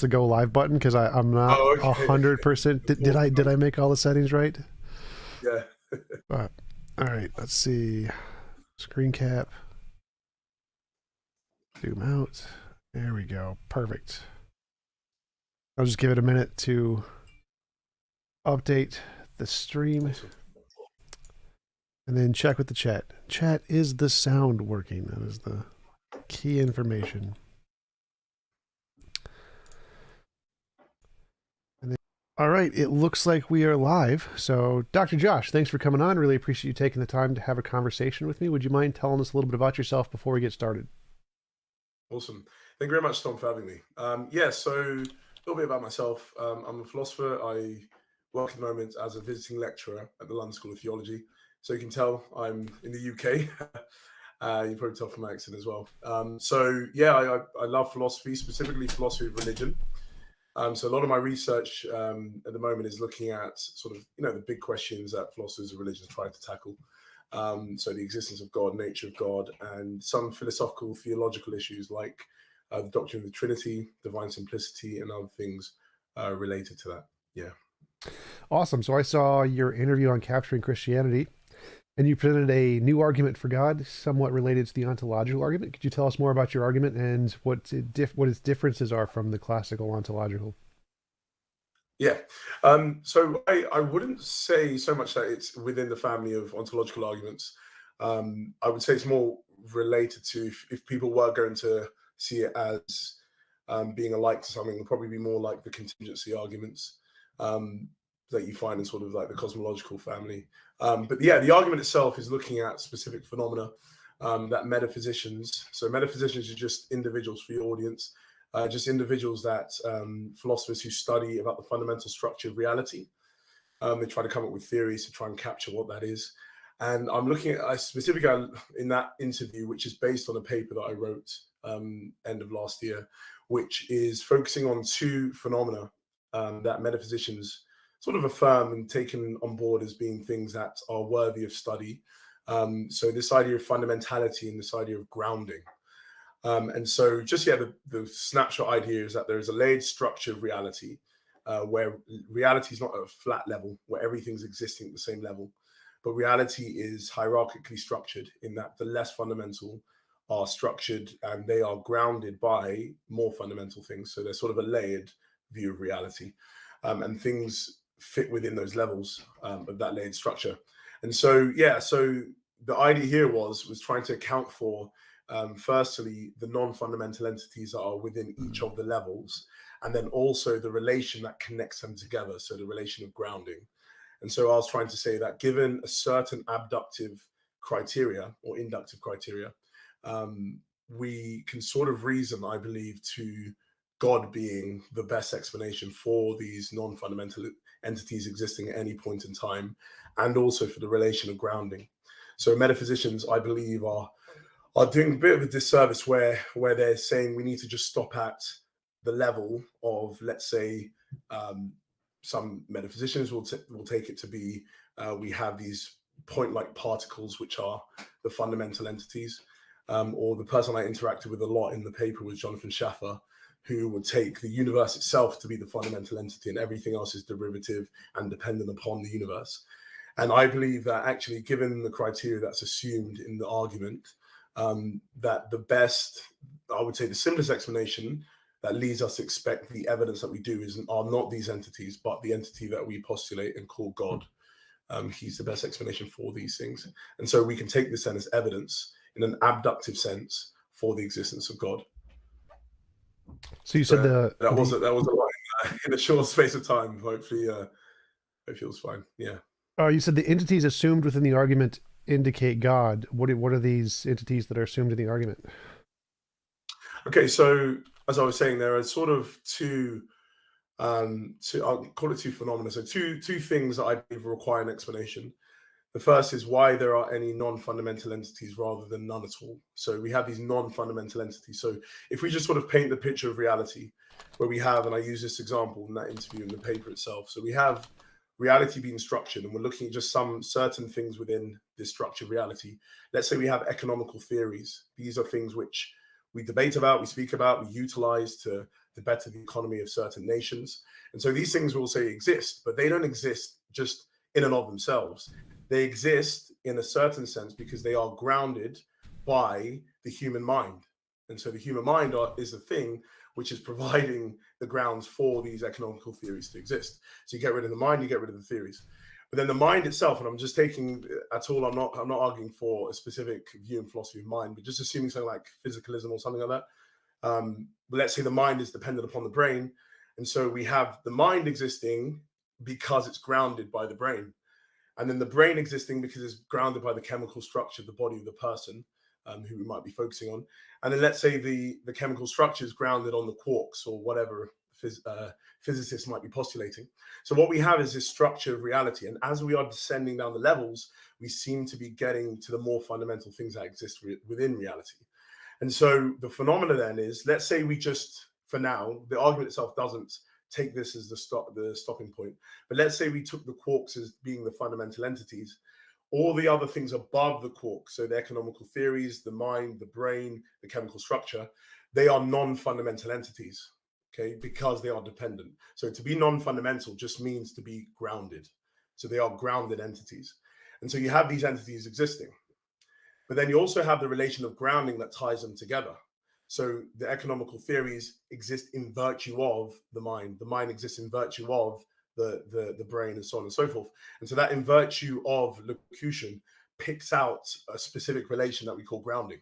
the go live button because I'm not Oh, okay. 100%. Did I make all the settings right? Yeah. All right, let's see. Screen cap. Zoom out. There we go. Perfect. I'll just give it a minute to update the stream Awesome. and then check with the chat. Chat, is the sound working? That is the key information. All right, it looks like we are live. So, Dr. Josh, thanks for coming on. Really appreciate you taking the time to have a conversation with me. Would you mind telling us a little bit about yourself before we get started? Awesome. Thank you very much, Tom, for having me. Yeah, so a little bit about myself. I'm a philosopher. I work at the moment as a visiting lecturer at the London School of Theology. So you can tell I'm in the UK. You probably tell from my accent as well. So yeah, I love philosophy, specifically philosophy of religion. So a lot of my research at the moment is looking at sort of, the big questions that philosophers of religion try to tackle. So the existence of God, nature of God, and some philosophical, theological issues like the doctrine of the Trinity, divine simplicity, and other things related to that. Yeah. Awesome. So I saw your interview on Capturing Christianity, and you presented a new argument for God, somewhat related to the ontological argument. Could you tell us more about your argument and what its differences are from the classical ontological? Yeah. So I wouldn't say so much that it's within the family of ontological arguments. I would say it's more related to if people were going to see it as being alike to something, it would probably be more like the contingency arguments that you find in sort of like the cosmological family. But yeah, the argument itself is looking at specific phenomena that metaphysicians, so metaphysicians are just individuals for your audience, just individuals that philosophers who study about the fundamental structure of reality. They try to come up with theories to try and capture what that is. And I'm looking at specifically in that interview, which is based on a paper that I wrote end of last year, which is focusing on two phenomena that metaphysicians sort of affirm and taken on board as being things that are worthy of study. So this idea of fundamentality and this idea of grounding. And so just, yeah, the snapshot idea is that there is a layered structure of reality where reality is not at a flat level, where everything's existing at the same level, but reality is hierarchically structured in that the less fundamental are structured and they are grounded by more fundamental things. So there's sort of a layered view of reality, and things fit within those levels of that layered structure. And so, yeah, so the idea here was trying to account for firstly, the non-fundamental entities that are within each of the levels, and then also the relation that connects them together, so the relation of grounding. And so I was trying to say that given a certain abductive criteria or inductive criteria, we can sort of reason, I believe, to God being the best explanation for these non-fundamental entities existing at any point in time, and also for the relation of grounding. So metaphysicians, I believe, are doing a bit of a disservice where they're saying we need to just stop at the level of, let's say, some metaphysicians will take it to be we have these point-like particles which are the fundamental entities, or the person I interacted with a lot in the paper was Jonathan Schaffer, who would take the universe itself to be the fundamental entity and everything else is derivative and dependent upon the universe. And I believe that actually, given the criteria that's assumed in the argument, that the best, I would say the simplest explanation that leads us to expect the evidence that we do are not these entities, but the entity that we postulate and call God. He's the best explanation for these things. And so we can take this then as evidence in an abductive sense for the existence of God. So you said that was a lot in a short space of time. Hopefully it was fine. Yeah. You said the entities assumed within the argument indicate God. What are these entities that are assumed in the argument? Okay, so as I was saying, there are sort of two I'll call it two phenomena. So two things that I believe require an explanation. The first is why there are any non-fundamental entities rather than none at all. So we have these non-fundamental entities. So if we just sort of paint the picture of reality, where we have, and I use this example in that interview in the paper itself. So we have reality being structured, and we're looking at just some certain things within this structured reality. Let's say we have economical theories. These are things which we debate about, we speak about, we utilize to the better the economy of certain nations. And so these things will say exist, but they don't exist just in and of themselves. They exist in a certain sense because they are grounded by the human mind. And so the human mind is the thing which is providing the grounds for these economical theories to exist. So you get rid of the mind, you get rid of the theories. But then the mind itself, and I'm just taking at all, I'm not arguing for a specific view and philosophy of mind, but just assuming something like physicalism or something like that. But let's say the mind is dependent upon the brain. And so we have the mind existing because it's grounded by the brain. And then the brain existing because it's grounded by the chemical structure of the body of the person who we might be focusing on. And then let's say the chemical structure is grounded on the quarks or whatever physicists might be postulating. So what we have is this structure of reality. And as we are descending down the levels, we seem to be getting to the more fundamental things that exist within reality. And so the phenomena then is, let's say we just, for now, the argument itself doesn't take this as the stopping point. But let's say we took the quarks as being the fundamental entities. All the other things above the quarks, so the economical theories, the mind, the brain, the chemical structure, they are non-fundamental entities, okay, because they are dependent. So to be non-fundamental just means to be grounded. So they are grounded entities. And so you have these entities existing. But then you also have the relation of grounding that ties them together. So the economical theories exist in virtue of the mind. The mind exists in virtue of the brain, and so on and so forth. And so that in virtue of locution picks out a specific relation that we call grounding.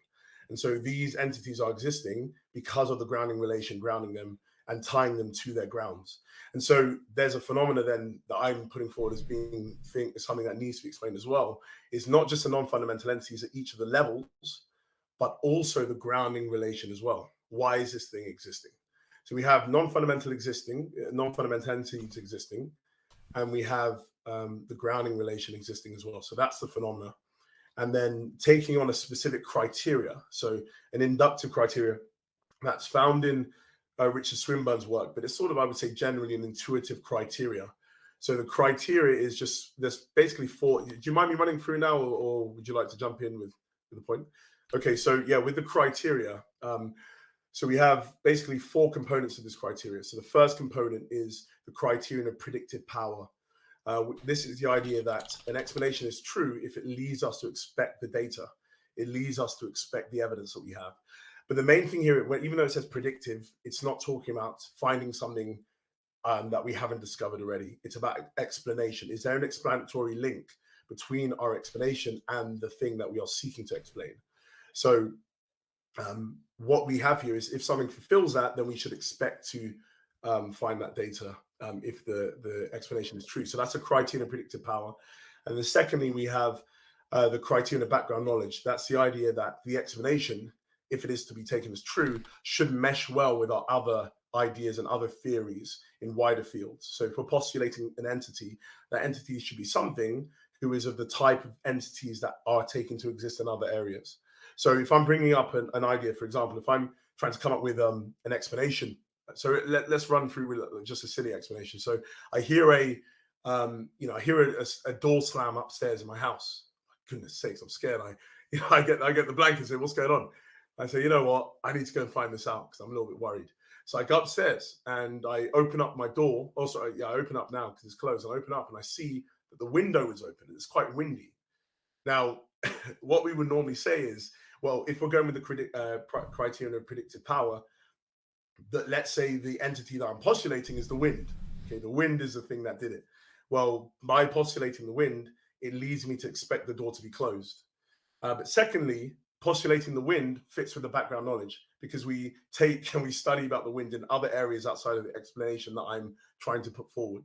And so these entities are existing because of the grounding relation, grounding them and tying them to their grounds. And so there's a phenomena then that I'm putting forward as being something that needs to be explained as well. It's not just the non-fundamental entities at each of the levels, but also the grounding relation as well. Why is this thing existing? So we have non-fundamental entities existing, and we have the grounding relation existing as well. So that's the phenomena. And then taking on a specific criteria, so an inductive criteria that's found in Richard Swinburne's work, but it's sort of, I would say, generally an intuitive criteria. So the criteria is just, there's basically four. Do you mind me running through now, or would you like to jump in with the point? Okay, so yeah, with the criteria, so we have basically four components of this criteria. So the first component is the criterion of predictive power. This is the idea that an explanation is true if it leads us to expect the data. It leads us to expect the evidence that we have. But the main thing here, even though it says predictive, it's not talking about finding something that we haven't discovered already. It's about explanation. Is there an explanatory link between our explanation and the thing that we are seeking to explain? So what we have here is, if something fulfills that, then we should expect to find that data if the explanation is true. So that's a criterion of predictive power. And then secondly, we have the criterion of background knowledge. That's the idea that the explanation, if it is to be taken as true, should mesh well with our other ideas and other theories in wider fields. So if we're postulating an entity, that entity should be something who is of the type of entities that are taken to exist in other areas. So if I'm bringing up an idea, for example, if I'm trying to come up with an explanation, so let's run through with just a silly explanation. So I hear a door slam upstairs in my house. Goodness sakes, I'm scared. I get the blanket and say, what's going on? I say, you know what? I need to go and find this out because I'm a little bit worried. So I go upstairs and I open up my door. Also, I open up now because it's closed. I open up and I see that the window is open. It's quite windy. Now, what we would normally say is, well, if we're going with the criterion of predictive power, that let's say the entity that I'm postulating is the wind. Okay, the wind is the thing that did it. Well, by postulating the wind, it leads me to expect the door to be closed. But secondly, postulating the wind fits with the background knowledge because we take and we study about the wind in other areas outside of the explanation that I'm trying to put forward.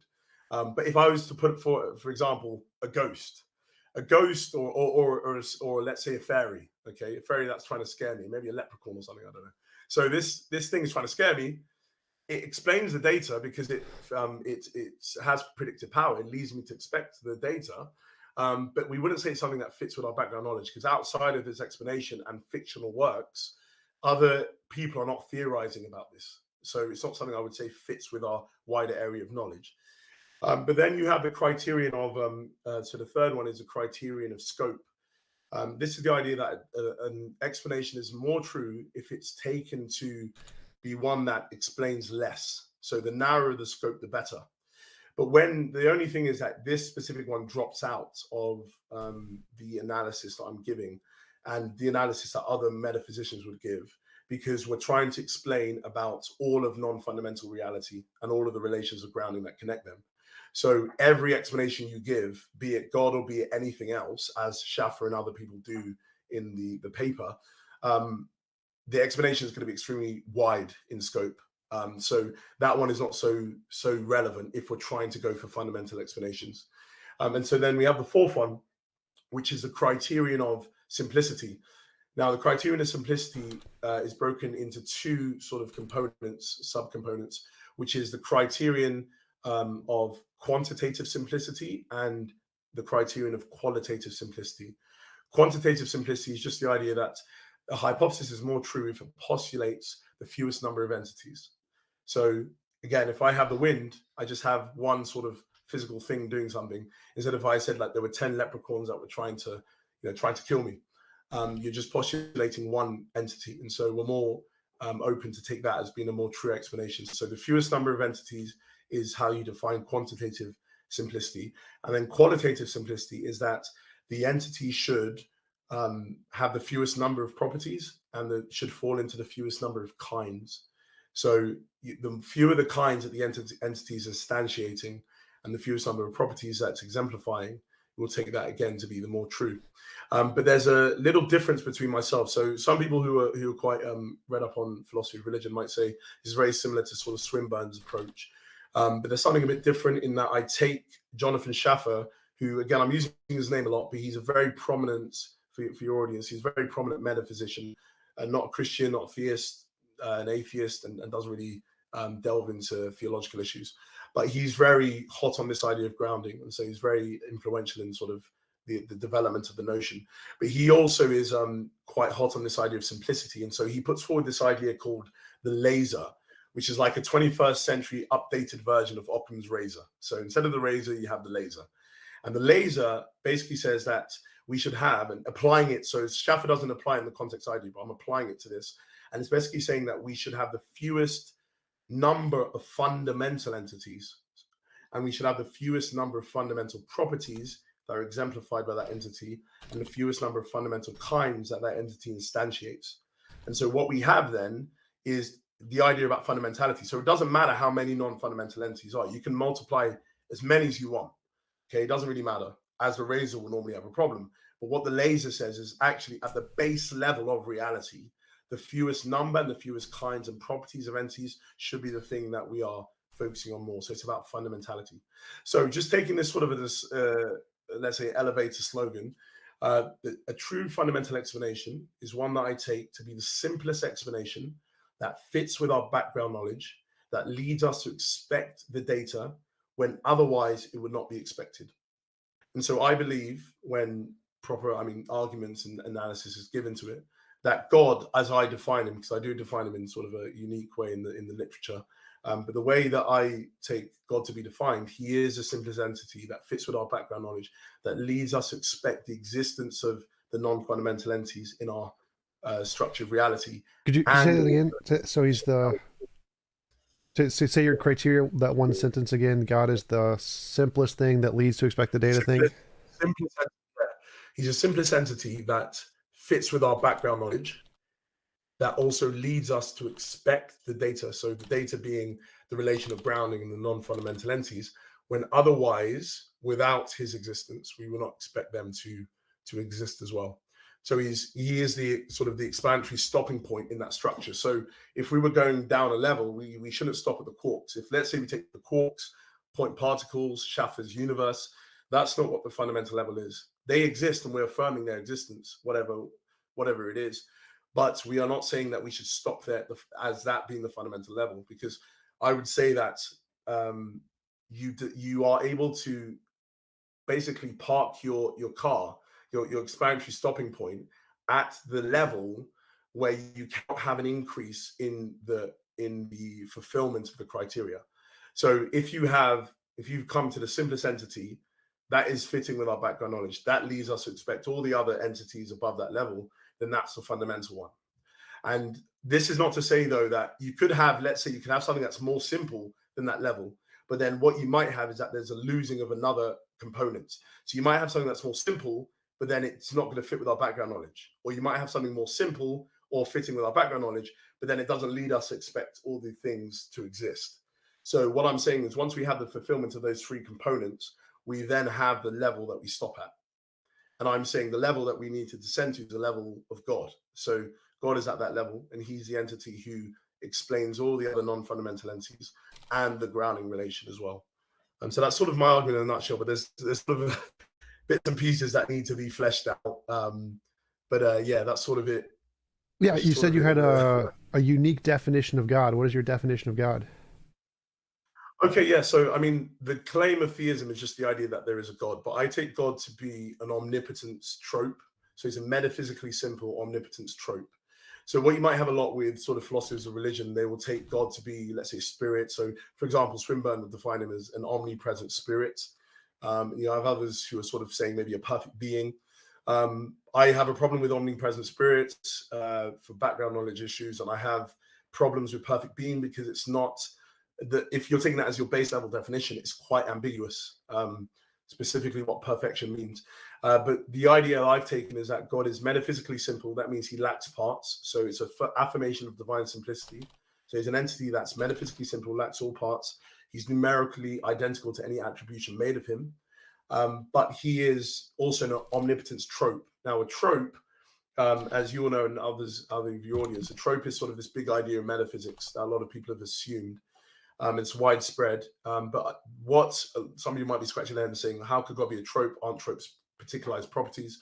But if I was to put for example, a ghost, or let's say a fairy, okay, a fairy that's trying to scare me, maybe a leprechaun or something, I don't know. So this thing is trying to scare me. It explains the data because it has predictive power. It leads me to expect the data. But we wouldn't say it's something that fits with our background knowledge because outside of this explanation and fictional works, other people are not theorizing about this. So it's not something I would say fits with our wider area of knowledge. But then you have the criterion of, so the third one is a criterion of scope. This is the idea that an explanation is more true if it's taken to be one that explains less. So the narrower the scope, the better. But when the only thing is that this specific one drops out of the analysis that I'm giving and the analysis that other metaphysicians would give, because we're trying to explain about all of non-fundamental reality and all of the relations of grounding that connect them. So every explanation you give, be it God or be it anything else, as Schaffer and other people do in the paper, the explanation is going to be extremely wide in scope. So that one is not so relevant if we're trying to go for fundamental explanations. And so then we have the fourth one, which is the criterion of simplicity. Now, the criterion of simplicity is broken into two sort of components, subcomponents, which is the criterion of quantitative simplicity and the criterion of qualitative simplicity. Quantitative simplicity is just the idea that a hypothesis is more true if it postulates the fewest number of entities. So again, if I have the wind, I just have one sort of physical thing doing something. Instead of if I said like there were 10 leprechauns that were trying to kill me, you're just postulating one entity. And so we're more open to take that as being a more true explanation. So the fewest number of entities is how you define quantitative simplicity. And then qualitative simplicity is that the entity should have the fewest number of properties and that should fall into the fewest number of kinds. So the fewer the kinds that the entities are instantiating and the fewest number of properties that's exemplifying, we'll take that again to be the more true. But there's a little difference between myself. So some people who are quite read up on philosophy of religion might say it's very similar to sort of Swinburne's approach. But there's something a bit different in that I take Jonathan Schaffer, who, again, I'm using his name a lot, but he's a very prominent, for your audience, he's a very prominent metaphysician, not a Christian, not a theist, an atheist, and doesn't really delve into theological issues. But he's very hot on this idea of grounding. And so he's very influential in sort of the development of the notion. But he also is quite hot on this idea of simplicity. And so he puts forward this idea called the laser, which is like a 21st century updated version of Occam's razor. So instead of the razor, you have the laser. And the laser basically says that we should have, and applying it, so Schaffer doesn't apply in the context I do, but I'm applying it to this. And it's basically saying that we should have the fewest number of fundamental entities, and we should have the fewest number of fundamental properties that are exemplified by that entity, and the fewest number of fundamental kinds that entity instantiates. And so what we have then is the idea about fundamentality. So it doesn't matter how many non-fundamental entities are. You can multiply as many as you want. Okay, it doesn't really matter, as the razor will normally have a problem. But what the laser says is actually at the base level of reality, the fewest number and the fewest kinds and properties of entities should be the thing that we are focusing on more. So it's about fundamentality. So just taking this sort of this, let's say, elevator slogan, a true fundamental explanation is one that I take to be the simplest explanation that fits with our background knowledge, that leads us to expect the data when otherwise it would not be expected. And so I believe when proper, arguments and analysis is given to it, that God, as I define him, because I do define him in sort of a unique way in the literature, but the way that I take God to be defined, he is a simplest entity that fits with our background knowledge, that leads us to expect the existence of the non-fundamental entities in our structure of reality. Could you say that again? So he's the... To say your criteria, that one sentence again, God is the simplest thing that leads to expect the data thing? Simplest, he's a simplest entity that fits with our background knowledge, that also leads us to expect the data. So the data being the relation of grounding and the non-fundamental entities, when otherwise, without his existence, we will not expect them to exist as well. So he is the sort of the explanatory stopping point in that structure. So if we were going down a level, we shouldn't stop at the quarks. If, let's say, we take the quarks, point particles, Schaffer's universe, that's not what the fundamental level is. They exist and we're affirming their existence, whatever it is. But we are not saying that we should stop there as that being the fundamental level, because I would say that you are able to basically park your car, your explanatory stopping point at the level where you cannot have an increase in the fulfillment of the criteria. So if you've come to the simplest entity that is fitting with our background knowledge, that leads us to expect all the other entities above that level, then that's the fundamental one. And This is not to say, though, that you could have, let's say, you could have something that's more simple than that level, but then what you might have is that there's a losing of another component. So you might have something that's more simple, but then it's not going to fit with our background knowledge. Or you might have something more simple or fitting with our background knowledge, but then it doesn't lead us to expect all the things to exist. So what I'm saying is once we have the fulfillment of those three components, we then have the level that we stop at. And I'm saying the level that we need to descend to is the level of God. So God is at that level, and he's the entity who explains all the other non-fundamental entities and the grounding relation as well. So that's sort of my argument in a nutshell, but there's sort of bits and pieces that need to be fleshed out. Yeah, that's sort of it. Yeah, That's you sort said of you it had in the a unique definition of God. What is your definition of God? Okay, yeah. So, I mean, the claim of theism is just the idea that there is a God, but I take God to be an omnipotence trope. So, it's a metaphysically simple omnipotence trope. So, what you might have a lot with sort of philosophers of religion, they will take God to be, let's say, spirit. So, for example, Swinburne would define him as an omnipresent spirit. I have others who are sort of saying maybe a perfect being. I have a problem with omnipresent spirits for background knowledge issues, and I have problems with perfect being because it's not that if you're taking that as your base level definition, it's quite ambiguous, specifically what perfection means. But the idea I've taken is that God is metaphysically simple. That means he lacks parts. So it's an affirmation of divine simplicity. So he's an entity that's metaphysically simple, lacks all parts. He's numerically identical to any attribution made of him. But he is also an omnipotence trope. Now, a trope, as you all know, and other of your audience, a trope is sort of this big idea of metaphysics that a lot of people have assumed. It's widespread. But what some of you might be scratching their head and saying, how could God be a trope? Aren't tropes particularized properties?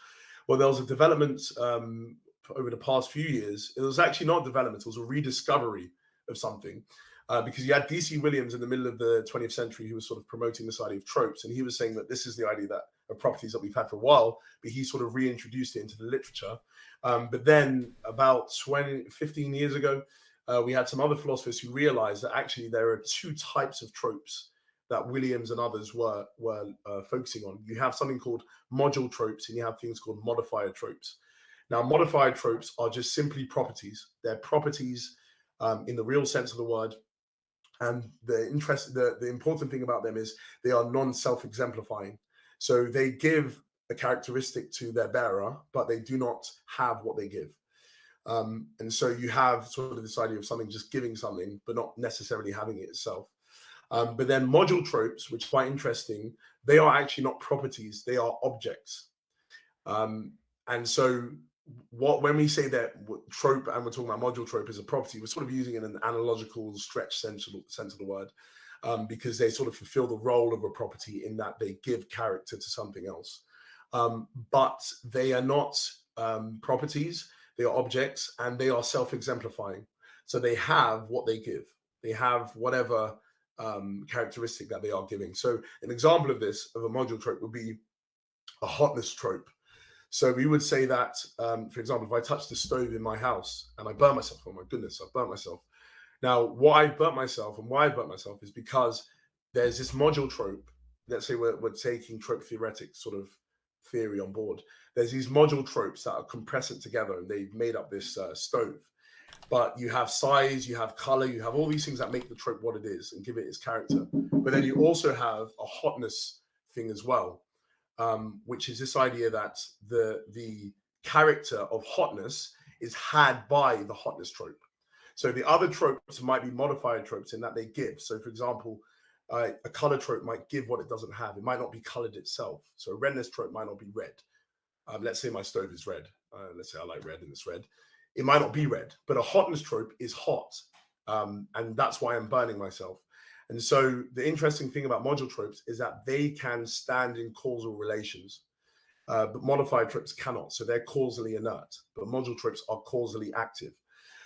Well, there was a development over the past few years. It was actually not development, it was a rediscovery of something. Because you had D.C. Williams in the middle of the 20th century who was sort of promoting this idea of tropes. And he was saying that this is the idea that of properties that we've had for a while, but he sort of reintroduced it into the literature. But then about 15 years ago, we had some other philosophers who realized that actually there are two types of tropes that Williams and others were focusing on. You have something called module tropes, and you have things called modifier tropes. Now, modifier tropes are just simply properties. They're properties in the real sense of the word. And the important thing about them is they are non-self-exemplifying. So they give a characteristic to their bearer, but they do not have what they give. And so you have sort of this idea of something just giving something, but not necessarily having it itself. But then module tropes, which is quite interesting, they are actually not properties, they are objects. And so when we say that trope and we're talking about module trope as a property, we're sort of using it in an analogical stretch sense of the word, because they sort of fulfill the role of a property in that they give character to something else. But they are not properties, they are objects, and they are self-exemplifying. So they have what they give. They have whatever characteristic that they are giving. So an example of this, of a module trope, would be a hotness trope. So we would say that, for example, if I touch the stove in my house and I burn myself, oh my goodness, I've burnt myself. Now, why I've burnt myself and why I've burnt myself is because there's this module trope. Let's say we're taking trope theoretic sort of theory on board. There's these module tropes that are compressing together and they've made up this stove. But you have size, you have color, you have all these things that make the trope what it is and give it its character. But then you also have a hotness thing as well. Which is this idea that the character of hotness is had by the hotness trope. So the other tropes might be modified tropes in that they give. So for example, a color trope might give what it doesn't have. It might not be colored itself. So a redness trope might not be red. Let's say my stove is red. Let's say I like red and it's red. It might not be red, but a hotness trope is hot. And that's why I'm burning myself. And so the interesting thing about module tropes is that they can stand in causal relations, but modified tropes cannot. So they're causally inert, but module tropes are causally active.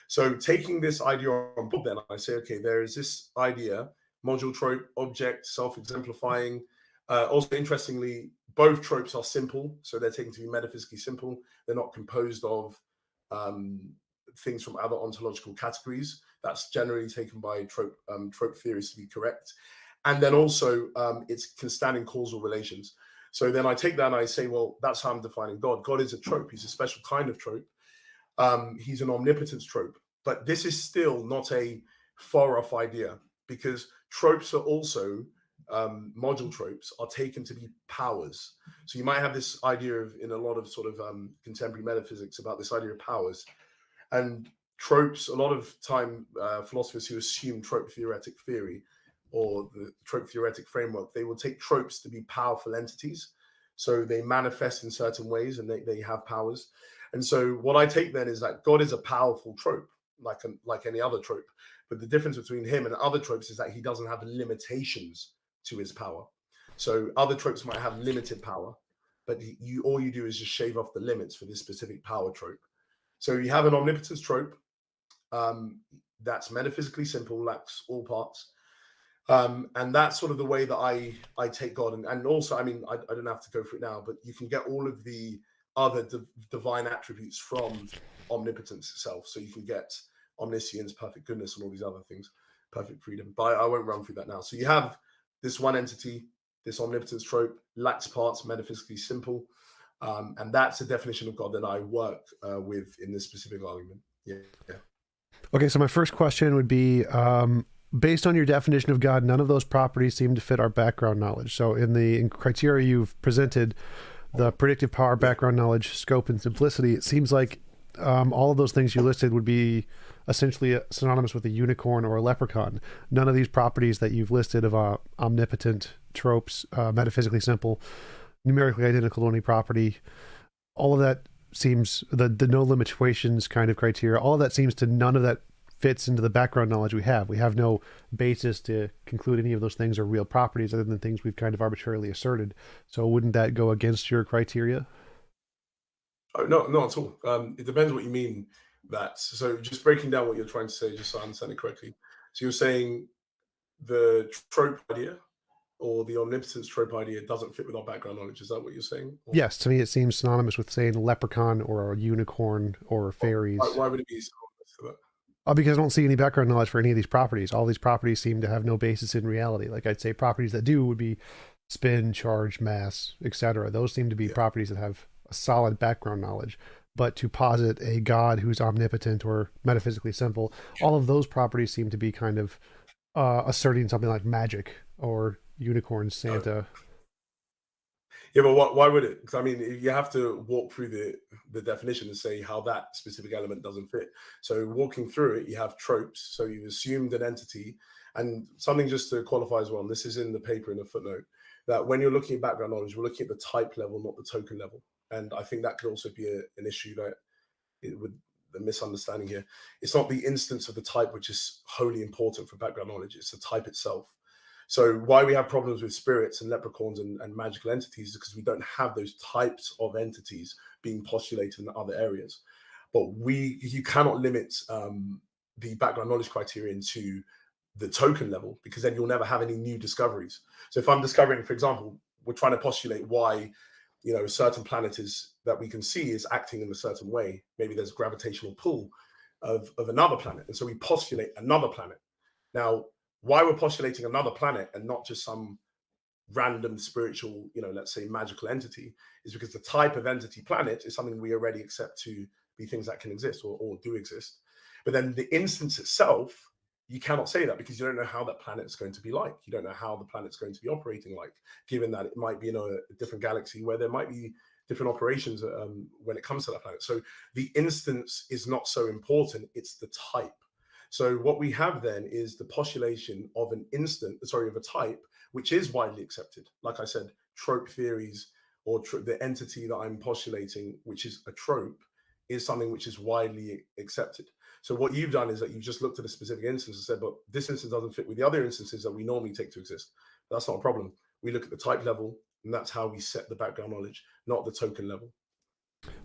So taking this idea on board, then I say, okay, there is this idea, module trope, object, self-exemplifying. Also, interestingly, both tropes are simple. So they're taken to be metaphysically simple. They're not composed of things from other ontological categories. That's generally taken by trope theorists to be correct. And then also it can stand in causal relations. So then I take that and I say, well, that's how I'm defining God. God is a trope. He's a special kind of trope. He's an omnipotence trope. But this is still not a far off idea, because tropes are also module tropes are taken to be powers. So you might have this idea of, in a lot of sort of contemporary metaphysics, about this idea of powers. And tropes, a lot of time, philosophers who assume trope theoretic theory or the trope theoretic framework, they will take tropes to be powerful entities. So they manifest in certain ways and they have powers. And so what I take then is that God is a powerful trope, like any other trope. But the difference between him and other tropes is that he doesn't have limitations to his power. So other tropes might have limited power, but all you do is just shave off the limits for this specific power trope. So you have an omnipotence trope that's metaphysically simple, lacks all parts. And that's sort of the way that I take God. And also, I mean, I don't have to go through it now, but you can get all of the other divine attributes from omnipotence itself. So you can get omniscience, perfect goodness, and all these other things, perfect freedom. But I won't run through that now. So you have this one entity, this omnipotence trope, lacks parts, metaphysically simple. And that's the definition of God that I work with in this specific argument. Yeah. Okay, so my first question would be, based on your definition of God, none of those properties seem to fit our background knowledge. So in criteria you've presented, the predictive power, background knowledge, scope, and simplicity, it seems like all of those things you listed would be essentially synonymous with a unicorn or a leprechaun. None of these properties that you've listed of omnipotent tropes, metaphysically simple, numerically identical to any property, all of that seems, the no limitations kind of criteria, all of that seems to, none of that fits into the background knowledge we have. We have no basis to conclude any of those things are real properties other than things we've kind of arbitrarily asserted. So wouldn't that go against your criteria? Oh, no, not at all. It depends what you mean. So just breaking down what you're trying to say, just so I understand it correctly. So you're saying the trope idea or the omnipotence trope idea doesn't fit with our background knowledge. Is that what you're saying? Or, Yes, to me it seems synonymous with saying leprechaun or a unicorn or fairies. why would it be synonymous to that? Because I don't see any background knowledge for any of these properties. All these properties seem to have no basis in reality. Like I'd say properties that do would be spin, charge, mass, etc. Those seem to be properties that have a solid background knowledge. But to posit a God who's omnipotent or metaphysically simple, all of those properties seem to be kind of asserting something like magic or unicorn, Santa. Yeah, but why would it? Because I mean, you have to walk through the definition and say how that specific element doesn't fit. So walking through it, you have tropes. So you've assumed an entity, and something just to qualify as well. And this is in the paper in a footnote, that when you're looking at background knowledge, we're looking at the type level, not the token level. And I think that could also be an issue that with the misunderstanding here. It's not the instance of the type which is wholly important for background knowledge. It's the type itself. So why we have problems with spirits and leprechauns and magical entities is because we don't have those types of entities being postulated in other areas. But you cannot limit the background knowledge criterion to the token level, because then you'll never have any new discoveries. So if I'm discovering, for example, we're trying to postulate why a certain planet is that we can see is acting in a certain way. Maybe there's a gravitational pull of another planet. And so we postulate another planet. Now, why we're postulating another planet and not just some random spiritual, let's say magical entity, is because the type of entity planet is something we already accept to be things that can exist or do exist. But then the instance itself, you cannot say that because you don't know how that planet is going to be like. You don't know how the planet's going to be operating like, given that it might be in a different galaxy where there might be different operations when it comes to that planet. So the instance is not so important, it's the type. So what we have then is the postulation of of a type, which is widely accepted. Like I said, trope theories or the entity that I'm postulating, which is a trope, is something which is widely accepted. So what you've done is that you've just looked at a specific instance and said, but this instance doesn't fit with the other instances that we normally take to exist. That's not a problem. We look at the type level, and that's how we set the background knowledge, not the token level.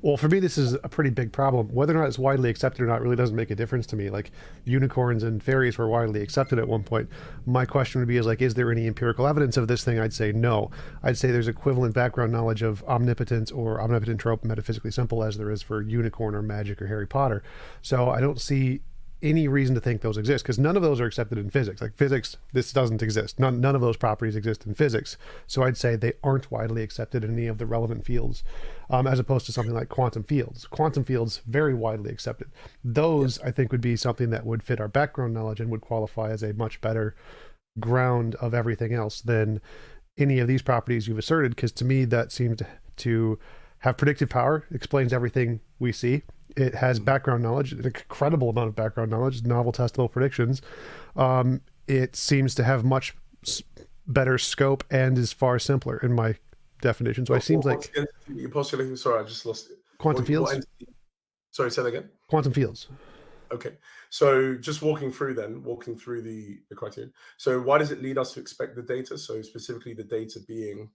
Well, for me, this is a pretty big problem. Whether or not it's widely accepted or not really doesn't make a difference to me. Like unicorns and fairies were widely accepted at one point. My question would be is there any empirical evidence of this thing? I'd say no. I'd say there's equivalent background knowledge of omnipotence or omnipotent trope, metaphysically simple, as there is for unicorn or magic or Harry Potter. So I don't see any reason to think those exist, because none of those are accepted in physics. Like physics, this doesn't exist. None of those properties exist in physics. So I'd say they aren't widely accepted in any of the relevant fields, as opposed to something like quantum fields. Quantum fields, very widely accepted. Those, I think, would be something that would fit our background knowledge and would qualify as a much better ground of everything else than any of these properties you've asserted, because to me, that seems to have predictive power, explains everything we see. It has background knowledge, an incredible amount of background knowledge, novel testable predictions. It seems to have much better scope and is far simpler in my definition. So it seems like you're postulating. Sorry, I just lost it. quantum fields. Sorry, say that again. Quantum fields. Okay, so just walking through the criteria. So why does it lead us to expect the data? So specifically the data being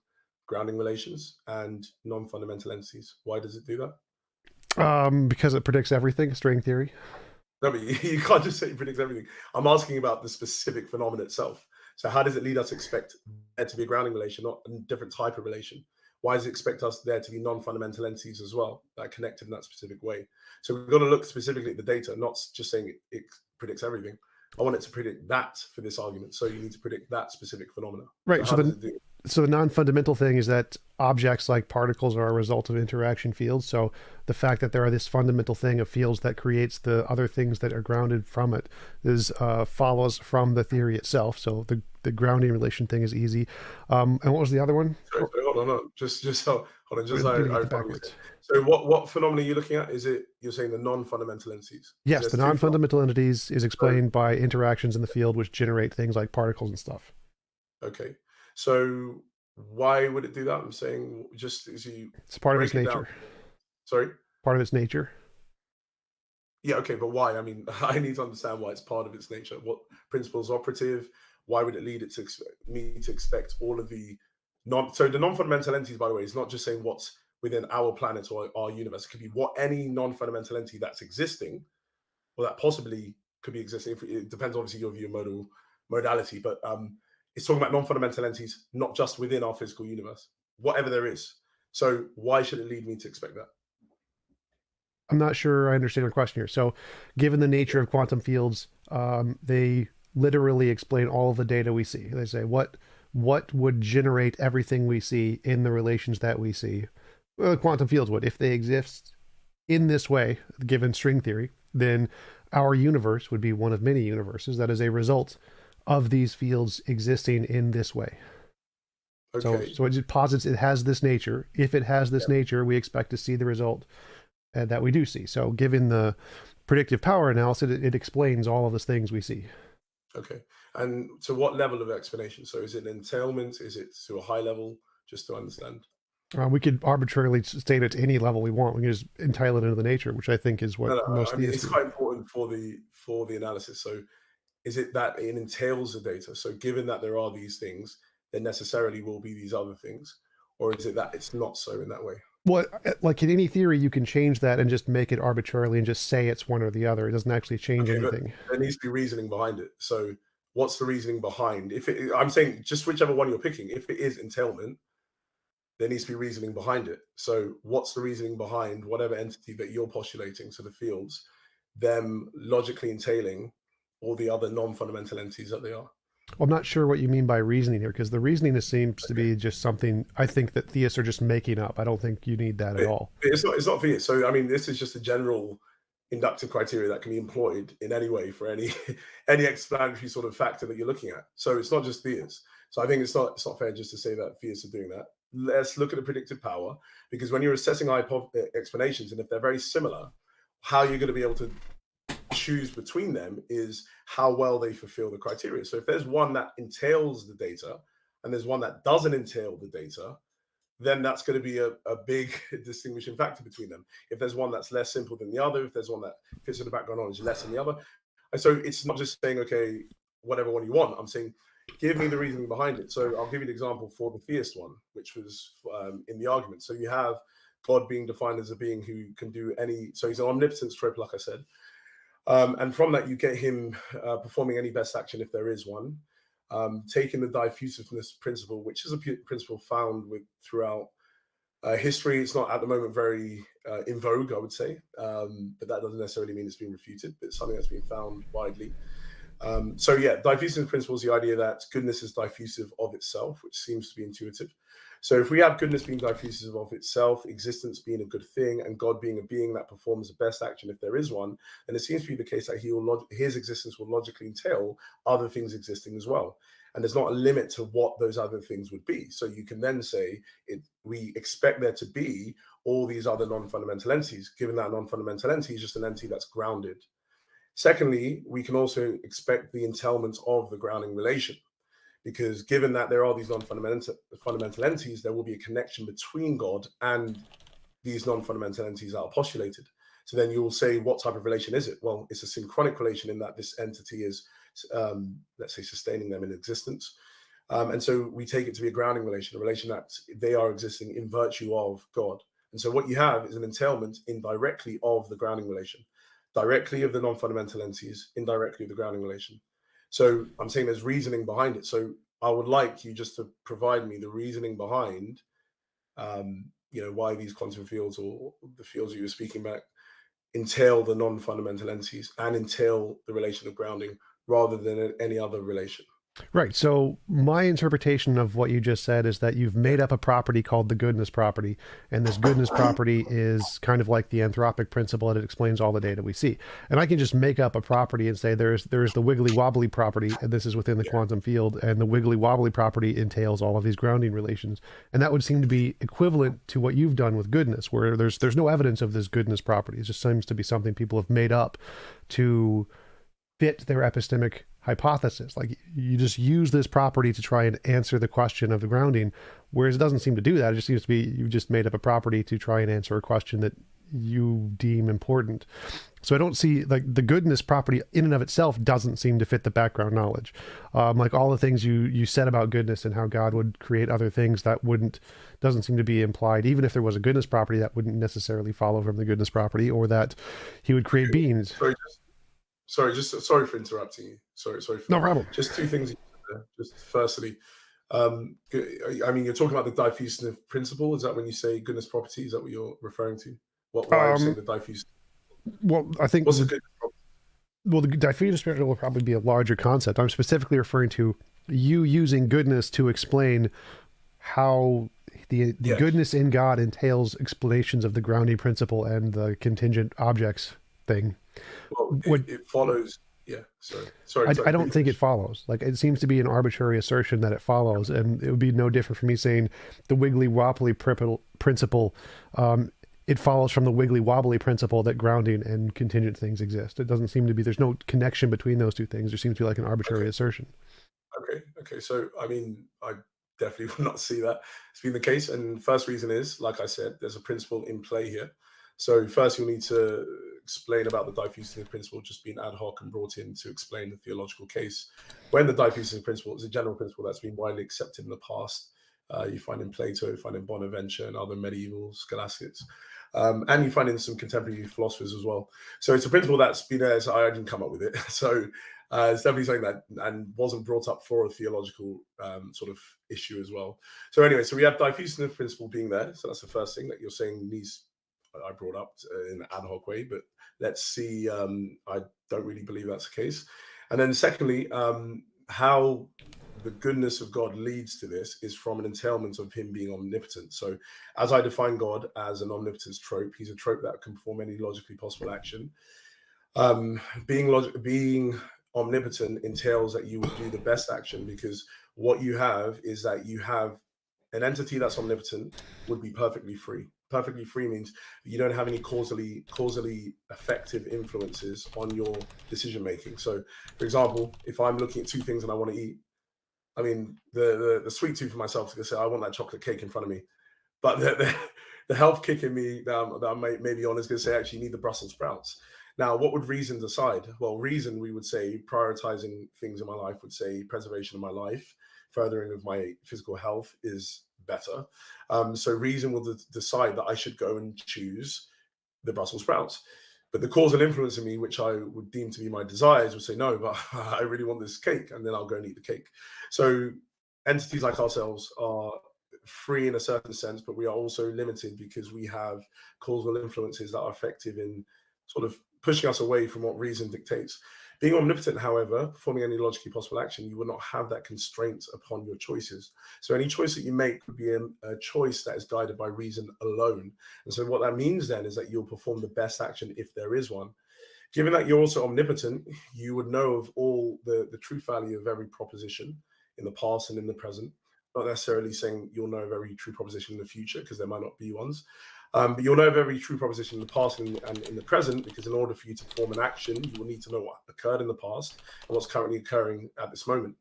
grounding relations and non-fundamental entities. Why does it do that? Because it predicts everything, string theory. No, but you can't just say it predicts everything. I'm asking about the specific phenomenon itself. So how does it lead us to expect there to be a grounding relation, not a different type of relation? Why does it expect us there to be non-fundamental entities as well that are connected in that specific way? So we've got to look specifically at the data, not just saying it predicts everything. I want it to predict that for this argument. So you need to predict that specific phenomena. Right. So the non-fundamental thing is that objects like particles are a result of interaction fields. So the fact that there are this fundamental thing of fields that creates the other things that are grounded from it is follows from the theory itself. So the grounding relation thing is easy. And what was the other one? Sorry, hold on. Just hold on. Just backwards. So what phenomena are you looking at? Is it you're saying the non-fundamental entities? Yes, the non-fundamental entities is explained by interactions in the field which generate things like particles and stuff. Okay. So why would it do that? I'm saying just as you it's part of its nature. Sorry? Part of its nature. Yeah, okay, but why? I mean, I need to understand why it's part of its nature. What principles operative? Why would it lead it to me to expect all of the the non-fundamental entities, by the way, is not just saying what's within our planet or our universe. It could be any non-fundamental entity that's existing, or that possibly could be existing. It depends, obviously, your view of modality, but it's talking about non-fundamental entities, not just within our physical universe, whatever there is. So why should it lead me to expect that? I'm not sure I understand your question here. So given the nature of quantum fields, they literally explain all of the data we see. They say what would generate everything we see in the relations that we see. Well, quantum fields would. If they exist in this way, given string theory, then our universe would be one of many universes that is a result of these fields existing in this way. Okay. So it posits it has this nature. If it has this nature, we expect to see the result that we do see. So given the predictive power analysis, it explains all of the things we see. Okay. And to what level of explanation? So is it entailment? Is it to a high level? Just to understand. We could arbitrarily state it to any level we want. We can just entitle it into the nature, which I think is what most I mean, it's quite important for the analysis. So is it that it entails the data? So given that there are these things, there necessarily will be these other things, or is it that it's not so in that way? Well, like in any theory, you can change that and just make it arbitrarily and just say it's one or the other. It doesn't actually change anything. There needs to be reasoning behind it. So what's the reasoning behind? I'm saying just whichever one you're picking, if it is entailment, there needs to be reasoning behind it. So what's the reasoning behind whatever entity that you're postulating, so the fields, them logically entailing all the other non-fundamental entities that they are? Well, I'm not sure what you mean by reasoning here, because the reasoning seems to be just something I think that theists are just making up. I don't think you need that at all. It's not theists. So I mean, this is just a general inductive criteria that can be employed in any way for any explanatory sort of factor that you're looking at. So it's not just theists. So I think it's not fair just to say that theists are doing that. Let's look at the predictive power, because when you're assessing explanations, and if they're very similar, how you're going to be able to choose between them is how well they fulfill the criteria. So if there's one that entails the data and there's one that doesn't entail the data, then that's going to be a big distinguishing factor between them. If there's one that's less simple than the other, if there's one that fits with the background knowledge less than the other. And so it's not just saying, okay, whatever one you want. I'm saying, give me the reasoning behind it. So I'll give you an example for the theist one, which was in the argument. So you have God being defined as a being who can do any, so he's an omnipotence trope, like I said. And from that, you get him performing any best action if there is one. Taking the diffusiveness principle, which is a principle found throughout History, it's not at the moment very in vogue, I would say, but that doesn't necessarily mean it's been refuted. But it's something that's been found widely. So yeah, diffusive principle is the idea that goodness is diffusive of itself, which seems to be intuitive. So if we have goodness being diffusive of itself, existence being a good thing, and God being a being that performs the best action if there is one, then it seems to be the case that his existence will logically entail other things existing as well. And there's not a limit to what those other things would be. So you can then say we expect there to be all these other non-fundamental entities, given that non-fundamental entity is just an entity that's grounded. Secondly, we can also expect the entailment of the grounding relation, because given that there are these non-fundamental entities, there will be a connection between God and these non-fundamental entities that are postulated. So then you will say, what type of relation is it? Well, it's a synchronic relation in that this entity is, let's say, sustaining them in existence. And so we take it to be a grounding relation, a relation that they are existing in virtue of God. And so what you have is an entailment indirectly of the grounding relation, directly of the non-fundamental entities, indirectly of the grounding relation. So I'm saying there's reasoning behind it. So I would like you just to provide me the reasoning behind, why these quantum fields or the fields you were speaking about entail the non-fundamental entities and entail the relation of grounding rather than any other relation. Right. So my interpretation of what you just said is that you've made up a property called the goodness property, and this goodness property is kind of like the anthropic principle, and it explains all the data we see. And I can just make up a property and say there's the wiggly wobbly property, and this is within the quantum field, and the wiggly wobbly property entails all of these grounding relations. And that would seem to be equivalent to what you've done with goodness, where there's no evidence of this goodness property. It just seems to be something people have made up to fit their epistemic hypothesis. Like, you just use this property to try and answer the question of the grounding, whereas it doesn't seem to do that. It just seems to be you just made up a property to try and answer a question that you deem important. So I don't see, like, the goodness property in and of itself doesn't seem to fit the background knowledge. Like all the things you said about goodness and how God would create other things, that doesn't seem to be implied. Even if there was a goodness property, that wouldn't necessarily follow from the goodness property, or that he would create beings. Sorry for interrupting you. Sorry for no problem. Just two things. Just firstly, I mean, you're talking about the diffusive principle. Is that when you say goodness property? Is that what you're referring to? Why are you saying the diffusive? Well, I think what's the goodness property? Well, the diffusive principle will probably be a larger concept. I'm specifically referring to you using goodness to explain how the goodness in God entails explanations of the grounding principle and the contingent objects thing. Well, it follows. Yeah, sorry. I don't think it follows. Like, it seems to be an arbitrary assertion that it follows, and it would be no different from me saying the wiggly wobbly principle. It follows from the wiggly wobbly principle that grounding and contingent things exist. It doesn't seem to be. There's no connection between those two things. There seems to be like an arbitrary assertion. Okay. So I mean, I definitely would not see that it's been the case. And first reason is, like I said, there's a principle in play here. So first, you'll need to explain about the diffusive principle just being ad hoc and brought in to explain the theological case. When the diffusive principle is a general principle that's been widely accepted in the past, you find in Plato, you find in Bonaventure and other medieval scholastics, and you find in some contemporary philosophers as well. So it's a principle that's been there. So I didn't come up with it. So it's definitely something that and wasn't brought up for a theological sort of issue as well. So anyway, so we have diffusive principle being there. So that's the first thing that you're saying needs. I brought up in an ad hoc way, but let's see. I don't really believe that's the case. And then secondly, how the goodness of God leads to this is from an entailment of him being omnipotent. So as I define God as an omnipotence trope, he's a trope that can perform any logically possible action. Being omnipotent entails that you would do the best action, because what you have is that you have an entity that's omnipotent would be perfectly free. Perfectly free means you don't have any causally effective influences on your decision making. So, for example, if I'm looking at two things and I want to eat, I mean, the sweet tooth for myself is going to say I want that chocolate cake in front of me, but the health kick in me that I may be on is going to say actually you need the Brussels sprouts. Now, what would reason decide? Well, reason, we would say, prioritizing things in my life would say preservation of my life, furthering of my physical health is better. So reason will decide that I should go and choose the Brussels sprouts. But the causal influence in me, which I would deem to be my desires, would say, no, but I really want this cake. And then I'll go and eat the cake. So entities like ourselves are free in a certain sense, but we are also limited because we have causal influences that are effective in sort of pushing us away from what reason dictates. Being omnipotent, however, performing any logically possible action, you will not have that constraint upon your choices. So any choice that you make would be a choice that is guided by reason alone. And so what that means then is that you'll perform the best action if there is one. Given that you're also omnipotent, you would know of all the truth value of every proposition in the past and in the present. Not necessarily saying you'll know of every true proposition in the future, because there might not be ones. But you'll know of every true proposition in the past and in the present, because in order for you to perform an action, you will need to know what occurred in the past and what's currently occurring at this moment.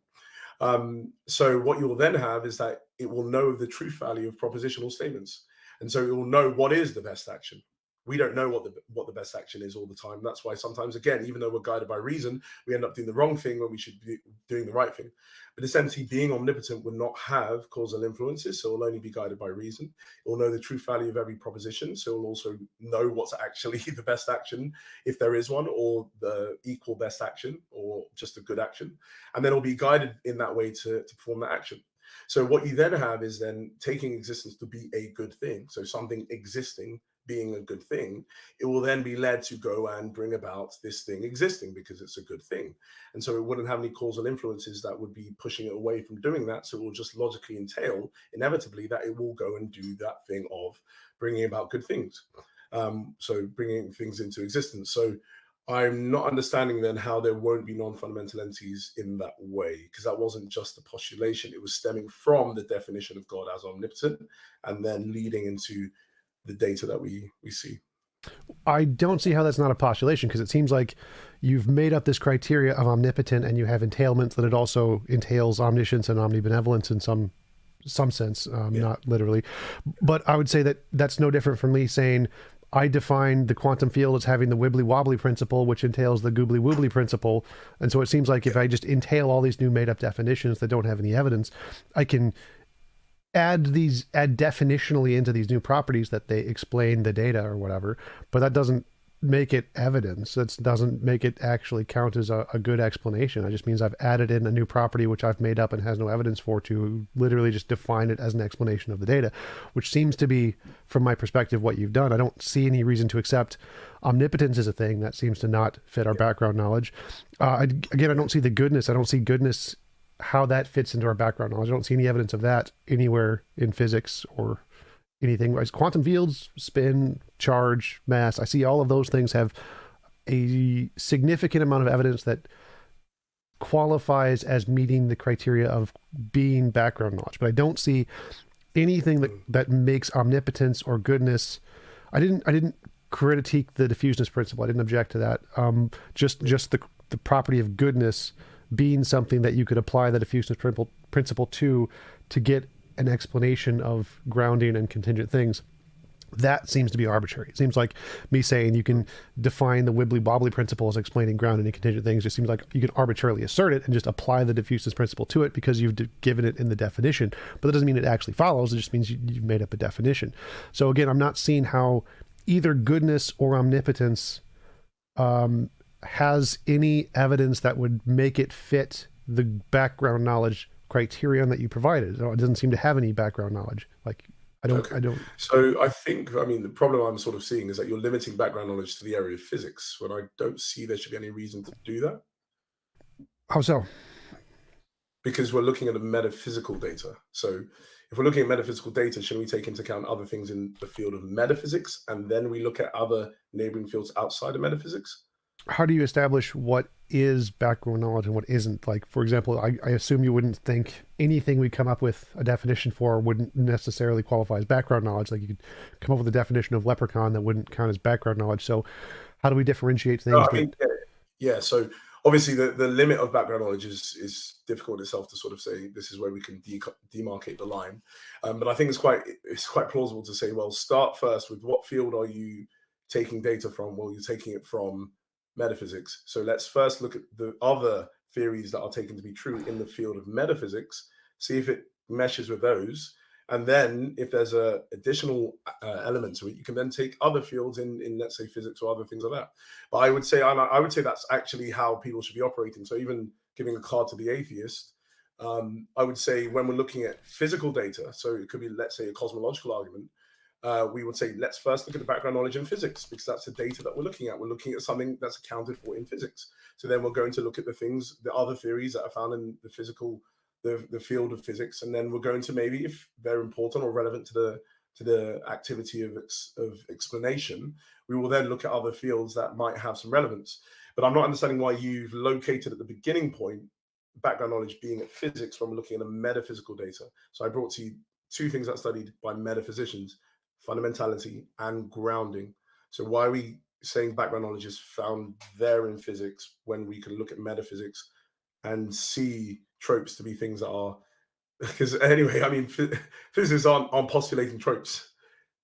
So what you will then have is that it will know the truth value of propositional statements. And so it will know what is the best action. We don't know what the best action is all the time. That's why sometimes, again, even though we're guided by reason, we end up doing the wrong thing when we should be doing the right thing. But essentially, being omnipotent will not have causal influences, so it will only be guided by reason. It will know the truth value of every proposition, so it will also know what's actually the best action, if there is one, or the equal best action, or just a good action. And then it will be guided in that way to perform that action. So what you then have is then taking existence to be a good thing. So something existing being a good thing, it will then be led to go and bring about this thing existing because it's a good thing. And so it wouldn't have any causal influences that would be pushing it away from doing that. So it will just logically entail, inevitably, that it will go and do that thing of bringing about good things. So bringing things into existence. So I'm not understanding then how there won't be non-fundamental entities in that way, because that wasn't just a postulation. It was stemming from the definition of God as omnipotent and then leading into the data that we see. I don't see how that's not a postulation, because it seems like you've made up this criteria of omnipotent and you have entailments that it also entails omniscience and omnibenevolence in some sense, not literally. But I would say that that's no different from me saying I define the quantum field as having the wibbly wobbly principle, which entails the goobly woobly principle. And so it seems like if I just entail all these new made up definitions that don't have any evidence, I can add definitionally into these new properties that they explain the data or whatever, but that doesn't make it evidence. That doesn't make it actually count as a good explanation. It just means I've added in a new property which I've made up and has no evidence for, to literally just define it as an explanation of the data, which seems to be, from my perspective, what you've done. I don't see any reason to accept omnipotence as a thing. That seems to not fit our background knowledge. Again, I don't see the goodness. I don't see goodness, how that fits into our background knowledge. I don't see any evidence of that anywhere in physics or anything. Quantum fields, spin, charge, mass, I see all of those things have a significant amount of evidence that qualifies as meeting the criteria of being background knowledge. But I don't see anything that makes omnipotence or goodness. I didn't critique the diffuseness principle. I didn't object to that. Just the property of goodness being something that you could apply the diffuseness principle to get an explanation of grounding and contingent things. That seems to be arbitrary. It seems like me saying you can define the wibbly wobbly principle as explaining grounding and contingent things. It seems like you can arbitrarily assert it and just apply the diffuseness principle to it because you've given it in the definition. But that doesn't mean it actually follows. It just means you've made up a definition. So again, I'm not seeing how either goodness or omnipotence has any evidence that would make it fit the background knowledge criterion that you provided. It doesn't seem to have any background knowledge. Like, I don't. So I mean, the problem I'm sort of seeing is that you're limiting background knowledge to the area of physics, when I don't see there should be any reason to do that. How so? Because we're looking at the metaphysical data. So if we're looking at metaphysical data, shouldn't we take into account other things in the field of metaphysics, and then we look at other neighboring fields outside of metaphysics? How do you establish what is background knowledge and what isn't? Like, for example, I assume you wouldn't think anything we come up with a definition for wouldn't necessarily qualify as background knowledge. Like, you could come up with a definition of leprechaun that wouldn't count as background knowledge. So how do we differentiate things? No, I mean, yeah. So obviously the limit of background knowledge is difficult itself to sort of say this is where we can demarcate the line. But I think it's quite plausible to say, well, start first with what field are you taking data from? Well, you're taking it from metaphysics. So let's first look at the other theories that are taken to be true in the field of metaphysics, see if it meshes with those. And then if there's a additional element to it, you can then take other fields in let's say physics or other things like that. But I would say that's actually how people should be operating. So even giving a card to the atheist, I would say when we're looking at physical data, so it could be, let's say, a cosmological argument, we would say, let's first look at the background knowledge in physics, because that's the data that we're looking at. We're looking at something that's accounted for in physics. So then we're going to look at the things, the other theories that are found in the physical, the field of physics, and then we're going to, maybe if they're important or relevant to the activity of explanation, we will then look at other fields that might have some relevance. But I'm not understanding why you've located at the beginning point background knowledge being at physics when we're looking at the metaphysical data. So I brought to you two things that studied by metaphysicians: fundamentality and grounding. So why are we saying background knowledge is found there in physics when we can look at metaphysics and see tropes to be things that are, because anyway, I mean, physicists aren't postulating tropes.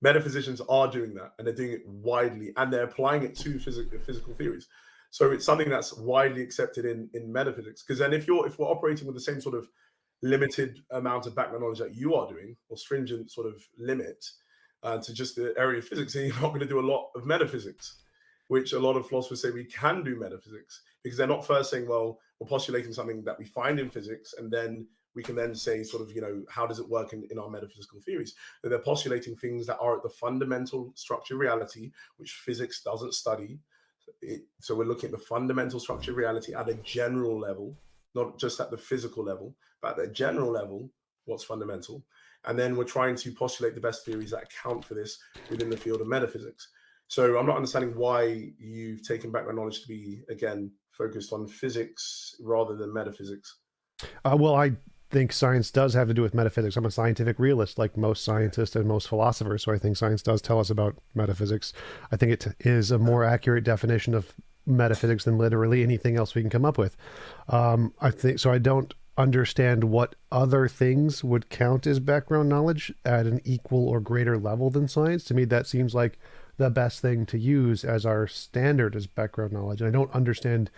Metaphysicians are doing that, and they're doing it widely, and they're applying it to physical theories. So it's something that's widely accepted in metaphysics. Because then, if we're operating with the same sort of limited amount of background knowledge that you are doing, or stringent sort of limit to just the area of physics, then you're not going to do a lot of metaphysics, which a lot of philosophers say we can do metaphysics, because they're not first saying, well, we're postulating something that we find in physics, and then we can then say, sort of, how does it work in our metaphysical theories? That they're postulating things that are at the fundamental structure of reality, which physics doesn't study. So we're looking at the fundamental structure of reality at a general level, not just at the physical level, but at the general level, what's fundamental. And then we're trying to postulate the best theories that account for this within the field of metaphysics. So I'm not understanding why you've taken background knowledge to be, again, focused on physics rather than metaphysics. Well, I think science does have to do with metaphysics. I'm a scientific realist, like most scientists and most philosophers. So I think science does tell us about metaphysics. I think it is a more accurate definition of metaphysics than literally anything else we can come up with. I think so. I don't understand what other things would count as background knowledge at an equal or greater level than science. To me, that seems like the best thing to use as our standard as background knowledge. And I don't understand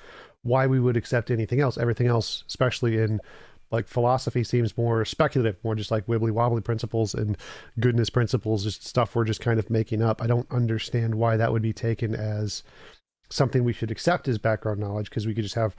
why we would accept anything else. Everything else, especially in like philosophy, seems more speculative, more just like wibbly wobbly principles and goodness principles, just stuff we're just kind of making up. I don't understand why that would be taken as something we should accept as background knowledge, because we could just have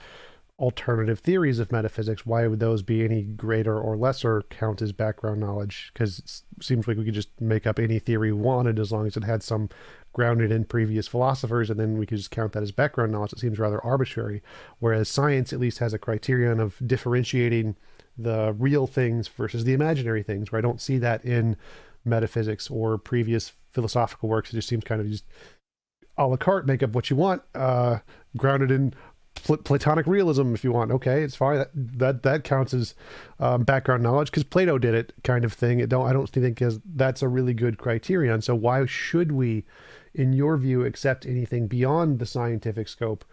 alternative theories of metaphysics. Why would those be any greater or lesser count as background knowledge? Because it seems like we could just make up any theory we wanted as long as it had some grounded in previous philosophers, and then we could just count that as background knowledge. It seems rather arbitrary, whereas science at least has a criterion of differentiating the real things versus the imaginary things, where I don't see that in metaphysics or previous philosophical works. It just seems kind of just a la carte, make up what you want, grounded in Platonic realism, if you want. Okay, it's fine. That counts as background knowledge because Plato did it, kind of thing. I don't think that's a really good criterion. So why should we, in your view, accept anything beyond the scientific scope?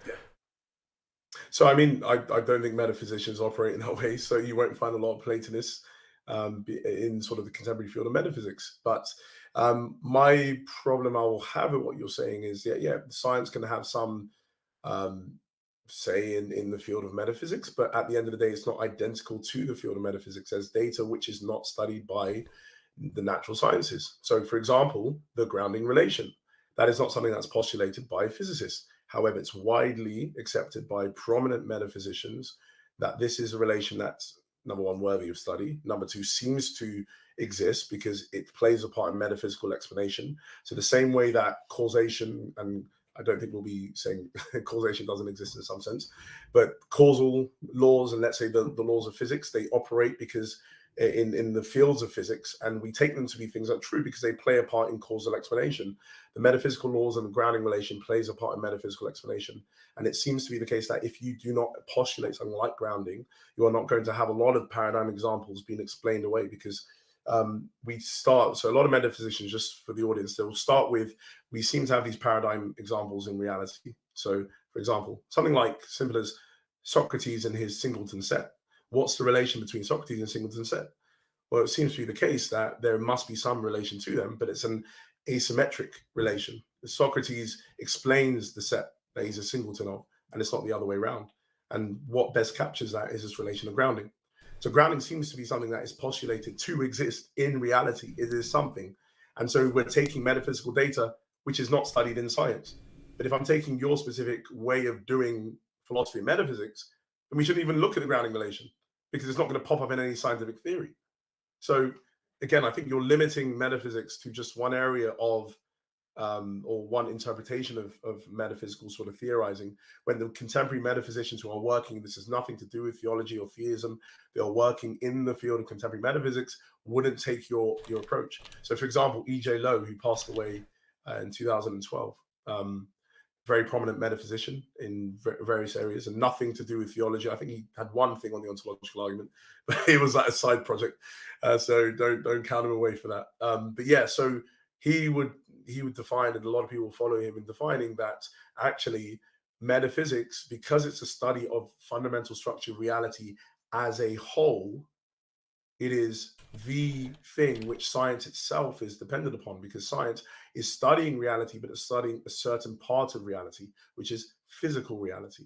So, I mean, I don't think metaphysicians operate in that way. So you won't find a lot of Platonists in sort of the contemporary field of metaphysics. But my problem I will have with what you're saying is, yeah, science can have some um, say in the field of metaphysics, but at the end of the day, it's not identical to the field of metaphysics as data which is not studied by the natural sciences. So, for example, the grounding relation, that is not something that's postulated by physicists. However, it's widely accepted by prominent metaphysicians that this is a relation that's, number one, worthy of study. Number two, seems to exist because it plays a part in metaphysical explanation. So the same way that causation, and I don't think we'll be saying causation doesn't exist in some sense, but causal laws, and let's say the laws of physics, they operate because in the fields of physics, and we take them to be things that are true because they play a part in causal explanation. The metaphysical laws and the grounding relation plays a part in metaphysical explanation. And it seems to be the case that if you do not postulate something like grounding, you are not going to have a lot of paradigm examples being explained away, because so a lot of metaphysicians, just for the audience, they'll start with, we seem to have these paradigm examples in reality. So, for example, something like simple as Socrates and his singleton set. What's the relation between Socrates and singleton set? Well, it seems to be the case that there must be some relation to them, but it's an asymmetric relation. Socrates explains the set that he's a singleton of, and it's not the other way around. And what best captures that is this relation of grounding. So grounding seems to be something that is postulated to exist in reality. It is something. And so we're taking metaphysical data, which is not studied in science. But if I'm taking your specific way of doing philosophy and metaphysics, then we shouldn't even look at the grounding relation, because it's not going to pop up in any scientific theory. So again, I think you're limiting metaphysics to just one area of or one interpretation of metaphysical sort of theorizing, when the contemporary metaphysicians who are working, this has nothing to do with theology or theism, they are working in the field of contemporary metaphysics, wouldn't take your approach. So for example, E.J. Lowe, who passed away in 2012, very prominent metaphysician in various areas, and nothing to do with theology. I think he had one thing on the ontological argument, but it was like a side project, so don't count him away for that. But yeah, so he would define, and a lot of people follow him in defining that actually metaphysics, because it's a study of fundamental structure of reality as a whole, it is the thing which science itself is dependent upon, because science is studying reality, but it's studying a certain part of reality, which is physical reality.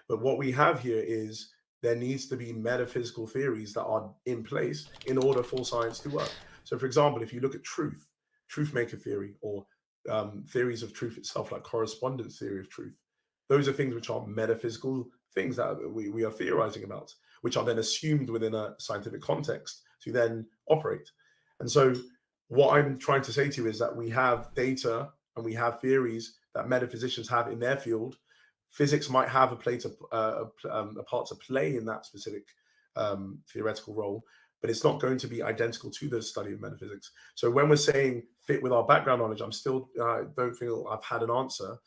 But what we have here is there needs to be metaphysical theories that are in place in order for science to work. So for example, if you look at truth maker theory, or theories of truth itself, like correspondence theory of truth, those are things which are metaphysical things that we are theorizing about, which are then assumed within a scientific context to then operate. And so what I'm trying to say to you is that we have data and we have theories that metaphysicians have in their field. Physics might have a part to play in that specific theoretical role, but it's not going to be identical to the study of metaphysics. So when we're saying fit with our background knowledge, I'm still don't feel I've had an answer,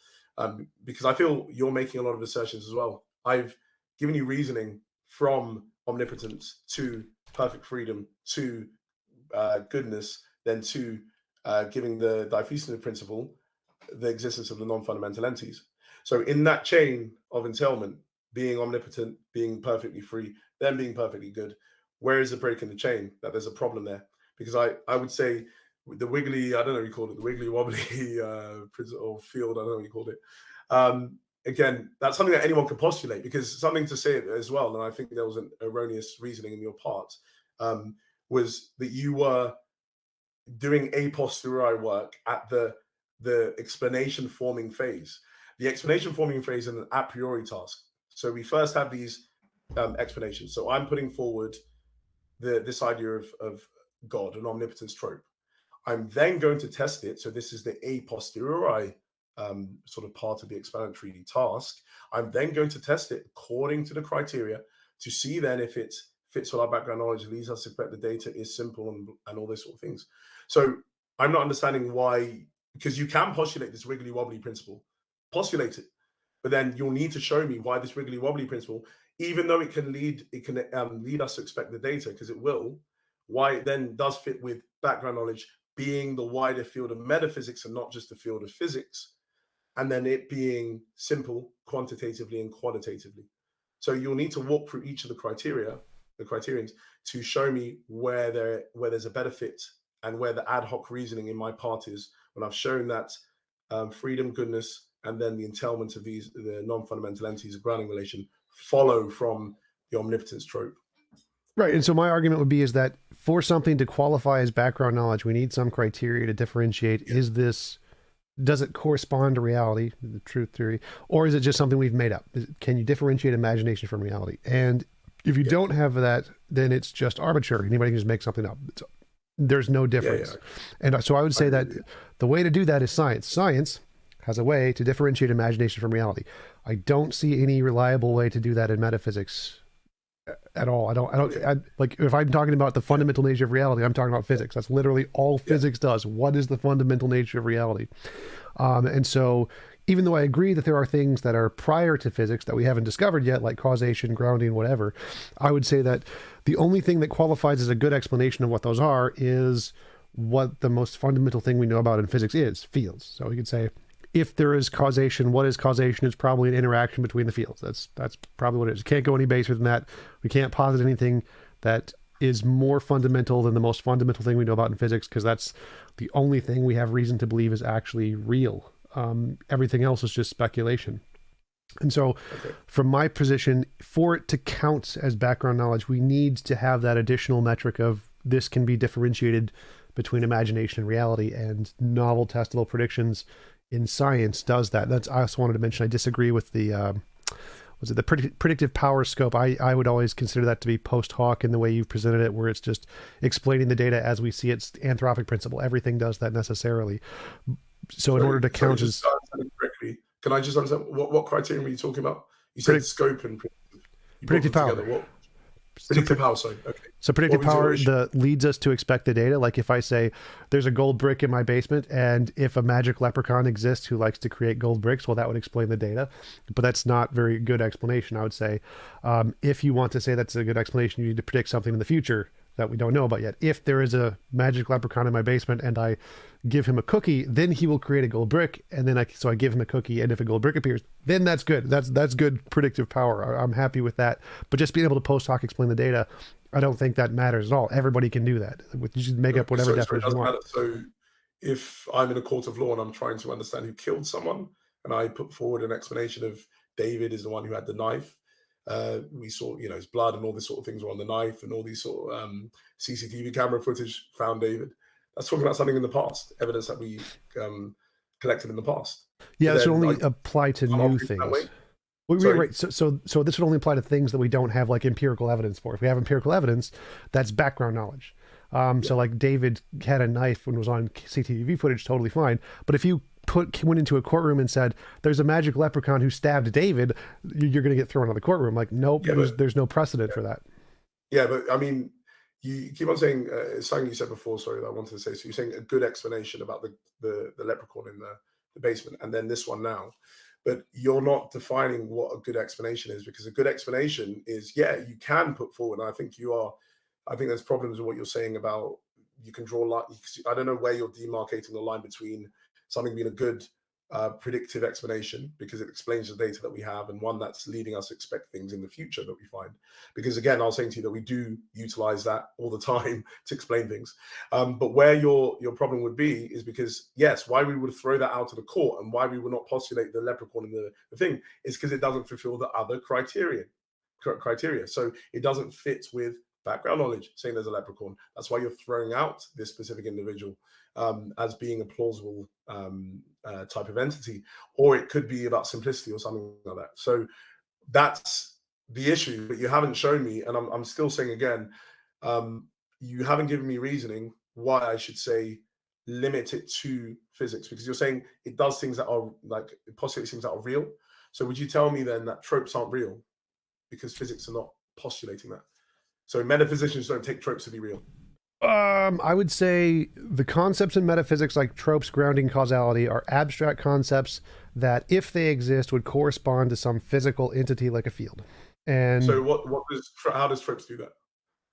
because I feel you're making a lot of assertions as well. I've given you reasoning from omnipotence to perfect freedom to goodness, then to giving the diffusive principle the existence of the non-fundamental entities. So in that chain of entailment, being omnipotent, being perfectly free, then being perfectly good, where is the break in the chain? That there's a problem there. Because I would say the wiggly, I don't know what you called it, the wiggly wobbly or field, I don't know what you called it. Again, that's something that anyone can postulate, because something to say as well, and I think there was an erroneous reasoning in your part, was that you were doing a posteriori work at the explanation forming phase. The explanation forming phase is an a priori task. So we first have these explanations. So I'm putting forward this idea of God, an omnipotence trope. I'm then going to test it. So this is the a posteriori sort of part of the explanatory task. I'm then going to test it according to the criteria to see then if it fits with our background knowledge, leads us to expect the data is simple and all those sort of things. So I'm not understanding why, because you can postulate this wiggly wobbly principle, postulate it, but then you'll need to show me why this wiggly wobbly principle, even though it can lead us to expect the data, because it will, why it then does fit with background knowledge being the wider field of metaphysics and not just the field of physics, and then it being simple quantitatively and qualitatively. So you'll need to walk through each of the criterions to show me where there's a better fit and where the ad hoc reasoning in my part is, when I've shown that freedom, goodness, and then the entailment of the non-fundamental entities of grounding relation follow from the omnipotence trope. Right. And so my argument would be is that for something to qualify as background knowledge, we need some criteria to differentiate. Does it correspond to reality, the truth theory, or is it just something we've made up? Can you differentiate imagination from reality? And if you don't have that, then it's just arbitrary. Anybody can just make something up. There's no difference. And so I would say that the way to do that is science. Science has a way to differentiate imagination from reality. I don't see any reliable way to do that in metaphysics at all. I like, if I'm talking about the fundamental nature of reality, I'm talking about physics. That's literally all physics does. What is the fundamental nature of reality? And so even though I agree that there are things that are prior to physics that we haven't discovered yet, like causation, grounding, whatever, I would say that the only thing that qualifies as a good explanation of what those are is what the most fundamental thing we know about in physics is, fields. So we could say, if there is causation, what is causation? It's probably an interaction between the fields. That's probably what it is. You can't go any baser than that. We can't posit anything that is more fundamental than the most fundamental thing we know about in physics, because that's the only thing we have reason to believe is actually real. Everything else is just speculation. And so from my position, for it to count as background knowledge, we need to have that additional metric of this can be differentiated between imagination and reality, and novel testable predictions in science does that. I also wanted to mention, I disagree with the was it the predictive power scope? I would always consider that to be post hoc in the way you've presented it, where it's just explaining the data as we see it. It's anthropic principle. Everything does that necessarily. So in order to count just as to understand it correctly, can I just understand what criteria were you talking about? You said predict, scope and predictive. You brought predictive them power. together. What? So Predictive power, sorry. Okay. So predictive What was your power issue? leads us to expect the data. Like if I say there's a gold brick in my basement, and if a magic leprechaun exists who likes to create gold bricks, well, that would explain the data. But that's not very good explanation, I would say. If you want to say that's a good explanation, you need to predict something in the future that we don't know about yet. If there is a magic leprechaun in my basement and I give him a cookie, then he will create a gold brick, and then I give him a cookie, and if a gold brick appears, then that's good. That's good predictive power. I'm happy with that. But just being able to post hoc explain the data, I don't think that matters at all. Everybody can do that. You should make up whatever So it definition you doesn't want. matter. So if I'm in a court of law and I'm trying to understand who killed someone, and I put forward an explanation of David is the one who had the knife, we saw, his blood and all these sort of things were on the knife, and all these sort of CCTV camera footage found David. That's talking about something in the past, evidence that we collected in the past. Yeah, But this would then only apply to new things. Well, Sorry. right. So this would only apply to things that we don't have like empirical evidence for. If we have empirical evidence, that's background knowledge. So like David had a knife when it was on CCTV footage, totally fine. But if you went into a courtroom and said there's a magic leprechaun who stabbed David, you're going to get thrown out of the courtroom. Like, nope, Yeah, there's no precedent for that. Yeah, but I mean, you keep on saying something you said before. Sorry, that I wanted to say. So you're saying a good explanation about the leprechaun in the basement, and then this one now. But you're not defining what a good explanation is, because a good explanation is, you can put forward. And I think you are. I think there's problems with what you're saying about you can draw line. I don't know where you're demarcating the line between something being a good predictive explanation because it explains the data that we have, and one that's leading us to expect things in the future that we find. Because again, I was saying to you that we do utilize that all the time to explain things. But where your problem would be is because, yes, why we would throw that out to the court and why we would not postulate the leprechaun in the thing is because it doesn't fulfill the other criteria. So it doesn't fit with background knowledge saying there's a leprechaun. That's why you're throwing out this specific individual as being a plausible type of entity, or it could be about simplicity or something like that. So that's the issue, but you haven't shown me, and I'm still saying again, you haven't given me reasoning why I should say limit it to physics, because you're saying it does things that are like, it postulates things that are real. So would you tell me then that tropes aren't real because physics are not postulating that? So metaphysicians don't take tropes to be real. I would say the concepts in metaphysics, like tropes, grounding, causality, are abstract concepts that, if they exist, would correspond to some physical entity like a field. And so how does tropes do that?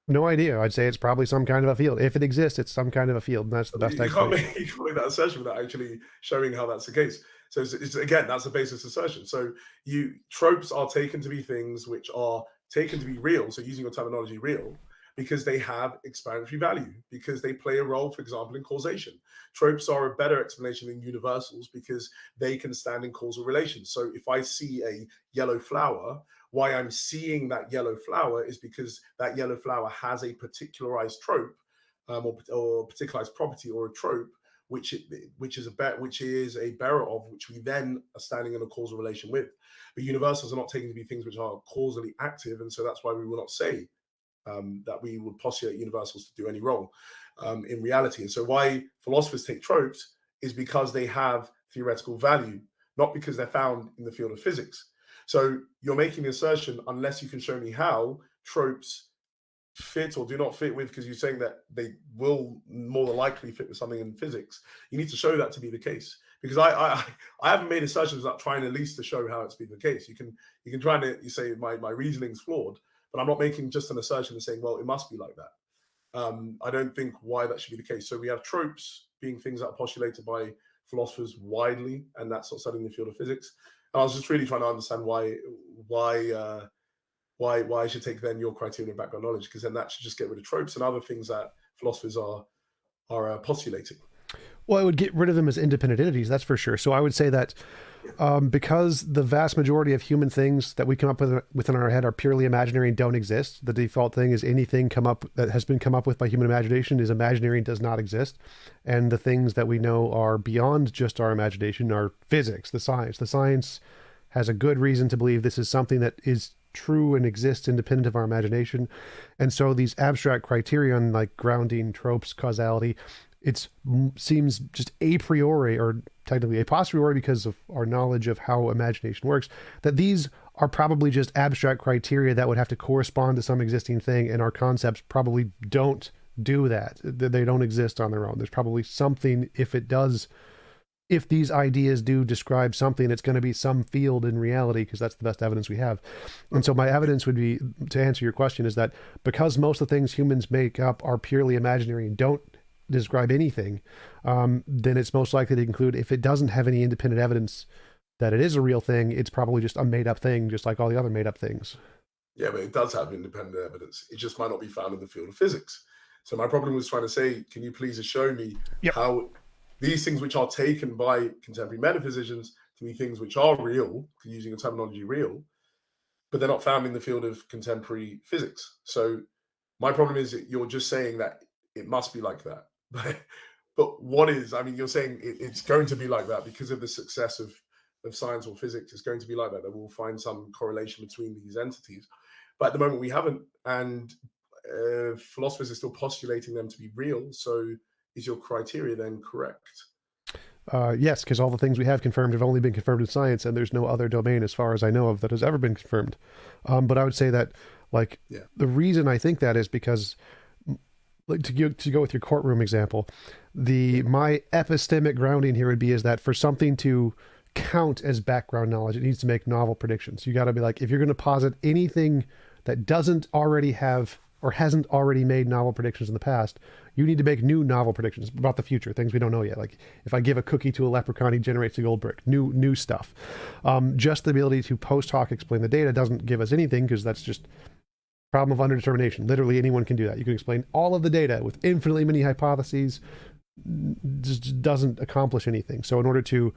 No idea. I'd say it's probably some kind of a field. If it exists, it's some kind of a field, and that's the best explanation. You can't make that assertion without actually showing how that's the case. So it's again, that's a basis assertion. So tropes are taken to be things which are taken to be real. So using your terminology, real, because they have explanatory value, because they play a role, for example, in causation. Tropes are a better explanation than universals because they can stand in causal relations. So if I see a yellow flower, why I'm seeing that yellow flower is because that yellow flower has a particularized trope or particularized property or a trope, which is a bearer of which we then are standing in a causal relation with. But universals are not taken to be things which are causally active, and so that's why we will not say that we would postulate universals to do any wrong in reality. And so why philosophers take tropes is because they have theoretical value, not because they're found in the field of physics. So you're making the assertion, unless you can show me how tropes fit or do not fit with, because you're saying that they will more than likely fit with something in physics. You need to show that to be the case, because I haven't made assertions without trying at least to show how it's been the case. You can try to you say my reasoning's flawed, but I'm not making just an assertion and saying, well, it must be like that. I don't think why that should be the case. So we have tropes being things that are postulated by philosophers widely, and that's not studying the field of physics. And I was just really trying to understand why I should take then your criteria of background knowledge, because then that should just get rid of tropes and other things that philosophers are postulating. Well, it would get rid of them as independent entities, that's for sure. So I would say that because the vast majority of human things that we come up with within our head are purely imaginary and don't exist, the default thing is anything that has been come up with by human imagination is imaginary and does not exist. And the things that we know are beyond just our imagination are physics, the science. The science has a good reason to believe this is something that is true and exists independent of our imagination. And so these abstract criterion like grounding, tropes, causality, it seems just a priori, or technically a posteriori because of our knowledge of how imagination works, that these are probably just abstract criteria that would have to correspond to some existing thing, and our concepts probably don't do that. They don't exist on their own. There's probably something, if these ideas do describe something, it's going to be some field in reality, because that's the best evidence we have. And so my evidence would be, to answer your question, is that because most of the things humans make up are purely imaginary and don't describe anything, then it's most likely to include, if it doesn't have any independent evidence that it is a real thing, it's probably just a made up thing, just like all the other made up things. Yeah, but it does have independent evidence. It just might not be found in the field of physics. So my problem was trying to say, can you please just show me Yep. how these things which are taken by contemporary metaphysicians to be things which are real, using the terminology real, but they're not found in the field of contemporary physics. So my problem is that you're just saying that it must be like that. But what is, I mean, you're saying it's going to be like that because of the success of science or physics. It's going to be like that. That we'll find some correlation between these entities. But at the moment, we haven't. And philosophers are still postulating them to be real. So is your criteria then correct? Yes, because all the things we have confirmed have only been confirmed in science, and there's no other domain, as far as I know of, that has ever been confirmed. But I would say that, like, Yeah. the reason I think that is because, like, to go with your courtroom example, my epistemic grounding here would be is that for something to count as background knowledge, it needs to make novel predictions. You got to be like, if you're going to posit anything that doesn't already have or hasn't already made novel predictions in the past, you need to make new novel predictions about the future, things we don't know yet. Like, if I give a cookie to a leprechaun, he generates a gold brick. New stuff. Just the ability to post hoc explain the data doesn't give us anything, because that's just problem of underdetermination. Literally anyone can do that. You can explain all of the data with infinitely many hypotheses. Just doesn't accomplish anything. So in order to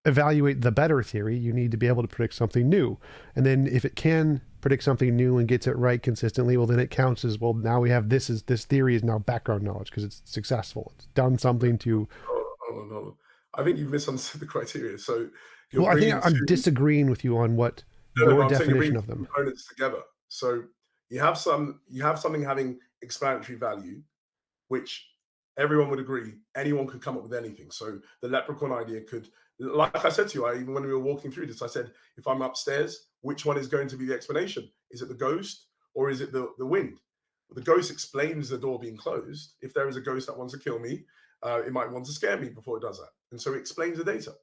evaluate the better theory, you need to be able to predict something new. And then if it can predict something new and gets it right consistently, well, then it counts as, well, now we have this theory is now background knowledge because it's successful. It's done something to... Hold on. I think you've misunderstood the criteria. So you're Well, I think bringing I'm two... disagreeing with you on what No, your I'm saying you're definition bringing of them. components together. So you have something having explanatory value, which everyone would agree anyone could come up with anything. So the leprechaun idea could, like I said to you, even when we were walking through this, I said, if I'm upstairs, which one is going to be the explanation? Is it the ghost or is it the wind? The ghost explains the door being closed. If there is a ghost that wants to kill me, it might want to scare me before it does that. And so it explains the data.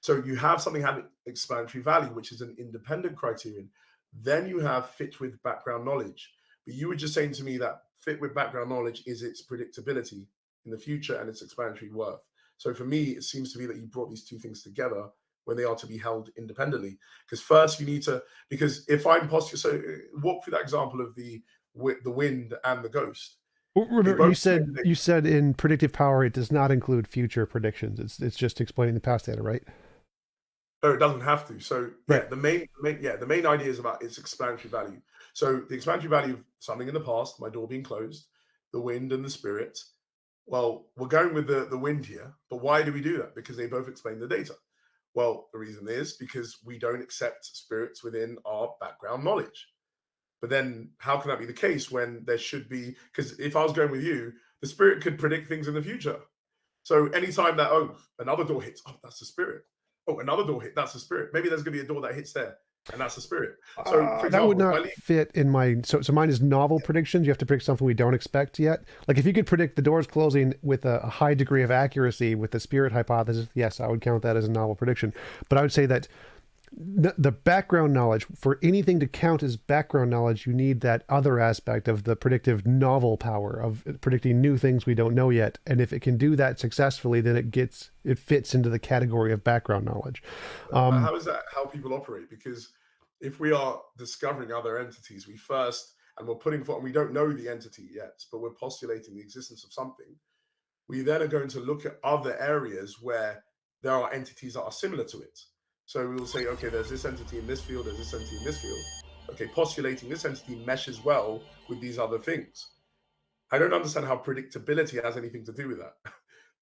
So you have something having explanatory value, which is an independent criterion. Then you have fit with background knowledge. But you were just saying to me that fit with background knowledge is its predictability in the future and its explanatory worth. So for me, it seems to be that you brought these two things together when they are to be held independently. Because first you need to, because if I'm so walk through that example of the wind and the ghost. Well, remember, you said in predictive power it does not include future predictions. It's just explaining the past data, right? No, it doesn't have to. So yeah, Right. the main idea is about its explanatory value. So the explanatory value of something in the past, my door being closed, the wind and the spirit. Well, we're going with the wind here, but why do we do that? Because they both explain the data. Well, the reason is because we don't accept spirits within our background knowledge. But then how can that be the case when there should be, because if I was going with you, the spirit could predict things in the future. So anytime that, oh, another door hits, oh, that's the spirit. Oh, another door hit, that's the spirit. Maybe there's going to be a door that hits there, and that's the spirit. So, for That would example, if I not fit in my... So mine is novel predictions. You have to predict something we don't expect yet. Like, if you could predict the doors closing with a high degree of accuracy with the spirit hypothesis, yes, I would count that as a novel prediction. But I would say that the background knowledge, for anything to count as background knowledge, you need that other aspect of the predictive novel power of predicting new things we don't know yet. And if it can do that successfully, then it fits into the category of background knowledge. how is that how people operate? Because if we are discovering other entities, and we're putting forward, and we don't know the entity yet, but we're postulating the existence of something, we then are going to look at other areas where there are entities that are similar to it. So we will say, okay, there's this entity in this field, there's this entity in this field. Okay, postulating this entity meshes well with these other things. I don't understand how predictability has anything to do with that.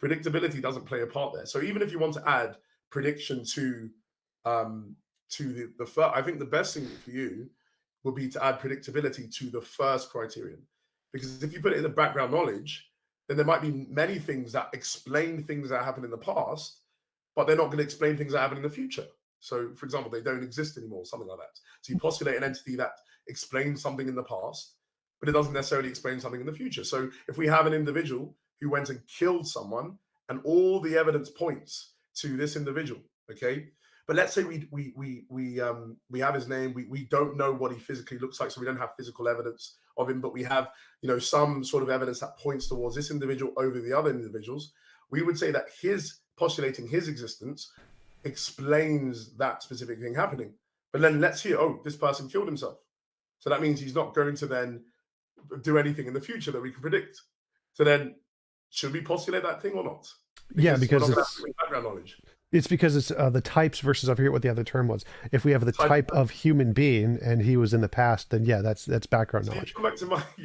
Predictability doesn't play a part there. So even if you want to add prediction to to the first. I think the best thing for you would be to add predictability to the first criterion, because if you put it in the background knowledge, then there might be many things that explain things that happened in the past, but they're not going to explain things that happen in the future. So, for example, they don't exist anymore, something like that. So you postulate an entity that explains something in the past, but it doesn't necessarily explain something in the future. So if we have an individual who went and killed someone, and all the evidence points to this individual, okay, but let's say we have his name, we don't know what he physically looks like, so we don't have physical evidence of him, but we have, you know, some sort of evidence that points towards this individual over the other individuals. We would say that his postulating his existence explains that specific thing happening. But then let's hear, oh, this person killed himself. So that means he's not going to then do anything in the future that we can predict. So then, should we postulate that thing or not? Yeah, Because we're because not going to have background knowledge. it's because it's the types versus, I forget what the other term was. If we have the type of human being and he was in the past, then yeah, that's background So knowledge. you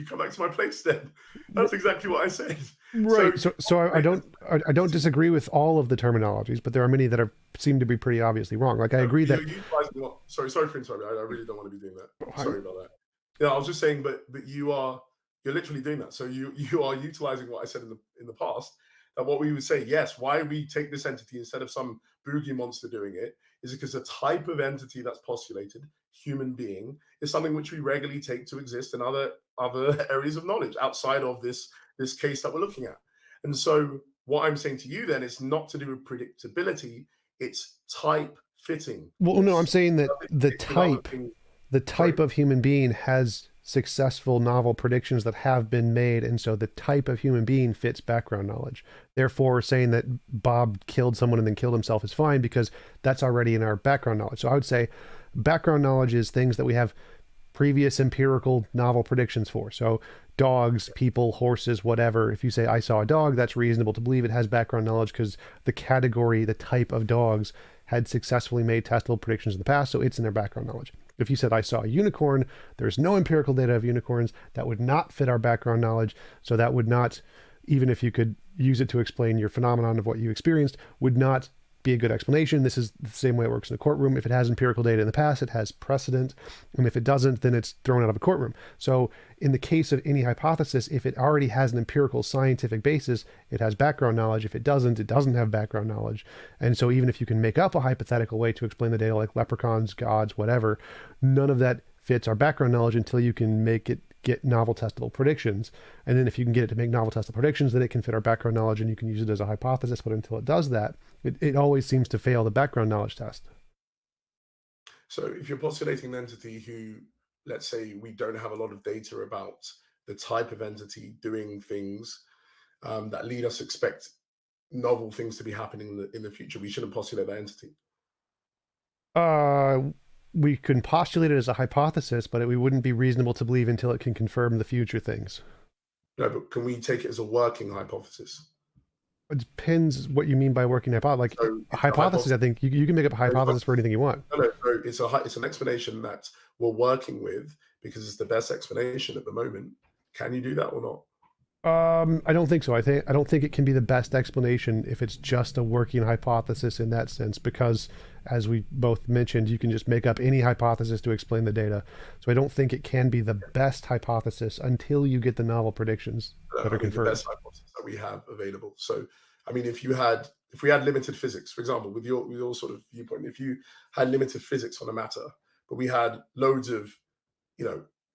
come back to my place then. That's exactly what I said. Right. So I don't disagree with all of the terminologies, but there are many that seem to be pretty obviously wrong. Like I agree that. Sorry for interrupting. I really don't want to be doing that. Sorry about that. Yeah, I was just saying, but you're literally doing that. So you are utilizing what I said in the past. That what we would say, yes, why we take this entity instead of some boogie monster doing it is because the type of entity that's postulated, human being, is something which we regularly take to exist in other areas of knowledge outside of this case that we're looking at. And so what I'm saying to you then is not to do with predictability, it's type fitting. Well, no, I'm saying that the type of human being has successful novel predictions that have been made, and so the type of human being fits background knowledge. Therefore, saying that Bob killed someone and then killed himself is fine because that's already in our background knowledge. So I would say background knowledge is things that we have previous empirical novel predictions for. So dogs, people, horses, whatever. If you say I saw a dog, that's reasonable to believe it has background knowledge because the category, the type of dogs had successfully made testable predictions in the past, so it's in their background knowledge. If you said I saw a unicorn, there's no empirical data of unicorns, that would not fit our background knowledge. So that would not, even if you could use it to explain your phenomenon of what you experienced, would not be a good explanation. This is the same way it works in a courtroom. If it has empirical data in the past, it has precedent. And if it doesn't, then it's thrown out of a courtroom. So in the case of any hypothesis, if it already has an empirical scientific basis, it has background knowledge. If it doesn't have background knowledge. And so even if you can make up a hypothetical way to explain the data, like leprechauns, gods, whatever, none of that fits our background knowledge until you can make it get novel testable predictions. And then if you can get it to make novel testable predictions, then it can fit our background knowledge and you can use it as a hypothesis. But until it does that, it always seems to fail the background knowledge test. So if you're postulating an entity who, let's say, we don't have a lot of data about the type of entity doing things that lead us to expect novel things to be happening in the future, we shouldn't postulate that entity. We can postulate it as a hypothesis, but we wouldn't be reasonable to believe until it can confirm the future things. No, but can we take it as a working hypothesis? It depends what you mean by working hypothesis. Like so a hypothesis, I think you can make up a hypothesis for anything you want. No, so it's an explanation that we're working with because it's the best explanation at the moment. Can you do that or not? I don't think so. I don't think it can be the best explanation if it's just a working hypothesis in that sense, because as we both mentioned, you can just make up any hypothesis to explain the data. So I don't think it can be the best hypothesis until you get the novel predictions that are confirmed. The best hypothesis that we have available. So, I mean, if we had limited physics, for example, with your sort of viewpoint, if you had limited physics on a matter, but we had loads of,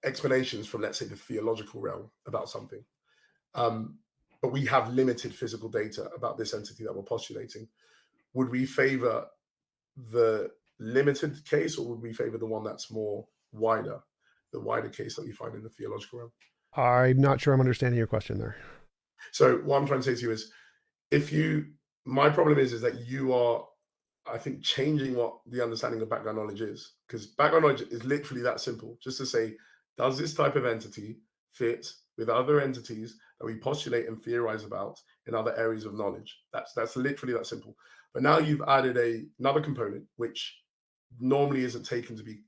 explanations from, let's say, the theological realm about something, but we have limited physical data about this entity that we're postulating, would we favor the limited case or would we favor the one that's more wider, the wider case that you find in the theological realm? I'm not sure I'm understanding your question there. So what I'm trying to say to you is, my problem is that you are, I think, changing what the understanding of background knowledge is, because background knowledge is literally that simple, just to say, does this type of entity fit with other entities that we postulate and theorize about in other areas of knowledge? That's literally that simple. But now you've added another component, which normally isn't taken to be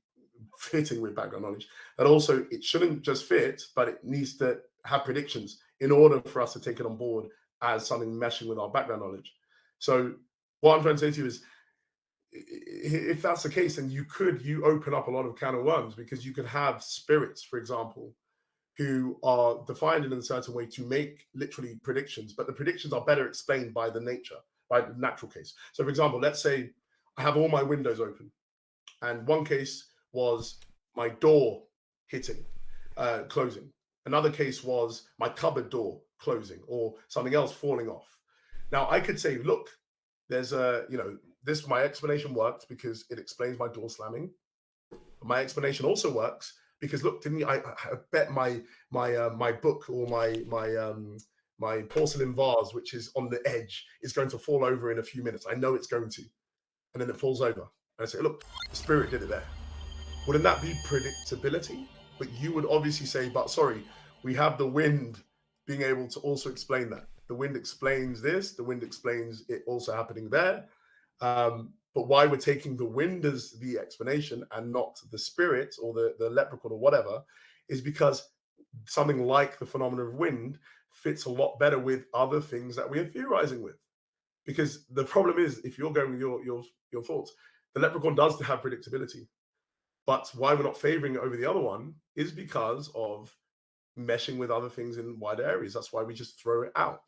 fitting with background knowledge, that also it shouldn't just fit, but it needs to have predictions in order for us to take it on board as something meshing with our background knowledge. So what I'm trying to say to you is, if that's the case, then you open up a lot of can of worms, because you could have spirits, for example, who are defined in a certain way to make literally predictions, but the predictions are better explained by the nature, by the natural case. So, for example, let's say I have all my windows open, and one case was my door hitting, closing. Another case was my cupboard door closing, or something else falling off. Now, I could say, look, there's a, this, my explanation works because it explains my door slamming. My explanation also works because, look, didn't I bet my book, or my porcelain vase, which is on the edge, is going to fall over in a few minutes. I know it's going to, and then it falls over. And I say, look, the spirit did it there. Wouldn't that be predictability? But you would obviously say, but sorry, we have the wind being able to also explain that. The wind explains this. The wind explains it also happening there. But why we're taking the wind as the explanation and not the spirit or the leprechaun or whatever is because something like the phenomenon of wind fits a lot better with other things that we are theorizing with. Because the problem is, if you're going with your thoughts, the leprechaun does have predictability. But why we're not favoring it over the other one is because of meshing with other things in wider areas. That's why we just throw it out.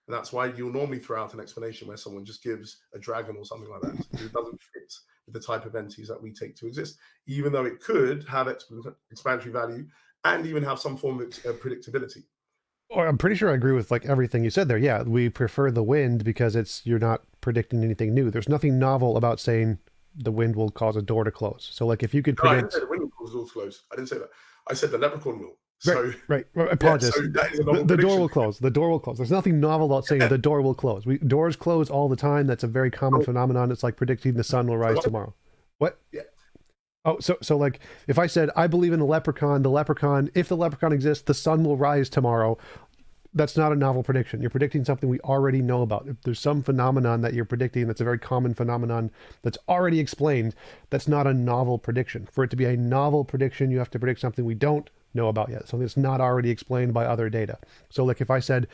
And that's why you'll normally throw out an explanation where someone just gives a dragon or something like that. It doesn't fit with the type of entities that we take to exist, even though it could have explanatory value and even have some form of predictability. Or I'm pretty sure I agree with like everything you said there. Yeah, we prefer the wind because you're not predicting anything new. There's nothing novel about saying the wind will cause a door to close. So like if you could predict, I didn't say the wind will cause a door to close. I didn't say that. I said the leprechaun will. So right. I apologize. Yeah, so that is a novel the door will prediction. close. The door will close. There's nothing novel about saying the door will close. Doors close all the time. That's a very common phenomenon. It's like predicting the sun will rise tomorrow. What? Yeah. Oh, so like if I said I believe in the leprechaun, if the leprechaun exists, the sun will rise tomorrow. That's not a novel prediction. You're predicting something we already know about. If there's some phenomenon that you're predicting that's a very common phenomenon that's already explained, that's not a novel prediction. For it to be a novel prediction, you have to predict something we don't know about yet, something that's not already explained by other data. So like if I said,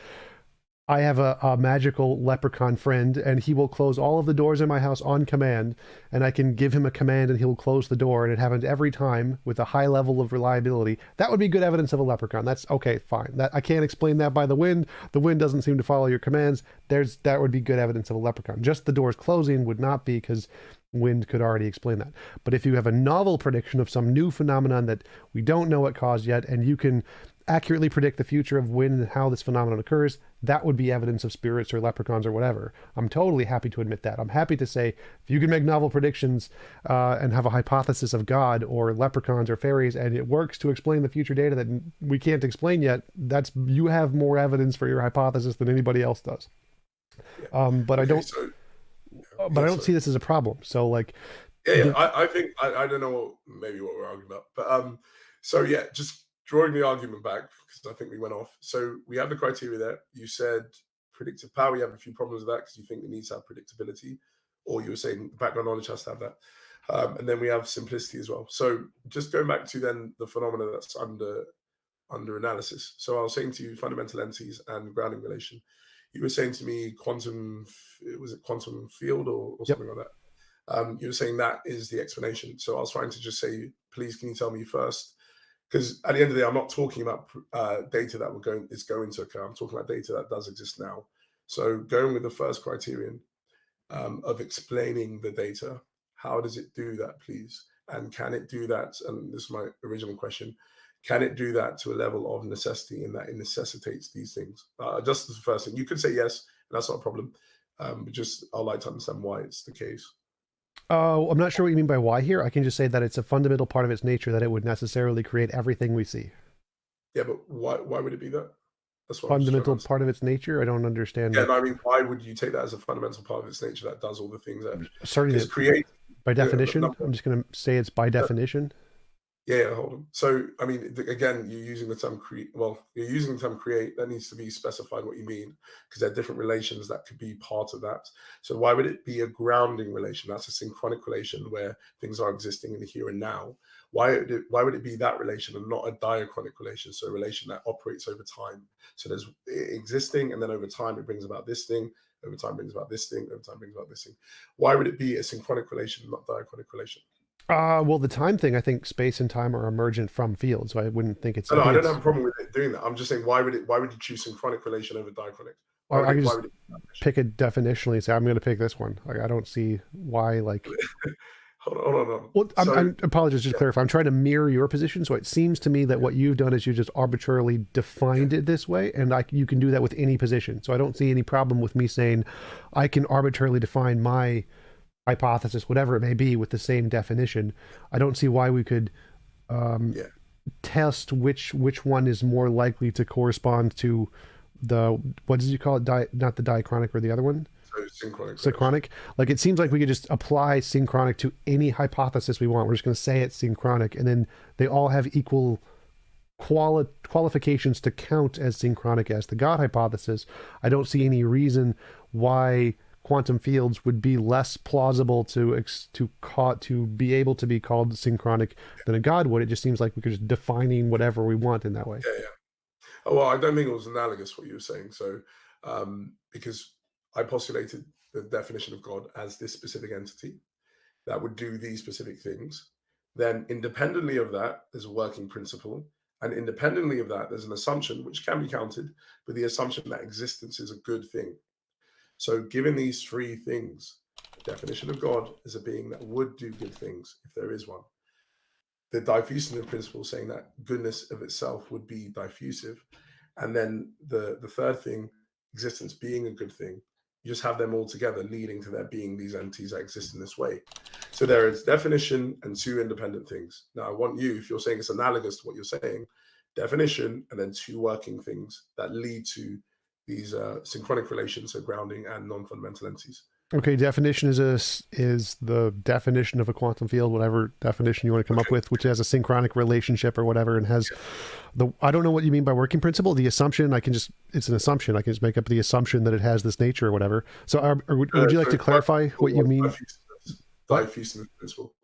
I have a magical leprechaun friend and he will close all of the doors in my house on command, and I can give him a command and he'll close the door, and it happens every time with a high level of reliability, that would be good evidence of a leprechaun. That's okay, fine. That I can't explain that by the wind. The wind doesn't seem to follow your commands. That would be good evidence of a leprechaun. Just the doors closing would not be, because wind could already explain that. But if you have a novel prediction of some new phenomenon that we don't know what caused yet, and you can accurately predict the future of when and how this phenomenon occurs, that would be evidence of spirits or leprechauns or whatever. I'm totally happy to admit that. I'm happy to say, if you can make novel predictions and have a hypothesis of God or leprechauns or fairies, and it works to explain the future data that we can't explain yet, you have more evidence for your hypothesis than anybody else does. But I don't see this as a problem. So like, I think I don't know maybe what we're arguing about, but so yeah, just drawing the argument back, because I think we went off. So we have the criteria there. You said predictive power. You have a few problems with that because you think it needs to have predictability, or you were saying the background knowledge has to have that. And then we have simplicity as well. So just going back to then the phenomena that's under analysis. So I was saying to you fundamental entities and grounding relation. You were saying to me quantum field or something like that. You were saying that is the explanation. So I was trying to just say, please, can you tell me first? Because at the end of the day, I'm not talking about data that is going to occur. I'm talking about data that does exist now. So going with the first criterion of explaining the data, how does it do that, please? And can it do that? And this is my original question. Can it do that to a level of necessity, in that it necessitates these things? Just as the first thing. You could say yes, and that's not a problem. But just I'd like to understand why it's the case. I'm not sure what you mean by why here. I can just say that it's a fundamental part of its nature that it would necessarily create everything we see. Yeah, but why would it be that? That's what fundamental part of its nature? I don't understand. Yeah, I mean, why would you take that as a fundamental part of its nature that does all the things that certainly create by definition? I'm just going to say it's by definition. Yeah, hold on. So, I mean, again, you're using the term create. Well, you're using the term create. That needs to be specified what you mean, because there are different relations that could be part of that. So, why would it be a grounding relation? That's a synchronic relation where things are existing in the here and now. Why would it be that relation and not a diachronic relation? So, a relation that operates over time. So, there's existing, and then over time, it brings about this thing. over time brings about this thing, over time brings about this thing. Why would it be a synchronic relation, not diachronic relation? Well, the time thing, I think space and time are emergent from field, so I wouldn't think it's. No, I no, I think don't have it's. a problem with it doing that. I'm just saying, why would you choose synchronic relation over diachronic? Or I could Why just would it pick it definitionally and say I'm going to pick this one. Like I don't see why. Like, hold on. well, So I'm apologize. Just to clarify, I'm trying to mirror your position. So it seems to me that what you've done is you just arbitrarily defined it this way, and you can do that with any position. So I don't see any problem with me saying I can arbitrarily define my hypothesis, whatever it may be, with the same definition. I don't see why we could yeah, test which one is more likely to correspond to the, what did you call it? Not the diachronic, or the other one? so synchronic relation. Synchronic. Like it seems like we could just apply synchronic to any hypothesis we want. We're just going to say it's synchronic, and then they all have equal qualifications to count as synchronic as the God hypothesis. I don't see any reason why quantum fields would be less plausible to be able to be called synchronic than a God would. It just seems like we could just defining whatever we want in that way. Yeah. Oh, well, I don't think it was analogous what you were saying. So, because I postulated the definition of God as this specific entity that would do these specific things, then independently of that, there's a working principle. And independently of that, there's an assumption which can be counted, but the assumption that existence is a good thing. So, given these three things, the definition of God is a being that would do good things if there is one. The diffusive principle saying that goodness of itself would be diffusive. And then the third thing, existence being a good thing, you just have them all together leading to there being these entities that exist in this way. So there is definition and two independent things. Now, I want you, if you're saying it's analogous to what you're saying, definition and then two working things that lead to these synchronic relations, so grounding and non-fundamental entities. Okay, definition is the definition of a quantum field, whatever definition you want to come up with, which has a synchronic relationship or whatever, and has the, I don't know what you mean by working principle. The assumption, it's an assumption. I can just make up the assumption that it has this nature or whatever. So would you like to clarify what you mean? Diffusive principle.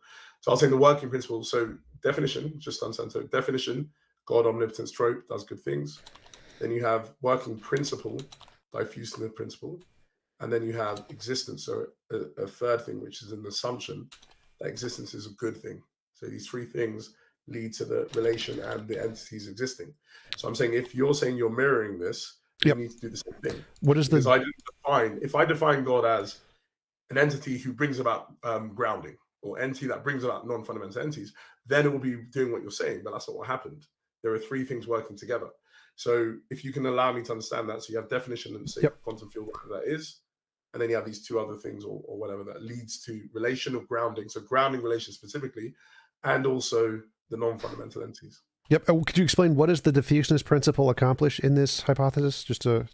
So I'll say the working principle. So definition, just understand. So definition, God, omnipotence, trope, does good things. Then you have working principle, diffusive principle. And then you have existence, so a third thing, which is an assumption that existence is a good thing. So these three things lead to the relation and the entities existing. So I'm saying if you're saying you're mirroring this, you need to do the same thing. What is because if I define God as an entity who brings about grounding, or entity that brings about non-fundamental entities, then it will be doing what you're saying, but that's not what happened. There are three things working together. So if you can allow me to understand that, so you have definition and say quantum field, whatever that is, and then you have these two other things or whatever that leads to relation of grounding. So grounding relation specifically, and also the non-fundamental entities. Yep. Could you explain what does the diffuseness principle accomplish in this hypothesis? Just to.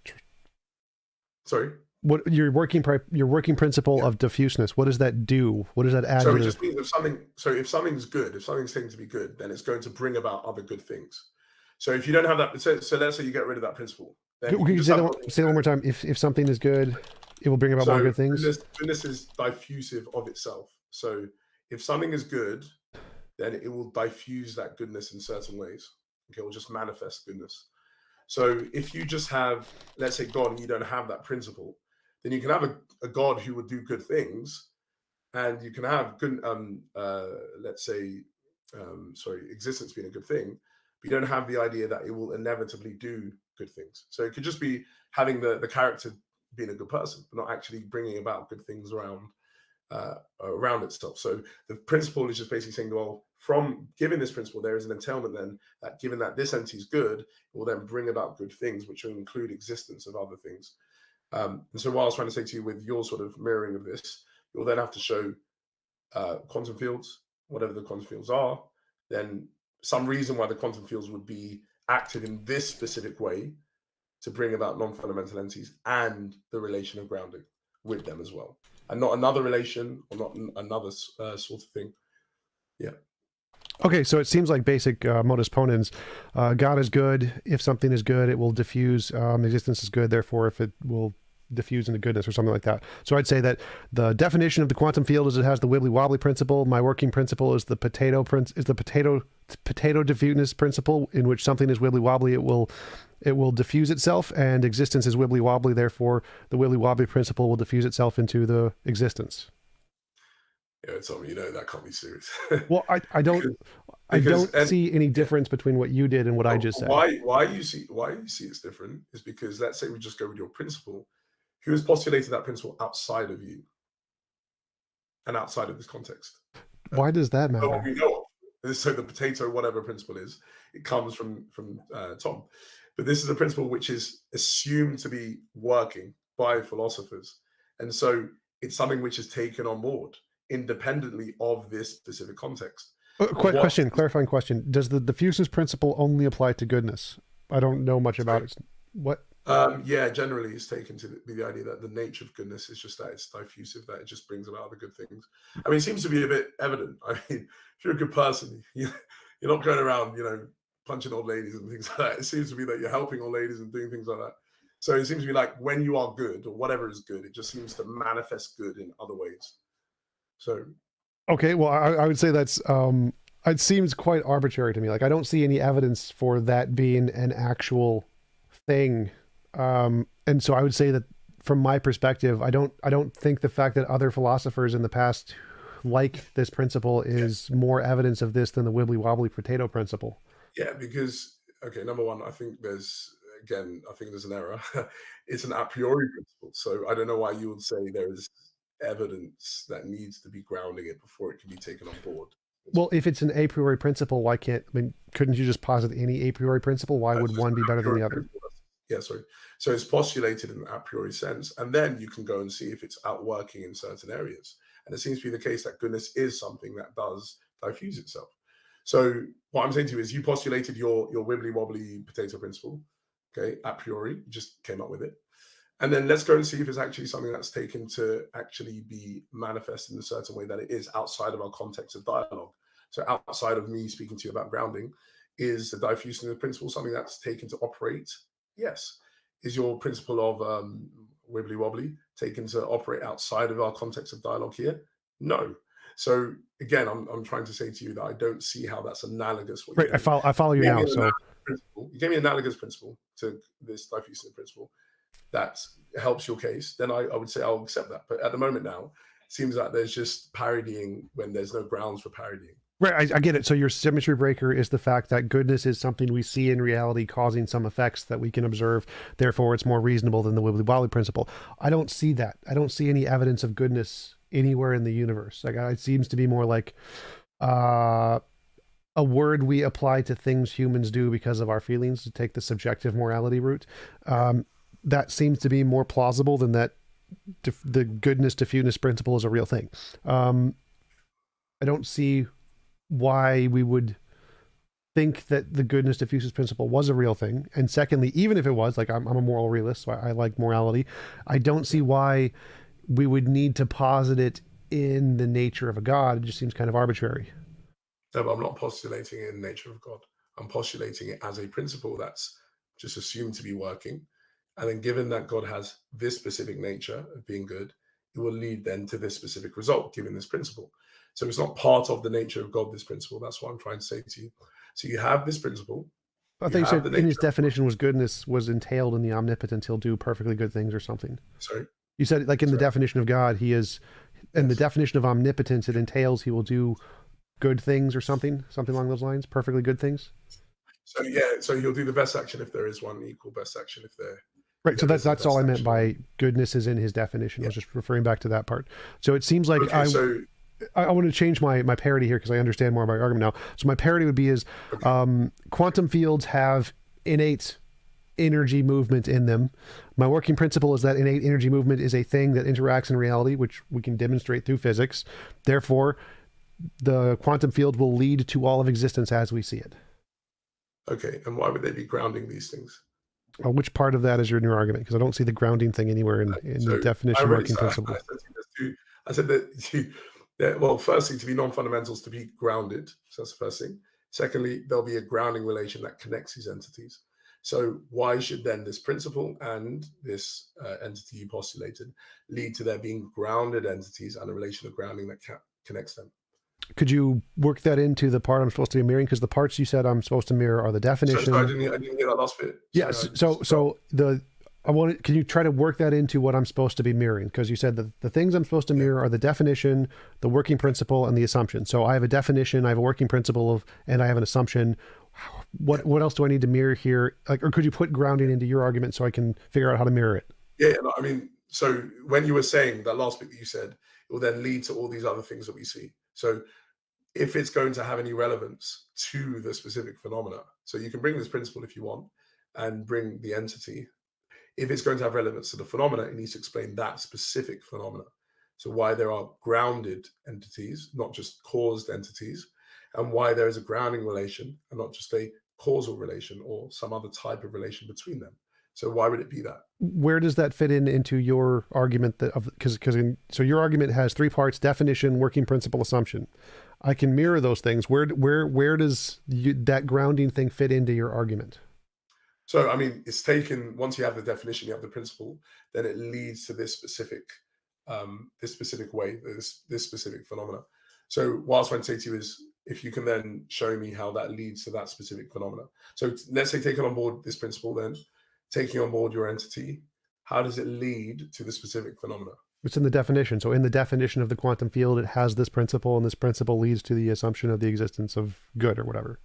Sorry. What your working principle of diffuseness? What does that do? What does that add? So it just means if something's good, if something's taken to be good, then it's going to bring about other good things. So if you don't have that, so let's say you get rid of that principle. Then can you say that one more time? If something is good, it will bring about more good things. Goodness is diffusive of itself. So if something is good, then it will diffuse that goodness in certain ways. Okay, it will just manifest goodness. So if you just have, let's say, God, and you don't have that principle, then you can have a God who would do good things, and you can have good, let's say, existence being a good thing, but you don't have the idea that it will inevitably do good things. So it could just be having the character being a good person, but not actually bringing about good things around itself. So the principle is just basically saying, well, from given this principle, there is an entailment then that given that this entity is good, it will then bring about good things, which will include existence of other things. And so what I was trying to say to you with your sort of mirroring of this, you'll then have to show quantum fields, whatever the quantum fields are, then some reason why the quantum fields would be active in this specific way to bring about non-fundamental entities and the relation of grounding with them as well. And not another relation or not another sort of thing. Yeah. Okay, so it seems like basic modus ponens. God is good. If something is good, it will diffuse. Existence is good. Therefore, if it will diffuse into goodness or something like that. So I'd say that the definition of the quantum field is it has the wibbly wobbly principle. My working principle is the potato diffuseness principle, in which something is wibbly wobbly, it will diffuse itself, and existence is wibbly wobbly. Therefore, the wibbly wobbly principle will diffuse itself into the existence. Yeah, Tom, that can't be serious. Well, I don't see any difference between what you did and what I just said. Why you see it's different is because, let's say we just go with your principle. Who has postulated that principle outside of you and outside of this context? Why does that matter? What we know of. So the potato, whatever principle is, it comes from Tom. But this is a principle which is assumed to be working by philosophers. And so it's something which is taken on board independently of this specific context. Clarifying question. Does the diffuseness principle only apply to goodness? I don't know much about it. What? Yeah, generally it's taken to be the idea that the nature of goodness is just that it's diffusive, that it just brings about the good things. I mean, it seems to be a bit evident. I mean, if you're a good person, you're not going around, punching old ladies and things like that. It seems to be that you're helping old ladies and doing things like that. So it seems to be like when you are good or whatever is good, it just seems to manifest good in other ways. So, okay, well, I would say that's it seems quite arbitrary to me. Like I don't see any evidence for that being an actual thing, and so I would say that from my perspective, I don't think the fact that other philosophers in the past like this principle is more evidence of this than the wibbly wobbly potato principle. Yeah, because number one, I think there's an error. It's an a priori principle, so I don't know why you would say there is evidence that needs to be grounding it before it can be taken on board. Well, if it's an a priori principle, couldn't you just posit any a priori principle? Why would one be better than the other? Yeah, sorry. So it's postulated in an a priori sense, and then you can go and see if it's outworking in certain areas. And it seems to be the case that goodness is something that does diffuse itself. So what I'm saying to you is you postulated your wibbly wobbly potato principle, okay, a priori, you just came up with it. And then let's go and see if it's actually something that's taken to actually be manifest in a certain way that it is outside of our context of dialogue. So outside of me speaking to you about grounding, is the diffusion principle something that's taken to operate? Yes. Is your principle of wibbly wobbly taken to operate outside of our context of dialogue here? No. So again, I'm trying to say to you that I don't see how that's analogous. Right, I follow you now. So you gave me an analogous principle to this diffusion principle that helps your case, then I would say I'll accept that. But at the moment now, it seems like there's just parodying when there's no grounds for parodying. Right, I get it. So your symmetry breaker is the fact that goodness is something we see in reality causing some effects that we can observe. Therefore, it's more reasonable than the wibbly wobbly principle. I don't see that. I don't see any evidence of goodness anywhere in the universe. Like it seems to be more like a word we apply to things humans do because of our feelings, to take the subjective morality route. That seems to be more plausible than that the goodness diffuseness principle is a real thing. I don't see why we would think that the goodness diffuseness principle was a real thing. And secondly, even if it was, like I'm a moral realist, so I like morality. I don't see why we would need to posit it in the nature of a God. It just seems kind of arbitrary. No, but I'm not postulating it in the nature of God. I'm postulating it as a principle that's just assumed to be working. And then given that God has this specific nature of being good, it will lead then to this specific result, given this principle. So it's not part of the nature of God, this principle. That's what I'm trying to say to you. So you have this principle. I think you said in his definition was goodness was entailed in the omnipotent, he'll do perfectly good things or something. Sorry? You said like in the definition of God, he is, in the definition of omnipotence, it entails he will do good things or something along those lines, perfectly good things. So yeah, so he'll do the best action if there is one, equal best action if there. Right, so that's all I meant by goodness is in his definition. I was just referring back to that part. So it seems like I want to change my parody here because I understand more about your argument now. So my parody would be quantum fields have innate energy movement in them. My working principle is that innate energy movement is a thing that interacts in reality, which we can demonstrate through physics. Therefore, the quantum field will lead to all of existence as we see it. Okay, and why would they be grounding these things? Which part of that is your new argument? Because I don't see the grounding thing anywhere in the definition of working principle. I said that well, firstly, to be non-fundamentals, to be grounded. So that's the first thing. Secondly, there'll be a grounding relation that connects these entities. So why should then this principle and this entity you postulated lead to there being grounded entities and a relation of grounding that connects them? Could you work that into the part I'm supposed to be mirroring? Because the parts you said I'm supposed to mirror are the Sorry, definition. I didn't get that last bit. Sorry, Yes. So, got, can you try to work that into what I'm supposed to be mirroring? Because you said that the things I'm supposed to yeah, mirror are the definition, the working principle, and the assumption. So I have a definition, I have a working principle of, and I have an assumption. yeah. What else do I need to mirror here? Like, or could you put grounding into your argument so I can figure out how to mirror it? Yeah, no, I mean, so when you were saying that last bit that you said, it will then lead to all these other things that we see. So if it's going to have any relevance to the specific phenomena, so you can bring this principle if you want and bring the entity. If it's going to have relevance to the phenomena, it needs to explain that specific phenomena. So why there are grounded entities, not just caused entities, and why there is a grounding relation and not just a causal relation or some other type of relation between them. So why would it be that? Where does that fit into your argument that of because so your argument has three parts: definition, working principle, assumption. I can mirror those things. Where does that grounding thing fit into your argument? So I mean, it's taken once you have the definition, you have the principle, then it leads to this specific way, this specific phenomena. So what I was trying to say to you is, if you can then show me how that leads to that specific phenomena. So let's say taking on board this principle, then taking on board your entity, how does it lead to the specific phenomena? It's in the definition. So in the definition of the quantum field, it has this principle, and this principle leads to the assumption of the existence of good or whatever.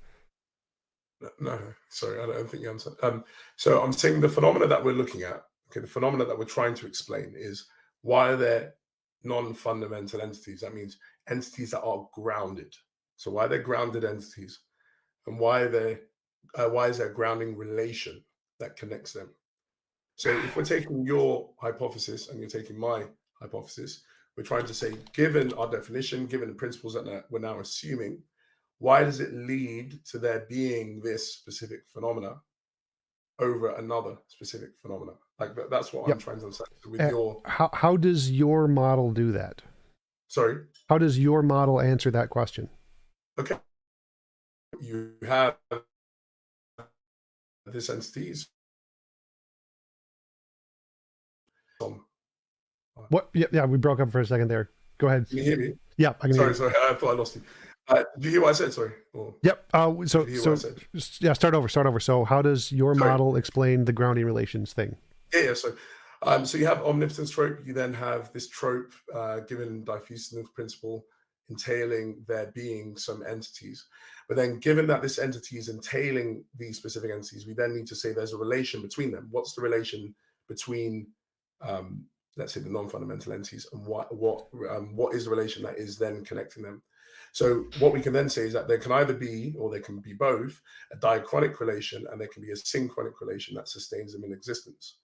No, sorry, I don't think you answered. So I'm saying the phenomena that we're looking at, okay, the phenomena that we're trying to explain is why are there non-fundamental entities? That means entities that are grounded. So why are they grounded entities, and why is there a grounding relation that connects them? So if we're taking your hypothesis and you're taking my hypothesis, we're trying to say, given our definition, given the principles that we're now assuming, why does it lead to there being this specific phenomena over another specific phenomena? Like that's what I'm Yep. trying to understand with your. How does your model do that? Sorry. How does your model answer that question? Okay. You have this entities. What? Yeah, we broke up for a second there. Go ahead. Can you hear me? Yeah, I can hear you. Sorry. I thought I lost you. Did you hear what I said? Sorry. Or, Yep. Yeah, start over. So how does your model explain the grounding relations thing? Yeah. So you have omnipotence trope. You then have this trope given diffusiveness principle entailing there being some entities. But then given that this entity is entailing these specific entities, we then need to say there's a relation between them. What's the relation between, let's say, the non-fundamental entities, and what is the relation that is then connecting them? So what we can then say is that there can either be, or there can be both, a diachronic relation, and there can be a synchronic relation that sustains them in existence.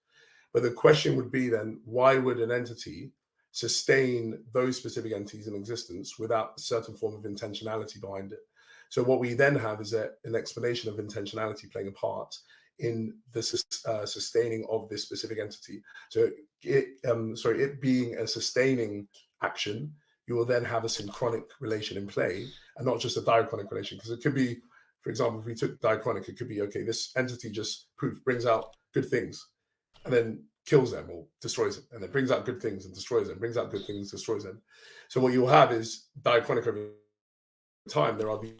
But the question would be then, why would an entity sustain those specific entities in existence without a certain form of intentionality behind it? So what we then have is an explanation of intentionality playing a part in the sustaining of this specific entity. So it being a sustaining action, you will then have a synchronic relation in play and not just a diachronic relation. Because it could be, for example, if we took diachronic, it could be, okay, this entity just brings out good things and then kills them or destroys them, and then brings out good things and destroys them, brings out good things, destroys them. So what you'll have is diachronic over time. There are the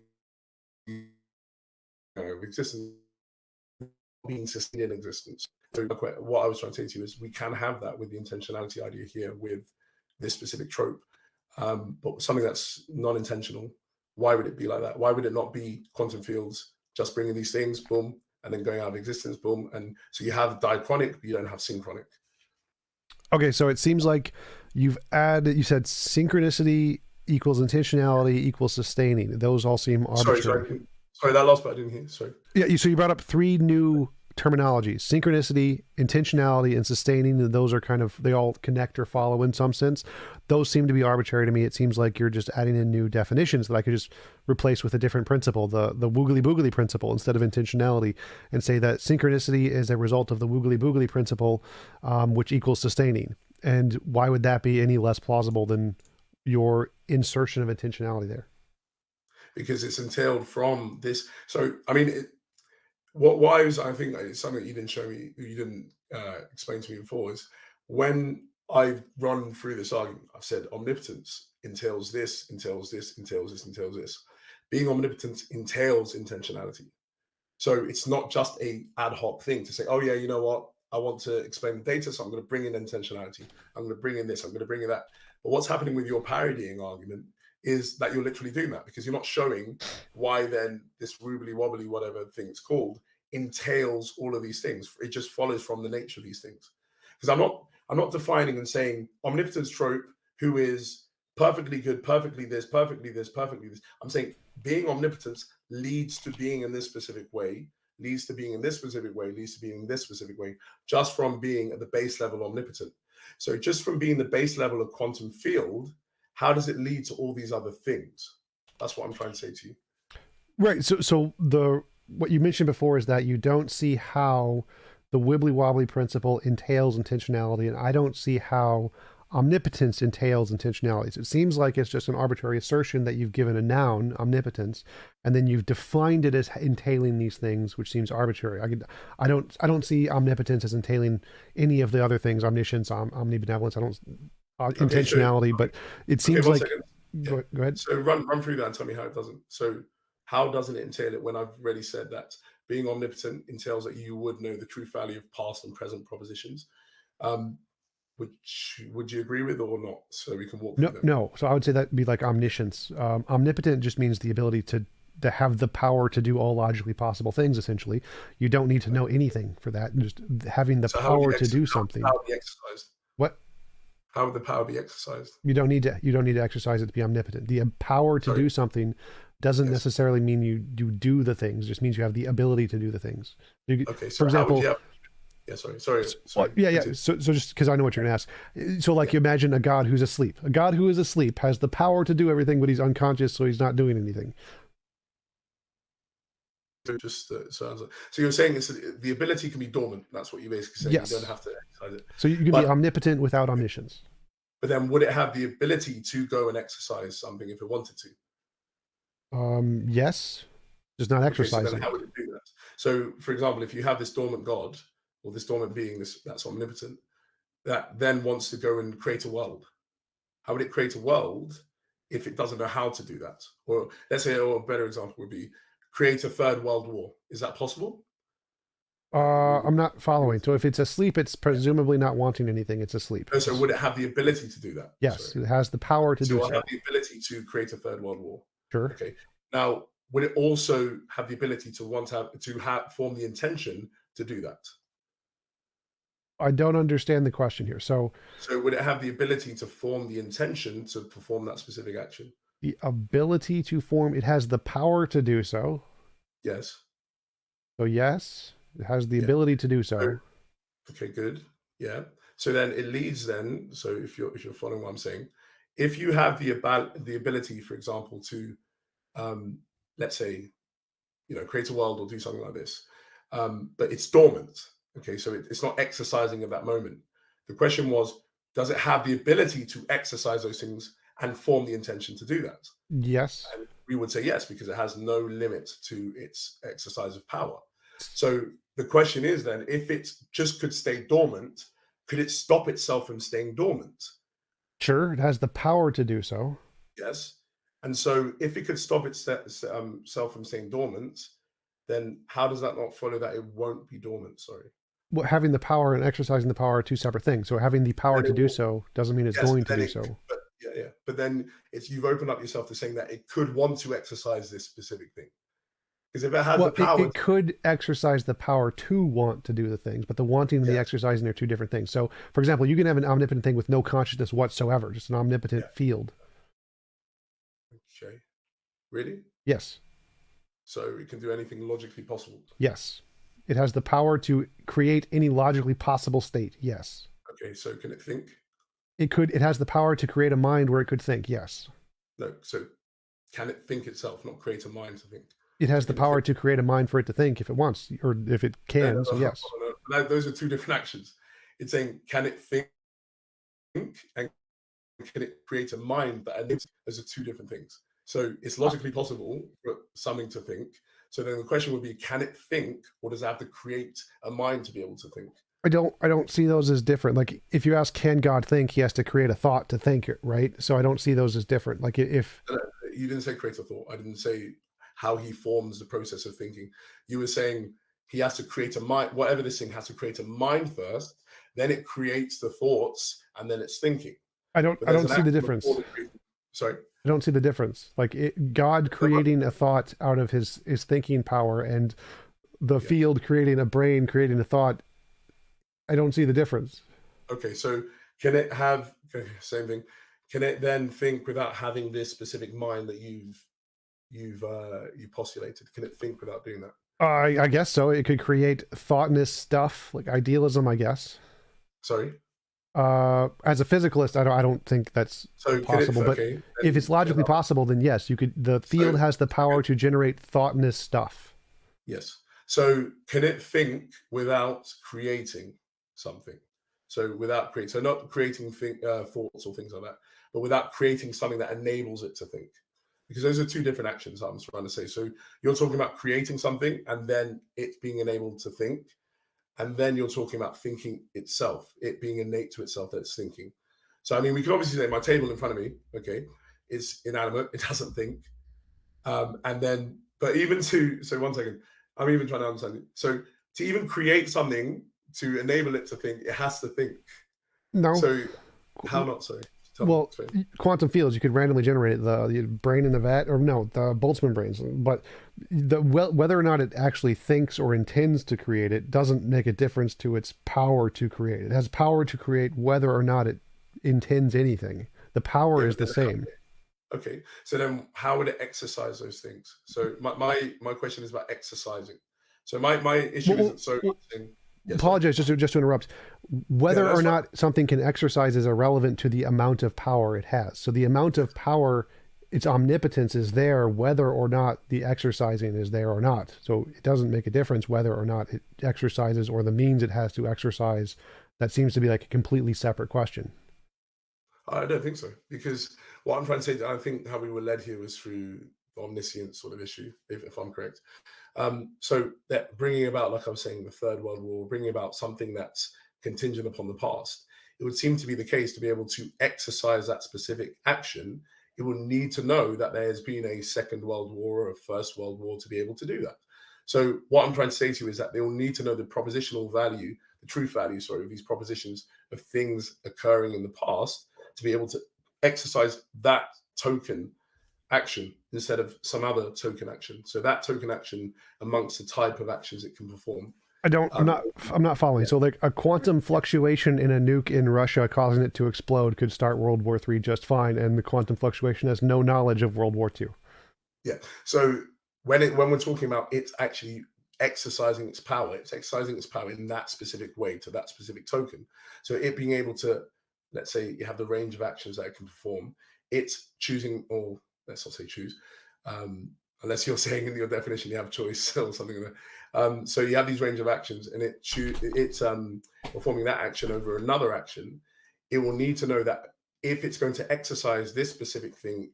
existence being sustained in existence. So what I was trying to say to you is we can have that with the intentionality idea here with this specific trope. But something that's non-intentional, why would it be like that? Why would it not be quantum fields just bringing these things, boom, and then going out of existence, boom? And so you have diachronic, but you don't have synchronic. Okay, so it seems like you said synchronicity equals intentionality equals sustaining. Those all seem arbitrary. Sorry, that last part I didn't hear. Sorry. Yeah, so you brought up three new terminologies: synchronicity, intentionality, and sustaining. And those are they all connect or follow in some sense. Those seem to be arbitrary to me. It seems like you're just adding in new definitions that I could just replace with a different principle, the woogly boogly principle, instead of intentionality, and say that synchronicity is a result of the woogly boogly principle, which equals sustaining. And why would that be any less plausible than your insertion of intentionality there? Because it's entailed from this. So, I mean, what I think it's something you didn't show me, you didn't explain to me before is when I've run through this argument, I've said omnipotence entails this, entails this, entails this, entails this. Being omnipotent entails intentionality. So it's not just a ad hoc thing to say, oh yeah, you know what? I want to explain the data, so I'm going to bring in intentionality. I'm going to bring in this. I'm going to bring in that. But what's happening with your parodying argument is that you're literally doing that because you're not showing why then this wobbly wobbly whatever thing it's called entails all of these things. It just follows from the nature of these things. Because I'm not defining and saying omnipotence trope who is perfectly good, perfectly this, perfectly this, perfectly this. I'm saying being omnipotent leads to being in this specific way, leads to being in this specific way, leads to being in this specific way, just from being at the base level omnipotent. So just from being the base level of quantum field, how does it lead to all these other things? That's what I'm trying to say to you. Right. So the what you mentioned before is that you don't see how the wibbly wobbly principle entails intentionality, and I don't see how omnipotence entails intentionality. So it seems like it's just an arbitrary assertion that you've given a noun, omnipotence, and then you've defined it as entailing these things, which seems arbitrary. I don't see omnipotence as entailing any of the other things, omniscience, omnibenevolence. I don't Okay, so intentionality, but it okay, seems one like second. Yeah. go ahead. So run through that and tell me how it doesn't. So how doesn't it entail it when I've already said that being omnipotent entails that you would know the true value of past and present propositions? Um, which would you agree with or not? So we can walk No, through them. no. So I would say that'd be like omniscience. Omnipotent just means the ability to have the power to do all logically possible things. Essentially, you don't need to know anything for that. Just having the So how would power you to do how would the something. power be exercised? What How would the power be exercised? you don't need to exercise it to be omnipotent. The power to Sorry. do something doesn't Yes. necessarily mean you do the things. It just means you have the ability to do the things. Okay. For So how would you example, have? Yeah. well, Sorry. yeah, yeah. Continue. So just because I know what you're gonna ask, so like Yeah. you imagine a god who's asleep. A god who is asleep has the power to do everything, but he's unconscious, so he's not doing anything. So just so you're saying it's the ability can be dormant. That's what you're basically saying. You don't Yes. have to exercise it. So you can be But omnipotent without omniscience. then would it have the ability to go and exercise something if it wanted to? Yes, just not Okay, so then exercising how it. would it do that? So, for example, if you have this dormant god or this dormant being that's omnipotent, that then wants to go and create a world, how would it create a world if it doesn't know how to do that? Or let's say, or a better example would be create a third world war. Is that possible? We would. I'm not following. So if it's asleep, it's presumably not wanting anything. It's asleep. So would it have the ability to do that? Yes, Sorry. it has the power to So do it'll have so. the ability to create a third world war. Sure. Okay. Now, would it also have the ability to form the intention to do that? I don't understand the question here. So So would it have the ability to form the intention to perform that specific action? the ability to form, it has the power to do so. Yes. So yes, it has the Yeah. ability to do So, so. okay, good. Yeah. So then it leads then. So if you're following what I'm saying, if you have the ability, for example, to let's say create a world or do something like this, but it's dormant. Okay, so it's not exercising at that moment. The question was, does it have the ability to exercise those things and form the intention to do that? Yes. And we would say yes, because it has no limit to its exercise of power. So the question is then, if it just could stay dormant, could it stop itself from staying dormant? Sure, it has the power to do so. Yes. And so if it could stop itself from staying dormant, then how does that not follow that it won't be dormant? Sorry. Well, having the power and exercising the power are two separate things. So having the power Then to it do will, so doesn't mean it's yes, going but to then do it, so. but yeah, yeah. But then you've opened up yourself to saying that it could want to exercise this specific thing. Because if it has the Well, power it could exercise the power to want to do the things, but the wanting and the yes, exercising are two different things. So, for example, you can have an omnipotent thing with no consciousness whatsoever, just an omnipotent yeah, field. okay. Really? Yes, So it can do anything logically possible. yes. It has the power to create any logically possible state. Yes. Okay, so can it think? It has the power to create a mind where it could think. Yes. No. So can it think itself, not create a mind to think? It So has the can it power think? to create a mind for it to think if it wants, or if it No, no, can. So, no, hold yes. on, no. Those are two different actions. It's saying, can it think and can it create a mind that those are two different things. So it's Uh, logically possible for something to think. So then the question would be, can it think, or does it have to create a mind to be able to think? I don't see those as different. Like if you ask, can God think? He has to create a thought to think it, right? So I don't see those as different. Like if No, you didn't say create a thought. I didn't say how he forms the process of thinking. You were saying he has to create a mind, whatever this thing has to create a mind first, then it creates the thoughts, and then it's thinking. I don't But I there's don't an see the action before difference. the creating. Sorry. I don't see the difference. Like God creating a thought out of his thinking power and the Yeah. field creating a brain, creating a thought. I don't see the difference. Okay, so can it have same thing? Can it then think without having this specific mind that you postulated? Can it think without doing that? I guess so. It could create thoughtness stuff, like idealism, I guess. Sorry. As a physicalist, I don't think that's So can it? possible. But Okay. if it's logically possible, then yes, you could. The field So has the power to generate thoughtness stuff. yes. So can it think without creating something? So without creating, so not creating thoughts or things like that, but without creating something that enables it to think. Because those are two different actions I'm trying to say. So you're talking about creating something and then it being enabled to think. And then you're talking about thinking itself, it being innate to itself that it's thinking. So, I mean, we can obviously say my table in front of me, okay, is inanimate, it doesn't think. And then, but even to, so one second, I'm even trying to understand it. So to even create something to enable it to think, it has to think. No, So how not so? Tell me, well, explain. quantum fields, you could randomly generate the brain in the vat, or no, the Boltzmann brains. But whether or not it actually thinks or intends to create it doesn't make a difference to its power to create. It has power to create whether or not it intends anything. The power Yeah, is the same. okay. So then how would it exercise those things? So my question is about exercising. So my issue Well, isn't so much saying, yeah, sorry. apologize just to interrupt. Yeah, Whether that's or fine. not something can exercise is irrelevant to the amount of power it has. So the amount of power, its omnipotence is there, whether or not the exercising is there or not. So it doesn't make a difference whether or not it exercises or the means it has to exercise. That seems to be like a completely separate question. I don't think so, because what I'm trying to say, I think how we were led here was through the omniscient sort of issue, if I'm correct. So that bringing about, like I was saying, the Third World War, bringing about something that's contingent upon the past, it would seem to be the case to be able to exercise that specific action. It would need to know that there has been a Second World War or a First World War to be able to do that. So what I'm trying to say to you is that they will need to know the propositional value, the truth value, sorry, of these propositions of things occurring in the past to be able to exercise that token action instead of some other token action. So that token action amongst the type of actions it can perform. I don't. Um, I'm not following. yeah, So like a quantum fluctuation in a nuke in Russia causing it to explode could start World War III just fine, and the quantum fluctuation has no knowledge of World War II. yeah. So when we're talking about it's actually exercising its power, it's exercising its power in that specific way to that specific token. So it being able to, let's say you have the range of actions that it can perform, it's choosing, or let's not say choose, unless you're saying in your definition you have choice or something like that. So you have these range of actions, and it's performing that action over another action. It will need to know that if it's going to exercise this specific thing,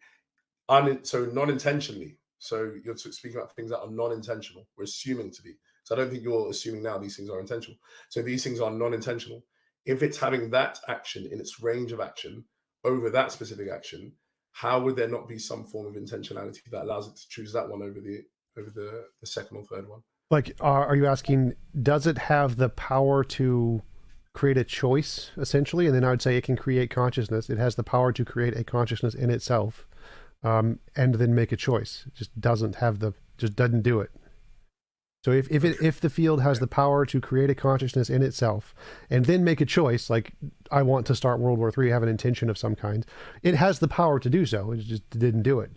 so non-intentionally. So you're speaking about things that are non-intentional. We're assuming to be. So I don't think you're assuming now these things are intentional. So these things are non-intentional. If it's having that action in its range of action over that specific action, how would there not be some form of intentionality that allows it to choose that one over the second or third one? Like, are you asking, does it have the power to create a choice, essentially? And then I would say it can create consciousness. It has the power to create a consciousness in itself, and then make a choice. It just doesn't do it. So if the field has the power to create a consciousness in itself and then make a choice, like I want to start World War III, have an intention of some kind, it has the power to do so. It just didn't do it.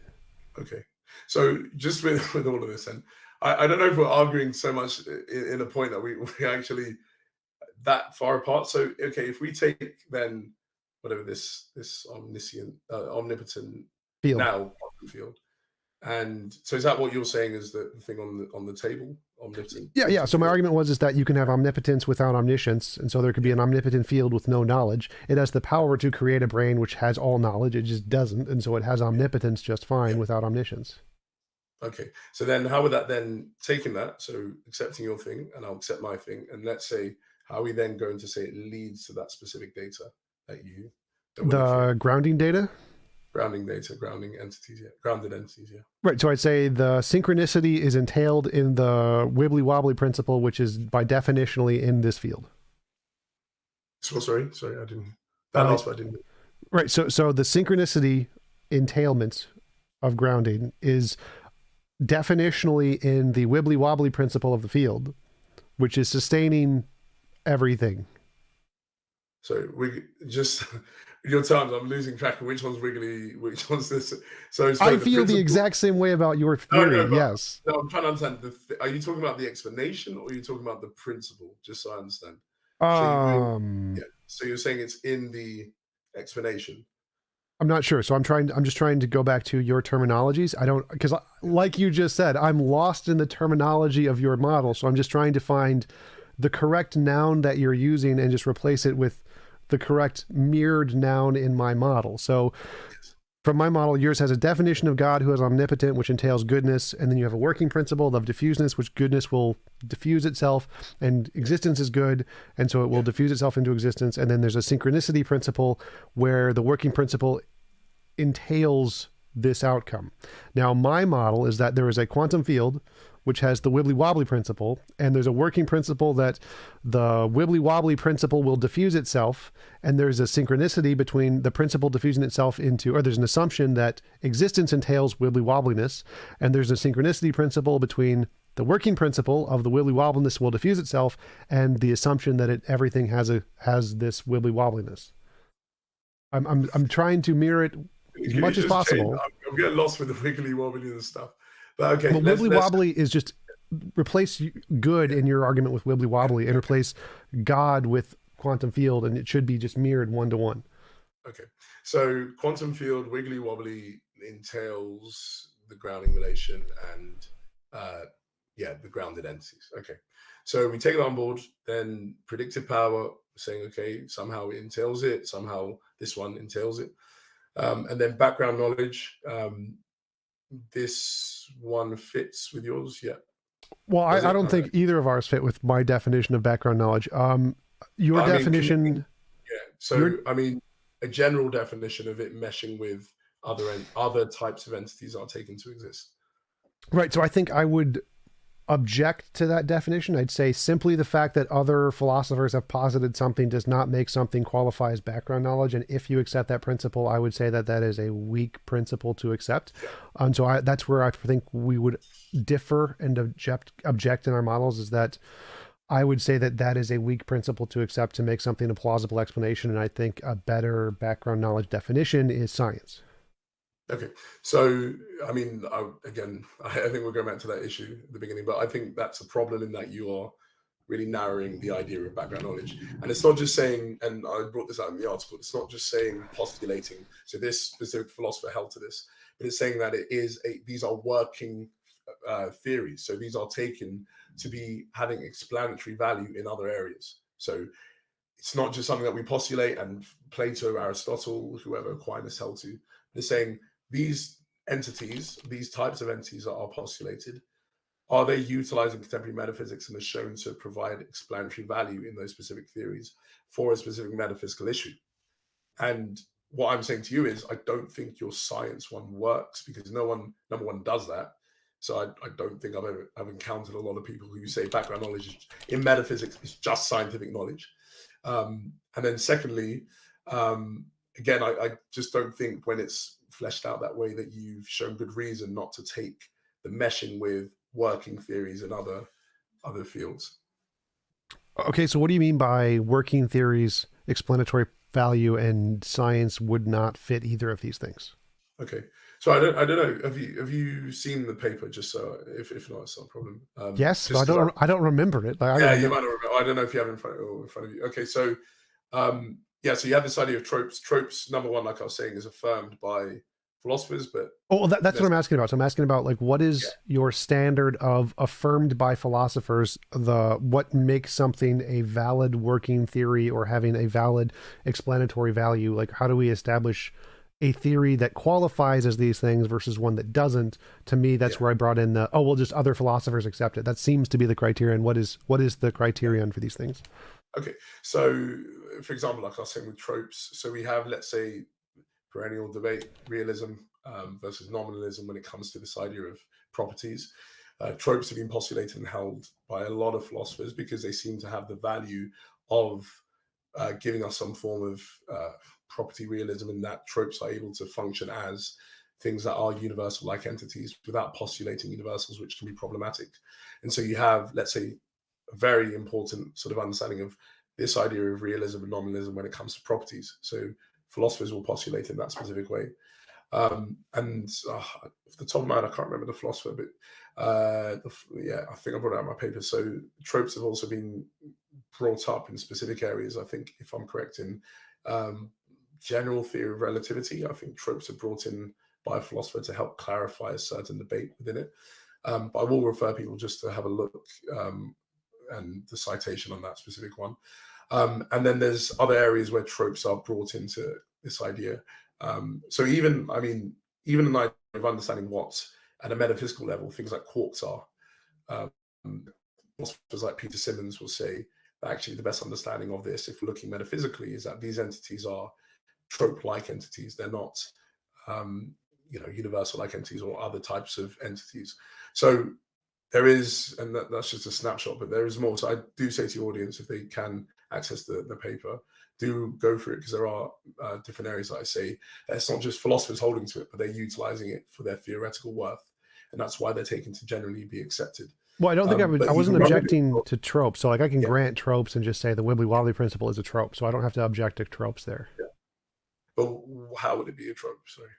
Okay. So just with all of this, and I don't know if we're arguing so much in a point that we actually that far apart. So okay, if we take then whatever this omnipotent Field. now quantum field, and so is that what you're saying is the thing on the table, omnipotent Yeah. quantum So my field? argument is that you can have omnipotence without omniscience, and so there could be an omnipotent field with no knowledge. It has the power to create a brain which has all knowledge. It just doesn't, and so it has omnipotence just fine Yeah. without omniscience. Okay. So then how would that then taking that, so accepting your thing and I'll accept my thing, and let's say how are we then going to say it leads to that specific data that we're looking at? The grounding data. Grounding data, grounding entities, yeah. Grounded entities, yeah. Right. So I'd say the synchronicity is entailed in the wibbly wobbly principle, which is by definitionally in this field. So sorry, I didn't that last part I didn't. Right. So the synchronicity entailment of grounding is definitionally in the wibbly wobbly principle of the field, which is sustaining everything. So we just your terms, I'm losing track of which one's wiggly, which one's this. So I feel the exact same way about your theory. Yes. No, I'm trying to understand. Are you talking about the explanation or are you talking about the principle? Just so I understand. So you're saying it's in the explanation. I'm not sure. So I'm just trying to go back to your terminologies. Because like you just said, I'm lost in the terminology of your model. So I'm just trying to find the correct noun that you're using and just replace it with the correct mirrored noun in my model. So from my model, yours has a definition of God who is omnipotent, which entails goodness. And then you have a working principle of diffuseness, which goodness will diffuse itself, and existence is good. And so it will diffuse itself into existence. And then there's a synchronicity principle where the working principle entails this outcome. Now, my model is that there is a quantum field which has the wibbly wobbly principle, and there's a working principle that the wibbly wobbly principle will diffuse itself, and there's a synchronicity between the principle diffusing itself into, or there's an assumption that existence entails wibbly wobbliness, and there's a synchronicity principle between the working principle of the wibbly wobbliness will diffuse itself and the assumption that everything has this wibbly wobbliness. I'm trying to mirror it as much as possible. I'm getting lost with the wiggly wobbly and stuff. But okay, well, wibbly wobbly is just replace good in your argument with wibbly wobbly and replace God with quantum field, and it should be just mirrored 1-to-1. Okay, so quantum field wiggly wobbly entails the grounding relation and the grounded entities. Okay, so we take it on board. Then predictive power, saying okay, somehow it entails it, somehow this one entails it, and then background knowledge. This one fits with yours, yeah. Well, I don't think either of ours fit with my definition of background knowledge. Your definition, So I mean, a general definition of it meshing with other types of entities are taken to exist. Right. So I think I would object to that definition. I'd say simply the fact that other philosophers have posited something does not make something qualify as background knowledge. And if you accept that principle, I would say that is a weak principle to accept. And so that's where I think we would differ and object in our models, is that I would say that is a weak principle to accept to make something a plausible explanation. And I think a better background knowledge definition is science. Okay, so I mean, I think we're going back to that issue at the beginning, but I think that's a problem in that you are really narrowing the idea of background knowledge. And it's not just saying, and I brought this out in the article, it's not just saying postulating, so this specific philosopher held to this, but it's saying that these are working theories. So these are taken to be having explanatory value in other areas. So it's not just something that we postulate and Plato, Aristotle, whoever Aquinas held to. They're saying these entities, these types of entities that are postulated, are they utilizing contemporary metaphysics and are shown to provide explanatory value in those specific theories for a specific metaphysical issue? And what I'm saying to you is, I don't think your science one works because number one, does that. So I don't think I've encountered a lot of people who say background knowledge in metaphysics is just scientific knowledge. And then secondly, again, I just don't think when it's fleshed out that way that you've shown good reason not to take the meshing with working theories and other fields. Okay, so what do you mean by working theories, explanatory value, and science would not fit either of these things? Okay, so I don't know. Have you seen the paper? Just so if not, it's not a problem. Yes, but I don't remember it. You might not remember. I don't know if you have it in front of you. Okay, so so you have this idea of tropes. Tropes, number one, like I was saying, is affirmed by philosophers, but that's what I'm asking about. So I'm asking about, like, what is your standard of affirmed by philosophers, what makes something a valid working theory or having a valid explanatory value? Like, how do we establish a theory that qualifies as these things versus one that doesn't, to me, that's Yeah. where I brought in the, oh, well, just other philosophers accept it. That seems to be the criterion. What is the criterion for these things? Okay. So, for example, like I was saying with tropes, so we have, let's say, perennial debate, realism versus nominalism when it comes to this idea of properties. Tropes have been postulated and held by a lot of philosophers because they seem to have the value of giving us some form of property realism, in that tropes are able to function as things that are universal like entities without postulating universals, which can be problematic. And so you have, let's say, a very important sort of understanding of this idea of realism and nominalism when it comes to properties. So philosophers will postulate in that specific way. And off the top of my head, I can't remember the philosopher, but yeah, I think I brought it out in my paper. So tropes have also been brought up in specific areas. I think, if I'm correct, in general theory of relativity, I think tropes are brought in by a philosopher to help clarify a certain debate within it. But I will refer people just to have a look and the citation on that specific one. And then there's other areas where tropes are brought into this idea. So even an idea of understanding what, at a metaphysical level, things like quarks are. Philosophers like Peter Simmons will say that actually the best understanding of this, if we're looking metaphysically, is that these entities are trope-like entities. They're not, universal-like entities or other types of entities. So there is, and that's just a snapshot, but there is more. So I do say to your audience, if they can access the paper, do go for it, because there are different areas that I say that it's not just philosophers holding to it, but they're utilizing it for their theoretical worth, and that's why they're taken to generally be accepted. Well, I don't think I But you wasn't can run with it. objecting to tropes. So like I can Yeah, grant tropes and just say the Wibbly Wobbly principle is a trope. So I don't have to object to tropes there. yeah. But how would it be a trope? Sorry.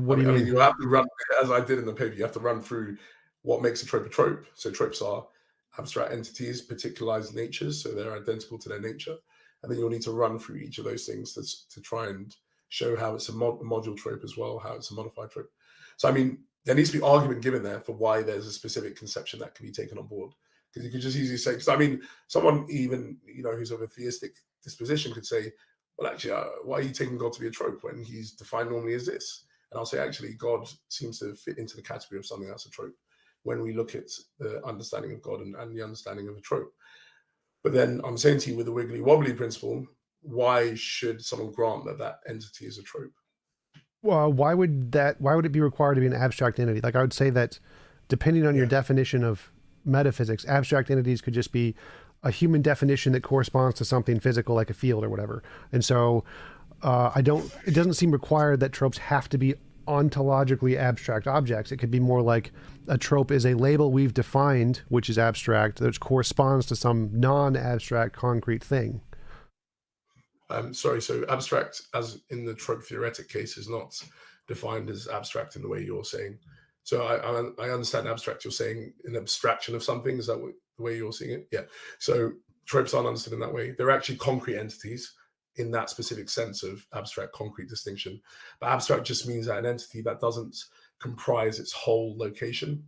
What do you mean? You have to run, as I did in the paper, you have to run through what makes a trope a trope. So tropes are abstract entities, particularized natures, so they're identical to their nature. And then you'll need to run through each of those things to try and show how it's a module trope as well, how it's a modified trope. So, there needs to be argument given there for why there's a specific conception that can be taken on board. Because you could just easily say, because someone even, who's of a theistic disposition could say, well, actually, why are you taking God to be a trope when he's defined normally as this? And I'll say, actually, God seems to fit into the category of something that's a trope when we look at the understanding of God and the understanding of a trope. But then I'm saying to you, with the wiggly wobbly principle, why should someone grant that that entity is a trope? Well, why would it be required to be an abstract entity? Like I would say that depending on your Yeah. definition of metaphysics, abstract entities could just be a human definition that corresponds to something physical like a field or whatever. And so it doesn't seem required that tropes have to be ontologically abstract objects. It could be more like a trope is a label we've defined, which is abstract, that corresponds to some non-abstract concrete thing. Sorry, so abstract, as in the trope theoretic case, is not defined as abstract in the way you're saying. So I understand abstract, you're saying an abstraction of something. Is that the way you're seeing it? Yeah. So tropes aren't understood in that way. They're actually concrete entities in that specific sense of abstract concrete distinction. But abstract just means that an entity that doesn't comprise its whole location.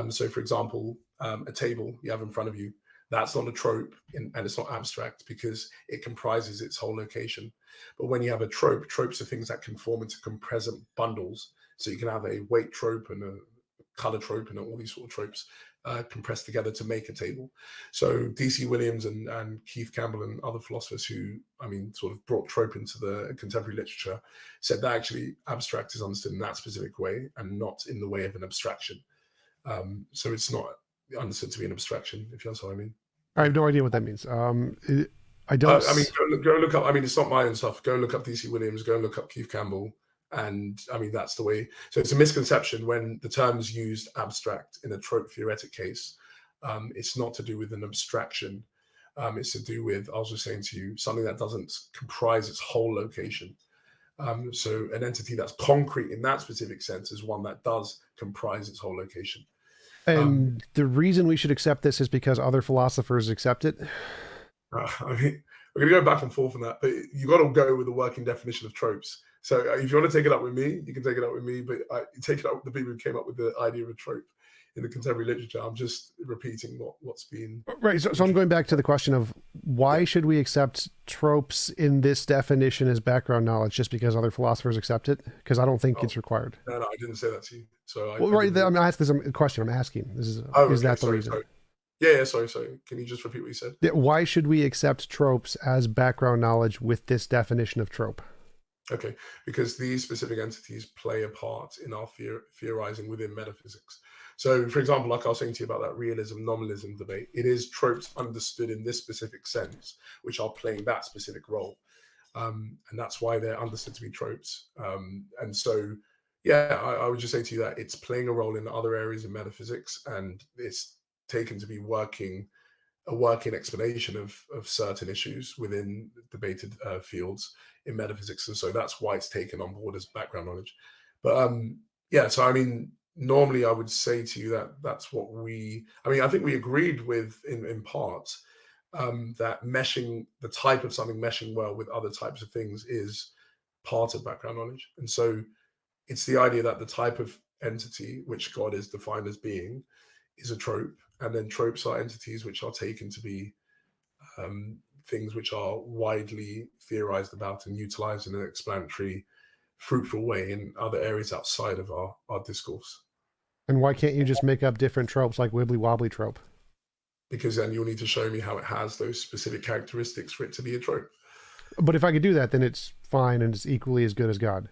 So for example, a table you have in front of you, that's not a trope and it's not abstract because it comprises its whole location. But when you have a trope, tropes are things that can form into compresent bundles. So you can have a weight trope and a color trope and all these sort of tropes compressed together to make a table. So D.C. Williams and Keith Campbell and other philosophers who, sort of brought trope into the contemporary literature, said that actually abstract is understood in that specific way and not in the way of an abstraction. So it's not understood to be an abstraction, if that's what I mean. I have no idea what that means. I don't. Go look up. It's not my own stuff. Go look up D.C. Williams. Go and look up Keith Campbell. And that's the way. So it's a misconception when the term's used abstract in a trope theoretic case. It's not to do with an abstraction. It's to do with, I was just saying to you, something that doesn't comprise its whole location. So an entity that's concrete in that specific sense is one that does comprise its whole location. And the reason we should accept this is because other philosophers accept it. We're going to go back and forth on that, but you got to go with the working definition of tropes. So if you want to take it up with me, you can take it up with me, but take it up with the people who came up with the idea of a trope. in the contemporary literature. I'm just repeating what's been Right. So I'm going back to the question of why yeah. should we accept tropes in this definition as background knowledge just because other philosophers accept it? Because I don't think Oh, it's required. no, I didn't say that to you. So Well, I right. didn't mean. I'm not asking this a question. I'm asking. Oh, Is okay. that the Sorry, reason? sorry. Yeah, sorry, sorry. Can you just repeat what you said? Why should we accept tropes as background knowledge with this definition of trope? Okay, because these specific entities play a part in our theorizing within metaphysics. So, for example, like I was saying to you about that realism nominalism debate, it is tropes understood in this specific sense, which are playing that specific role. And that's why they're understood to be tropes. And so, yeah, I would just say to you that it's playing a role in other areas of metaphysics, and it's taken to be a working explanation of certain issues within debated fields in metaphysics, and so that's why it's taken on board as background knowledge. But yeah, so I mean, normally I would say to you that that's what I think we agreed with in part that meshing the type of something meshing well with other types of things is part of background knowledge, and so it's the idea that the type of entity which God is defined as being is a trope, and then tropes are entities which are taken to be things which are widely theorized about and utilized in an explanatory, fruitful way in other areas outside of our discourse. And why can't you just make up different tropes like wibbly wobbly trope? Because then you'll need to show me how it has those specific characteristics for it to be a trope. But if I could do that, then it's fine and it's equally as good as God.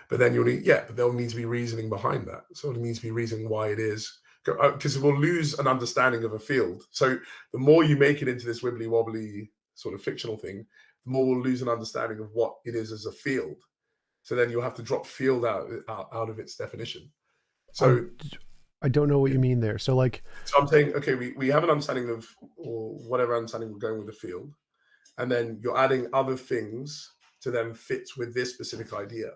But then but there'll need to be reasoning behind that. So there needs to be reasoning why it is, because we'll lose an understanding of a field. So the more you make it into this wibbly wobbly sort of fictional thing, the more we'll lose an understanding of what it is as a field. So then you'll have to drop field out of its definition. So I don't know what you mean there. So like, so I'm saying, okay, we have an understanding of, or whatever understanding we're going with the field, and then you're adding other things to then fit with this specific idea.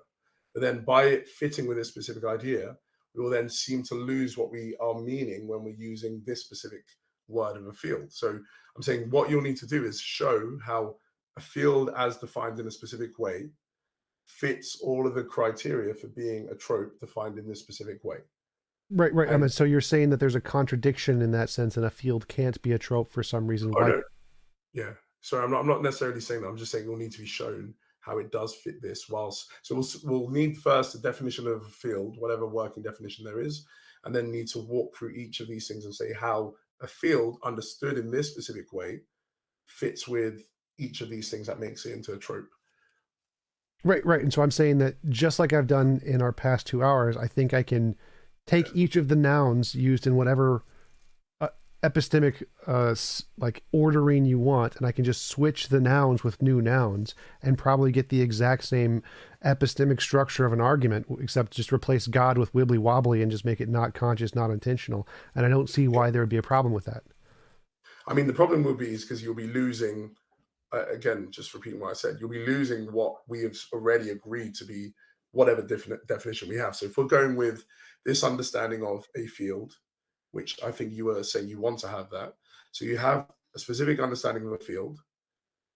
But then by it fitting with this specific idea, we will then seem to lose what we are meaning when we're using this specific word of a field. So I'm saying what you'll need to do is show how a field as defined in a specific way fits all of the criteria for being a trope defined in this specific way. right. I And mean, so you're saying that there's a contradiction in that sense, and a field can't be a trope for some reason. Why? no, yeah. So I'm not necessarily saying that. I'm just saying it will need to be shown how it does fit this. We'll need first a definition of a field, whatever working definition there is, and then need to walk through each of these things and say how a field understood in this specific way fits with each of these things that makes it into a trope. Right. And so I'm saying that just like I've done in our past 2 hours, I think I can take each of the nouns used in whatever epistemic like ordering you want, and I can just switch the nouns with new nouns and probably get the exact same epistemic structure of an argument, except just replace God with wibbly wobbly and just make it not conscious, not intentional. And I don't see why there would be a problem with that. I mean, the problem will be is because you'll be losing, again, just repeating what I said, you'll be losing what we have already agreed to be whatever definition we have. So if we're going with this understanding of a field, which I think you were saying you want to have that. So you have a specific understanding of a field,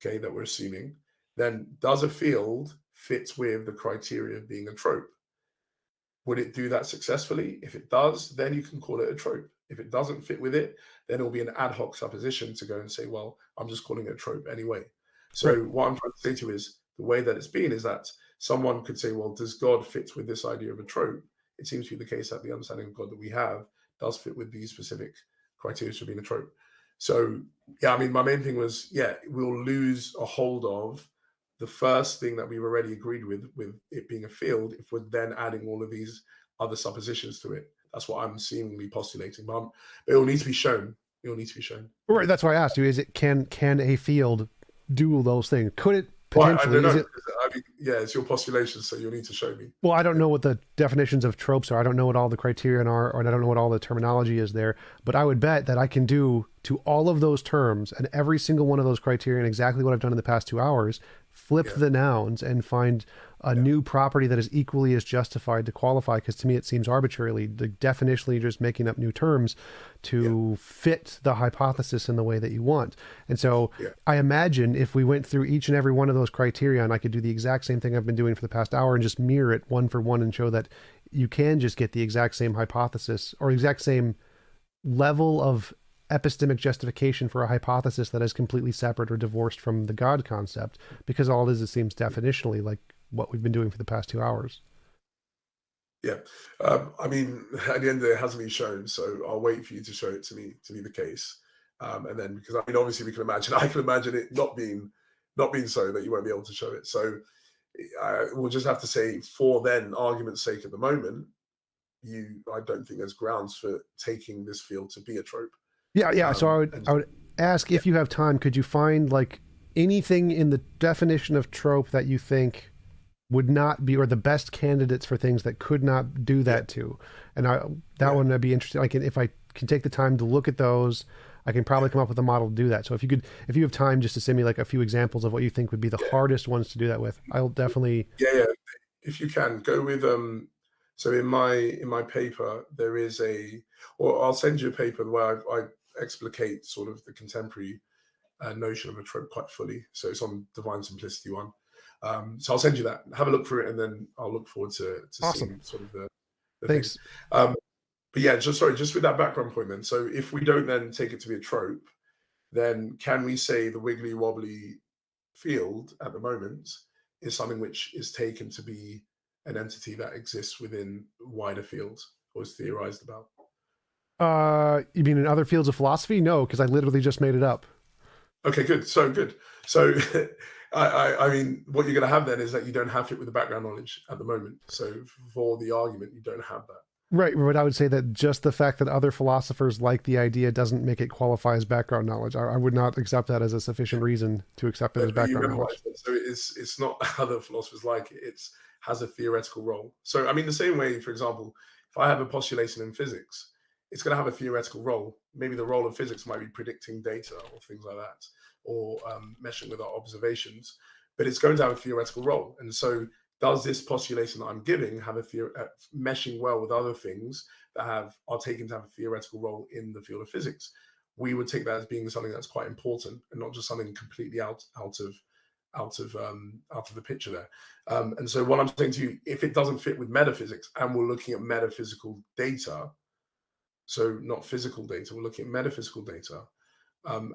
okay, that we're assuming. Then does a field fit with the criteria of being a trope? Would it do that successfully? If it does, then you can call it a trope. If it doesn't fit with it, then it'll be an ad hoc supposition to go and say, well, I'm just calling it a trope anyway. So Right. what I'm trying to say to you is the way that it's been is that someone could say, well, does God fit with this idea of a trope? It seems to be the case that the understanding of God that we have does fit with these specific criteria for being a trope. So yeah, I mean, my main thing was, yeah, we'll lose a hold of the first thing that we've already agreed with it being a field if we're then adding all of these other suppositions to it. That's what I'm seemingly postulating. But it will need to be shown. It will need to be shown. Right. That's why I asked you: is it can a field do those things? Could it Well, potentially? I don't know. Is it, I mean, yeah, it's your postulation, so you'll need to show me. well, I don't know what the definitions of tropes are. I don't know what all the criterion are, or I don't know what all the terminology is there. But I would bet that I can do to all of those terms and every single one of those criterion exactly what I've done in the past 2 hours. Flip the nouns and find a new property that is equally as justified to qualify. Because to me, it seems arbitrarily, definitionally, just making up new terms to fit the hypothesis in the way that you want. And so I imagine if we went through each and every one of those criterion, I could do the exact same thing I've been doing for the past hour and just mirror it one for one and show that you can just get the exact same hypothesis or exact same level of epistemic justification for a hypothesis that is completely separate or divorced from the God concept, because all it is, it seems definitionally like what we've been doing for the past 2 hours. Yeah. I mean, at the end of the day, it hasn't been shown, so I'll wait for you to show it to be the case. And then, because I mean, obviously, we can imagine, I can imagine it not being so that you won't be able to show it. So we'll just have to say, for then argument's sake, at the moment, I don't think there's grounds for taking this field to be a trope. Yeah, yeah. So And I would ask yeah, if you have time, could you find like anything in the definition of trope that you think would not be, or the best candidates for things that could not do yeah, that to? And that yeah, one would be interesting. Like if I can take the time to look at those, I can probably come up with a model to do that. So if you have time just to send me like a few examples of what you think would be the yeah, hardest ones to do that with, I'll definitely. yeah. If you can go with so in my paper there is or I'll send you a paper where I explicate sort of the contemporary notion of a trope quite fully. So it's on Divine Simplicity one. So I'll send you that. Have a look through it, and then I'll look forward to Awesome. seeing sort of the thing. Thanks. But yeah, just with that background point then. So if we don't then take it to be a trope, then can we say the wiggly wobbly field at the moment is something which is taken to be an entity that exists within wider fields or is theorized about? You mean in other fields of philosophy? No, because I literally just made it up. Okay, good. So good. So I mean, what you're going to have then is that you don't have it with the background knowledge at the moment. So for the argument, you don't have that. Right, but I would say that just the fact that other philosophers like the idea doesn't make it qualify as background knowledge. I would not accept that as a sufficient reason to accept it as But you background remember what I knowledge. said. So it's not other philosophers like it. It's has a theoretical role. So I mean, the same way, for example, if I have a postulation in physics, it's going to have a theoretical role. Maybe the role of physics might be predicting data or things like that, or meshing with our observations. But it's going to have a theoretical role. And so, does this postulation that I'm giving have meshing well with other things that are taken to have a theoretical role in the field of physics? We would take that as being something that's quite important and not just something completely out of the picture there. And so what I'm saying to you, if it doesn't fit with metaphysics and we're looking at metaphysical data, so not physical data, we're looking at metaphysical data,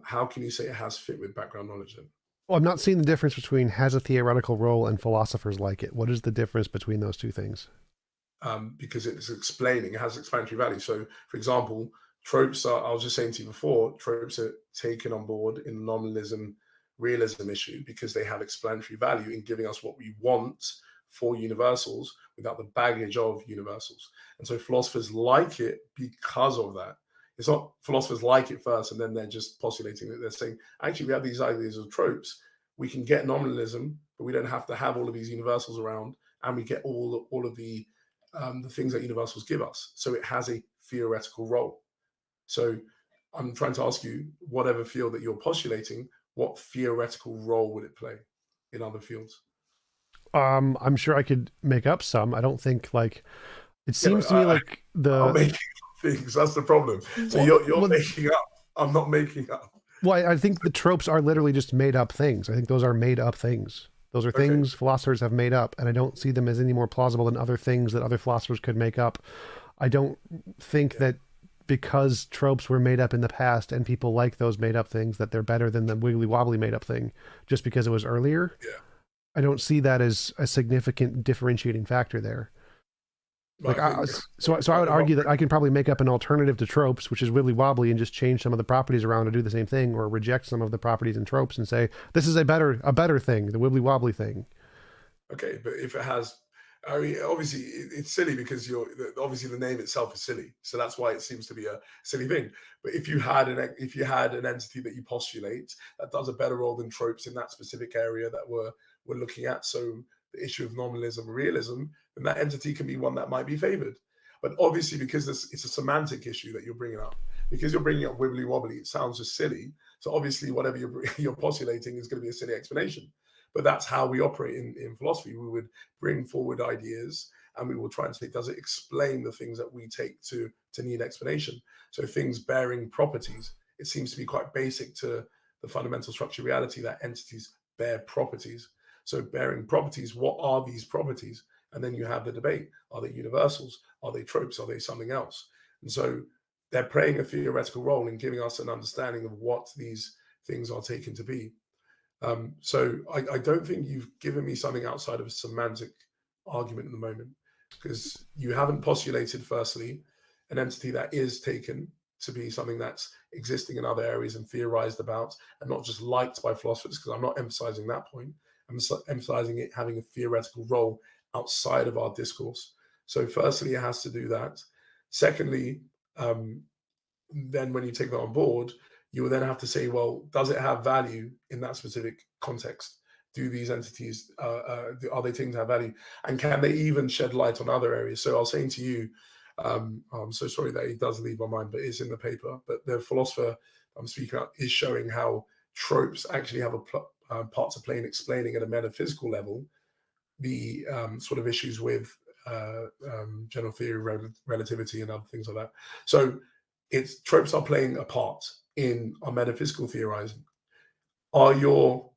how can you say it has fit with background knowledge then? Well, I'm not seeing the difference between has a theoretical role and philosophers like it. What is the difference between those two things? Because it has explanatory value. So, for example, tropes are, I was just saying to you before, tropes are taken on board in the nominalism realism issue because they have explanatory value in giving us what we want for universals without the baggage of universals. And so philosophers like it because of that. It's not philosophers like it first and then they're just postulating that. They're saying, actually, we have these ideas of tropes. We can get nominalism, but we don't have to have all of these universals around, and we get all of the things that universals give us. So it has a theoretical role. So I'm trying to ask you, whatever field that you're postulating, what theoretical role would it play in other fields? I'm sure I could make up some. I don't think like it Yeah, seems to me like I'm the making up things. That's the problem. So well, you're well, making up. I'm not making up. well, I think the tropes are literally just made up things. I think those are made up things. Those are Okay. things philosophers have made up, and I don't see them as any more plausible than other things that other philosophers could make up. I don't think Yeah. that because tropes were made up in the past and people like those made up things that they're better than the wiggly wobbly made up thing just because it was earlier. Yeah. I don't see that as a significant differentiating factor there. But Like, I think so I would argue that I can probably make up an alternative to tropes, which is wiggly wobbly, and just change some of the properties around to do the same thing, or reject some of the properties in tropes and say this is a better thing, the wibbly wobbly thing. okay, but if it has, I mean, obviously it's silly because obviously the name itself is silly, so that's why it seems to be a silly thing. But if you had an entity that you postulate that does a better role than tropes in that specific area that we're looking at, so the issue of nominalism, realism, then that entity can be one that might be favored. But obviously, because it's a semantic issue that you're bringing up, because you're bringing up wibbly wobbly, it sounds just silly. So obviously, whatever you're postulating is going to be a silly explanation. But that's how we operate in philosophy. We would bring forward ideas and we will try and say, does it explain the things that we take to need explanation? So things bearing properties, it seems to be quite basic to the fundamental structure of reality that entities bear properties. So bearing properties, what are these properties? And then you have the debate: are they universals? Are they tropes? Are they something else? And so they're playing a theoretical role in giving us an understanding of what these things are taken to be. So I don't think you've given me something outside of a semantic argument at the moment, because you haven't postulated, firstly, an entity that is taken to be something that's existing in other areas and theorized about, and not just liked by philosophers, because I'm not emphasizing that point. I'm emphasizing it having a theoretical role outside of our discourse. So, firstly, it has to do that. Secondly, um, then when you take that on board, you will then have to say, well, does it have value in that specific context? Do these entities are they taken to have value, and can they even shed light on other areas? So I was saying to you, I'm so sorry that it does leave my mind, but it's in the paper. But the philosopher I'm speaking about is showing how tropes actually have a part to play in explaining at a metaphysical level the sort of issues with general theory, relativity, and other things like that. So it's tropes are playing a part in our metaphysical theorizing. Are your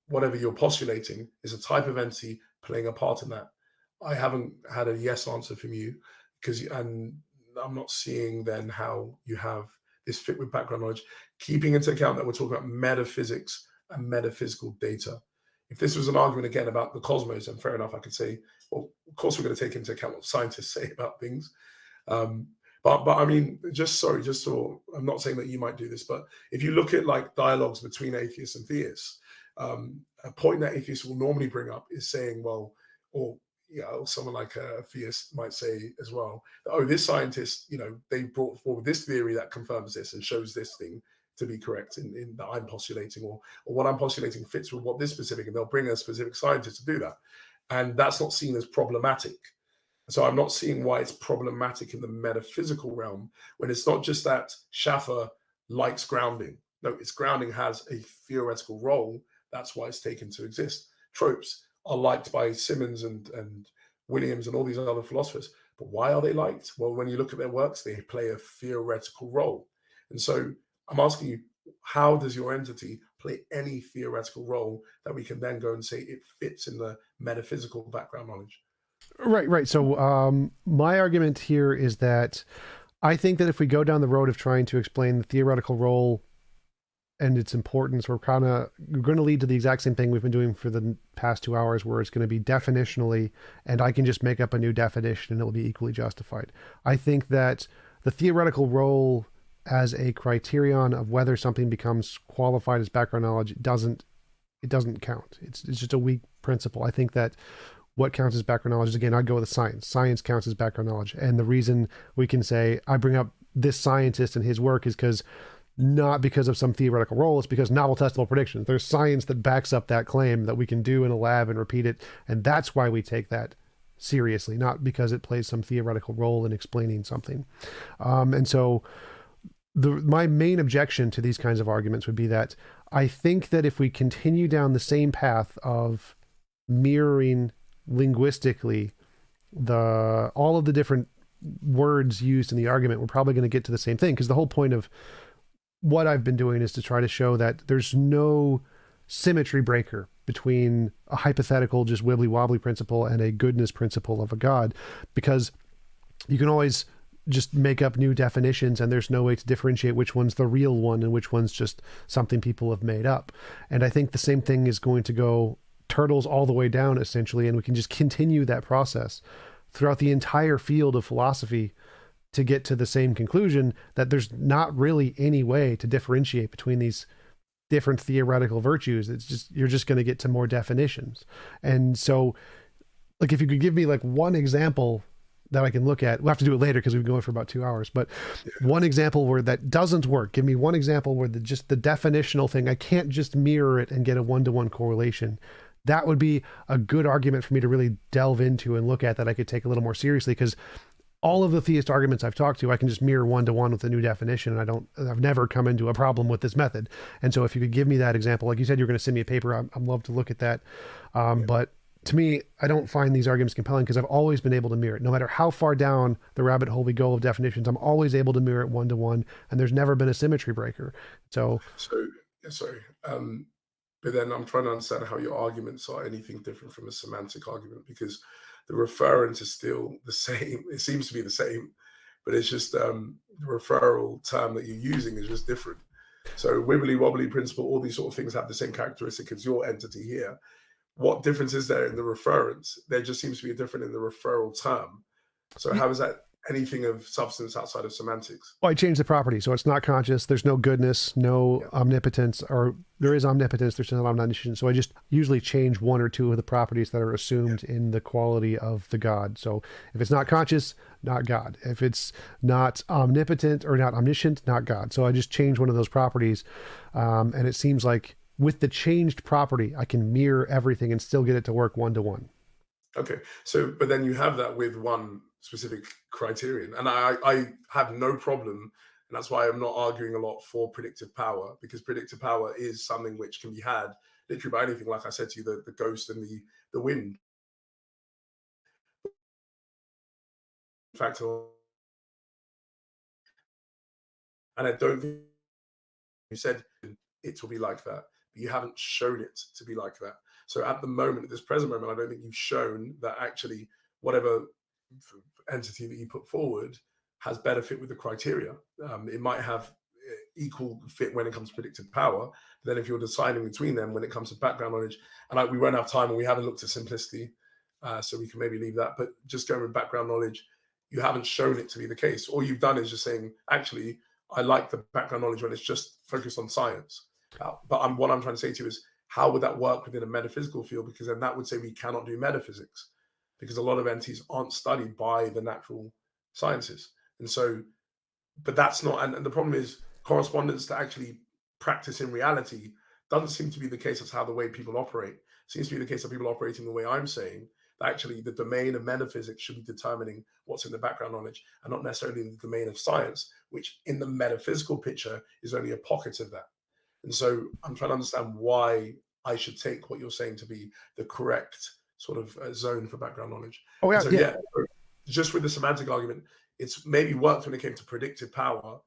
whatever you're postulating is a type of entity playing a part in that? I haven't had a yes answer from you, and I'm not seeing then how you have this fit with background knowledge, keeping into account that we're talking about metaphysics and metaphysical data. If this was an argument again about the cosmos, then fair enough, I could say, well, of course we're going to take into account what scientists say about things. But I mean, just so I'm not saying that you might do this, but if you look at like dialogues between atheists and theists, a point that atheists will normally bring up is saying, well, or someone like a theist might say as well, oh, this scientist, they brought forward this theory that confirms this and shows this thing to be correct in that I'm postulating, or what I'm postulating fits with what this specific, and they'll bring a specific scientist to do that. And that's not seen as problematic. So I'm not seeing why it's problematic in the metaphysical realm, when it's not just that Schaffer likes grounding. No, its grounding has a theoretical role. That's why it's taken to exist. Tropes are liked by Simmons and Williams and all these other philosophers. But why are they liked? Well, when you look at their works, they play a theoretical role. And so I'm asking you, how does your entity play any theoretical role that we can then go and say it fits in the metaphysical background knowledge? Right. So my argument here is that I think that if we go down the road of trying to explain the theoretical role and its importance, we're going to lead to the exact same thing we've been doing for the past 2 hours, where it's going to be definitionally, and I can just make up a new definition and it'll be equally justified. I think that the theoretical role as a criterion of whether something becomes qualified as background knowledge doesn't count. It's just a weak principle. I think that what counts as background knowledge is, again, I'd go with science. Science counts as background knowledge. And the reason we can say, I bring up this scientist and his work is not because of some theoretical role, it's because novel testable prediction. There's science that backs up that claim that we can do in a lab and repeat it. And that's why we take that seriously, not because it plays some theoretical role in explaining something. And so my main objection to these kinds of arguments would be that I think that if we continue down the same path of mirroring linguistically all of the different words used in the argument, we're probably going to get to the same thing, because the whole point of what I've been doing is to try to show that there's no symmetry breaker between a hypothetical just wibbly wobbly principle and a goodness principle of a god, because you can always just make up new definitions and there's no way to differentiate which one's the real one and which one's just something people have made up. And I think the same thing is going to go turtles all the way down, essentially, and we can just continue that process throughout the entire field of philosophy to get to the same conclusion, that there's not really any way to differentiate between these different theoretical virtues. It's just, you're just going to get to more definitions. And so, like, if you could give me like one example that I can look at, we'll have to do it later because we've been going for about 2 hours, but one example where that doesn't work. Give me one example where just the definitional thing, I can't just mirror it and get a one-to-one correlation. That would be a good argument for me to really delve into and look at, that I could take a little more seriously, because all of the theist arguments I've talked to, I can just mirror one-to-one with a new definition, and I've never come into a problem with this method. And so if you could give me that example, like you said, you're going to send me a paper, I'd love to look at that. But to me, I don't find these arguments compelling, because I've always been able to mirror it. No matter how far down the rabbit hole we go of definitions, I'm always able to mirror it one-to-one, and there's never been a symmetry breaker. So sorry. But then I'm trying to understand how your arguments are anything different from a semantic argument, because the referent is still the same. It seems to be the same, but it's just the referral term that you're using is just different. So wibbly wobbly principle, all these sort of things have the same characteristic as your entity here. What difference is there in the reference? There just seems to be a difference in the referral term. So how is that anything of substance outside of semantics? Well, I changed the property, so it's not conscious. There's no goodness, no Yeah. omnipotence, or there is omnipotence. There's not omniscience. So I just usually change one or two of the properties that are assumed in the quality of the God. So if it's not conscious, not God. If it's not omnipotent or not omniscient, not God. So I just change one of those properties, and it seems like with the changed property, I can mirror everything and still get it to work one to one. Okay. So, but then you have that with one specific criterion. And I have no problem. And that's why I'm not arguing a lot for predictive power, because predictive power is something which can be had literally by anything. Like I said to you, the ghost and the wind. In fact, and I don't think you said it will be like that, but you haven't shown it to be like that. So at the moment, at this present moment, I don't think you've shown that actually whatever entity that you put forward has better fit with the criteria. It might have equal fit when it comes to predictive power, but then if you're deciding between them when it comes to background knowledge, and we won't have time and we haven't looked at simplicity, so we can maybe leave that, but just going with background knowledge, you haven't shown it to be the case. All you've done is just saying, actually, I like the background knowledge when it's just focused on science. But what I'm trying to say to you is, how would that work within a metaphysical field? Because then that would say we cannot do metaphysics, because a lot of entities aren't studied by the natural sciences. And so, but that's not, and the problem is correspondence to actually practice in reality doesn't seem to be the case. That's how the way people operate. It seems to be the case that people operating the way I'm saying, that actually the domain of metaphysics should be determining what's in the background knowledge and not necessarily in the domain of science, which in the metaphysical picture is only a pocket of that. And so I'm trying to understand why I should take what you're saying to be the correct sort of zone for background knowledge. Oh And yeah, so, yeah. yeah, just with the semantic argument, it's maybe worked when it came to predictive power,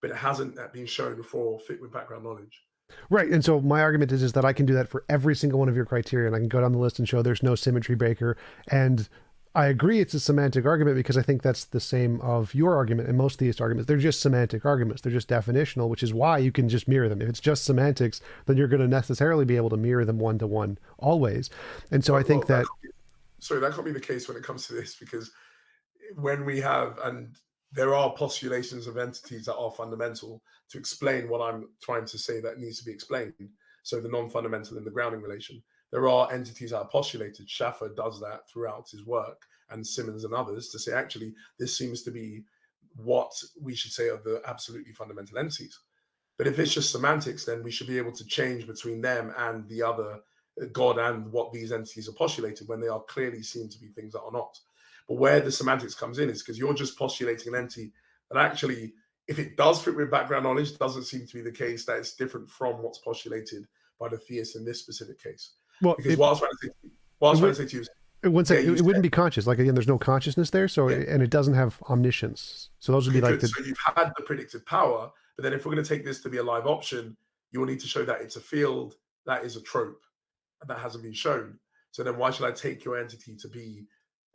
but it hasn't been shown for fit with background knowledge. Right. And so my argument is that I can do that for every single one of your criteria, and I can go down the list and show there's no symmetry breaker. And I agree it's a semantic argument because I think that's the same of your argument and most theist arguments. They're just semantic arguments. They're just definitional, which is why you can just mirror them. If it's just semantics, then you're going to necessarily be able to mirror them one to one always. And so I think that sorry, that can't be the case when it comes to this, because when we have, and there are postulations of entities that are fundamental to explain what I'm trying to say that needs to be explained. So the non-fundamental in the grounding relation. There are entities that are postulated. Schaffer does that throughout his work, and Simmons and others, to say, actually, this seems to be what we should say are the absolutely fundamental entities. But if it's just semantics, then we should be able to change between them and the other God and what these entities are postulated when they are clearly seen to be things that are not. But where the semantics comes in is because you're just postulating an entity that actually, if it does fit with background knowledge, doesn't seem to be the case, that it's different from what's postulated by the theist in this specific case. well, Because what I was trying to say, what I was trying to say to you is, it, you it wouldn't said, be conscious. Like again, there's no consciousness there, so yeah, and it doesn't have omniscience. So those would be like good. the So you've had the predictive power, but then if we're going to take this to be a live option, you will need to show that it's a field that is a trope and that hasn't been shown. So then why should I take your entity to be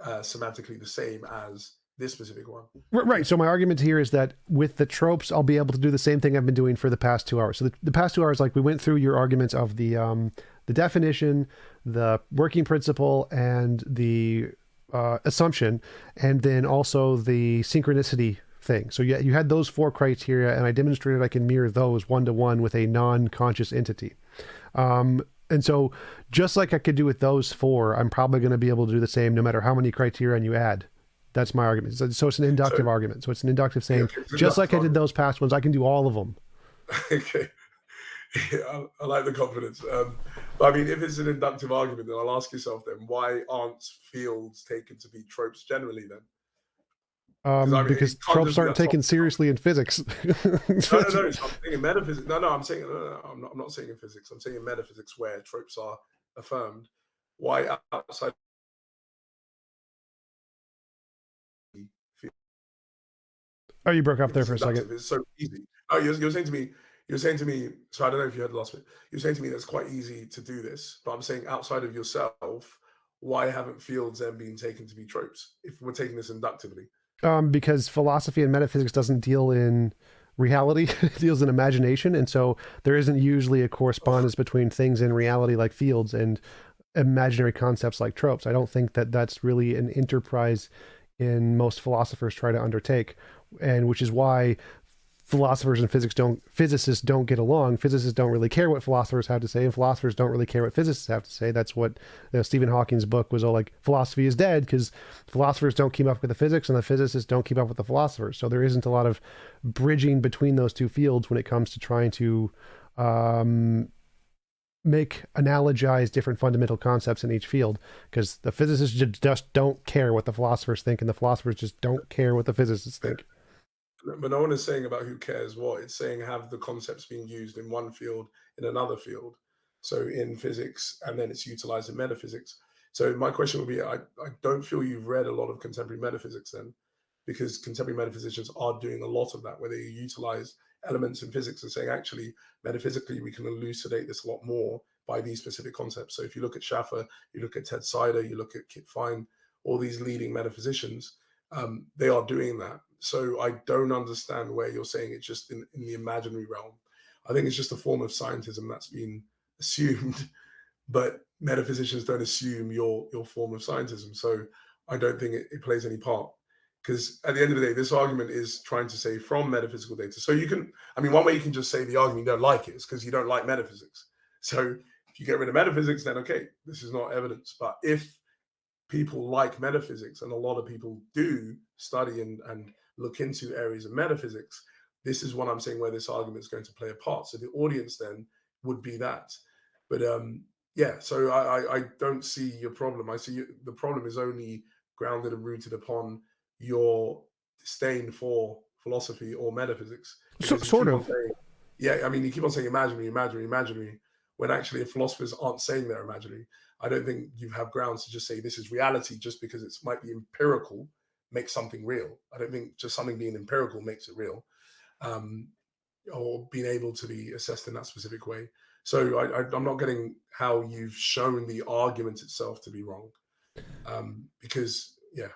semantically the same as this specific one? right. So my argument here is that with the tropes, I'll be able to do the same thing I've been doing for the past 2 hours. So the past 2 hours, like we went through your arguments of the definition, the working principle, and the assumption, and then also the synchronicity thing. So yeah, you had those 4 criteria, and I demonstrated I can mirror those one to one with a non-conscious entity. And so just like I could do with those 4, I'm probably going to be able to do the same no matter how many criterion you add. That's my argument. So it's an inductive argument. So it's an inductive saying, just like I did those past ones, I can do all of them. Okay. Yeah, I like the confidence. But I mean, if it's an inductive argument, then I'll ask yourself then, why aren't fields taken to be tropes generally then? Because I mean, Because it can't tropes just be aren't that top. taken seriously in physics. No. So I'm saying in metaphysics. No. I'm saying no. I'm not saying in physics. I'm saying in metaphysics where tropes are affirmed. Why outside Oh, you broke up if there it's for a second. inductive, it's so easy. Oh, you're saying to me You're saying to me, so I don't know if you heard the last bit. You're saying to me that's quite easy to do this, but I'm saying outside of yourself, why haven't fields then been taken to be tropes? If we're taking this inductively, Because philosophy and metaphysics doesn't deal in reality, it deals in imagination, and so there isn't usually a correspondence between things in reality like fields and imaginary concepts like tropes. I don't think that that's really an enterprise in most philosophers try to undertake, and which is why philosophers and physicists don't get along. Physicists don't really care what philosophers have to say, and philosophers don't really care what physicists have to say. That's what Stephen Hawking's book was all like. Philosophy is dead because philosophers don't keep up with the physics, and the physicists don't keep up with the philosophers. So there isn't a lot of bridging between those two fields when it comes to trying to make analogize different fundamental concepts in each field, because the physicists just don't care what the philosophers think, and the philosophers just don't care what the physicists think. but no one is saying about who cares what. It's saying have the concepts being used in one field in another field. So in physics, and then it's utilized in metaphysics. So my question would be, I don't feel you've read a lot of contemporary metaphysics then, because contemporary metaphysicians are doing a lot of that, where they utilize elements in physics and saying, actually, metaphysically, we can elucidate this a lot more by these specific concepts. So if you look at Schaffer, you look at Ted Sider, you look at Kit Fine, all these leading metaphysicians, they are doing that. So I don't understand where you're saying it's just in the imaginary realm. I think it's just a form of scientism that's been assumed, but metaphysicians don't assume your form of scientism. So I don't think it plays any part. Because at the end of the day, this argument is trying to say from metaphysical data. So you can, I mean, one way you can just say the argument you don't like it is because you don't like metaphysics. So if you get rid of metaphysics, then okay, this is not evidence. But if people like metaphysics, and a lot of people do study and look into areas of metaphysics, this is what I'm saying where this argument is going to play a part. So the audience then would be that. But yeah, so I don't see your problem. I see the problem is only grounded and rooted upon your disdain for philosophy or metaphysics, So, because you sort keep on of. saying, yeah, I mean, you keep on saying imaginary, imaginary, imaginary, when actually if philosophers aren't saying they're imaginary. I don't think you have grounds to just say this is reality just because it might be empirical makes something real. I don't think just something being empirical makes it real, um, or being able to be assessed in that specific way. So I'm not getting how you've shown the argument itself to be wrong, because yeah,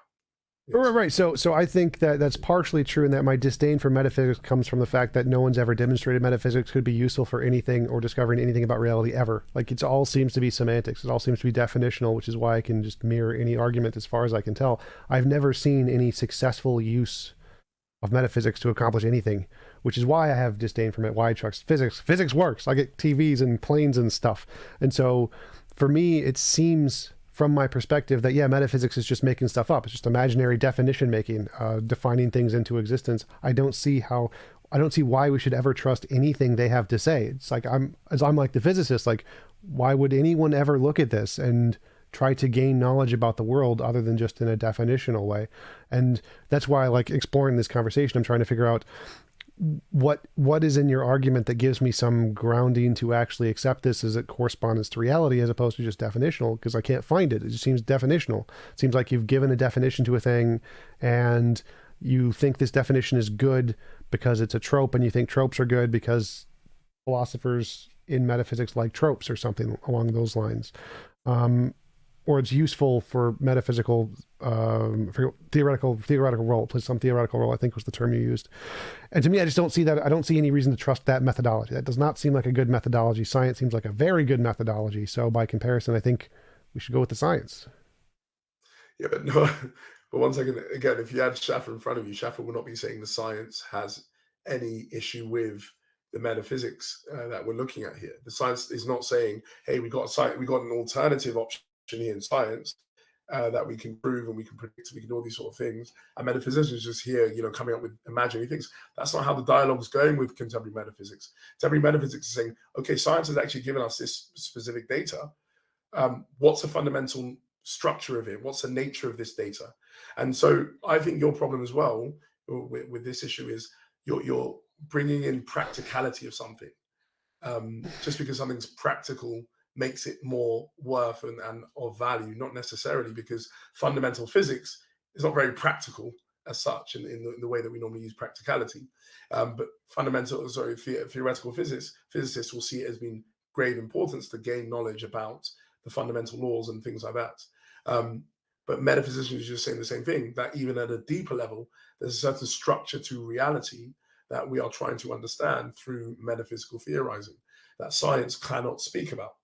Right, yes. right. So I think that that's partially true, and that my disdain for metaphysics comes from the fact that no one's ever demonstrated metaphysics could be useful for anything or discovering anything about reality ever. Like it's all seems to be semantics. It all seems to be definitional, which is why I can just mirror any argument as far as I can tell. I've never seen any successful use of metaphysics to accomplish anything, which is why I have disdain from it. Why I trust physics. Physics works. I get TVs and planes and stuff, and so for me, it seems from my perspective that yeah, metaphysics is just making stuff up. It's just imaginary definition making, defining things into existence. I don't see why we should ever trust anything they have to say. It's like I'm like the physicist. Like, why would anyone ever look at this and try to gain knowledge about the world other than just in a definitional way? And that's why I like exploring this conversation. I'm trying to figure out what is in your argument that gives me some grounding to actually accept this as a correspondence to reality as opposed to just definitional, because I can't find it. It just seems definitional. It seems like you've given a definition to a thing and you think this definition is good because it's a trope, and you think tropes are good because philosophers in metaphysics like tropes or something along those lines. Or it's useful for metaphysical theoretical role, plays some theoretical role, I think was the term you used. And to me, I just don't see that. I don't see any reason to trust that methodology. That does not seem like a good methodology. Science seems like a very good methodology. So by comparison, I think we should go with the science. Yeah, but no, but one second again, if you had Schaffer in front of you, Schaffer will not be saying the science has any issue with the metaphysics that we're looking at here. The science is not saying, "Hey, we got an alternative option here in science that we can prove and we can predict, we can do all these sort of things." And metaphysicians just here, coming up with imaginary things. That's not how the dialogue's going with contemporary metaphysics. Contemporary metaphysics is saying, "Okay, science has actually given us this specific data. What's the fundamental structure of it? What's the nature of this data?" And so I think your problem as well with this issue is you're bringing in practicality of something. Just because something's practical makes it more worth and of value, not necessarily, because fundamental physics is not very practical as such in the way that we normally use practicality. But theoretical physicists will see it as being grave importance to gain knowledge about the fundamental laws and things like that. But metaphysicians are just saying the same thing, that even at a deeper level, there's a certain structure to reality that we are trying to understand through metaphysical theorizing that science cannot speak about.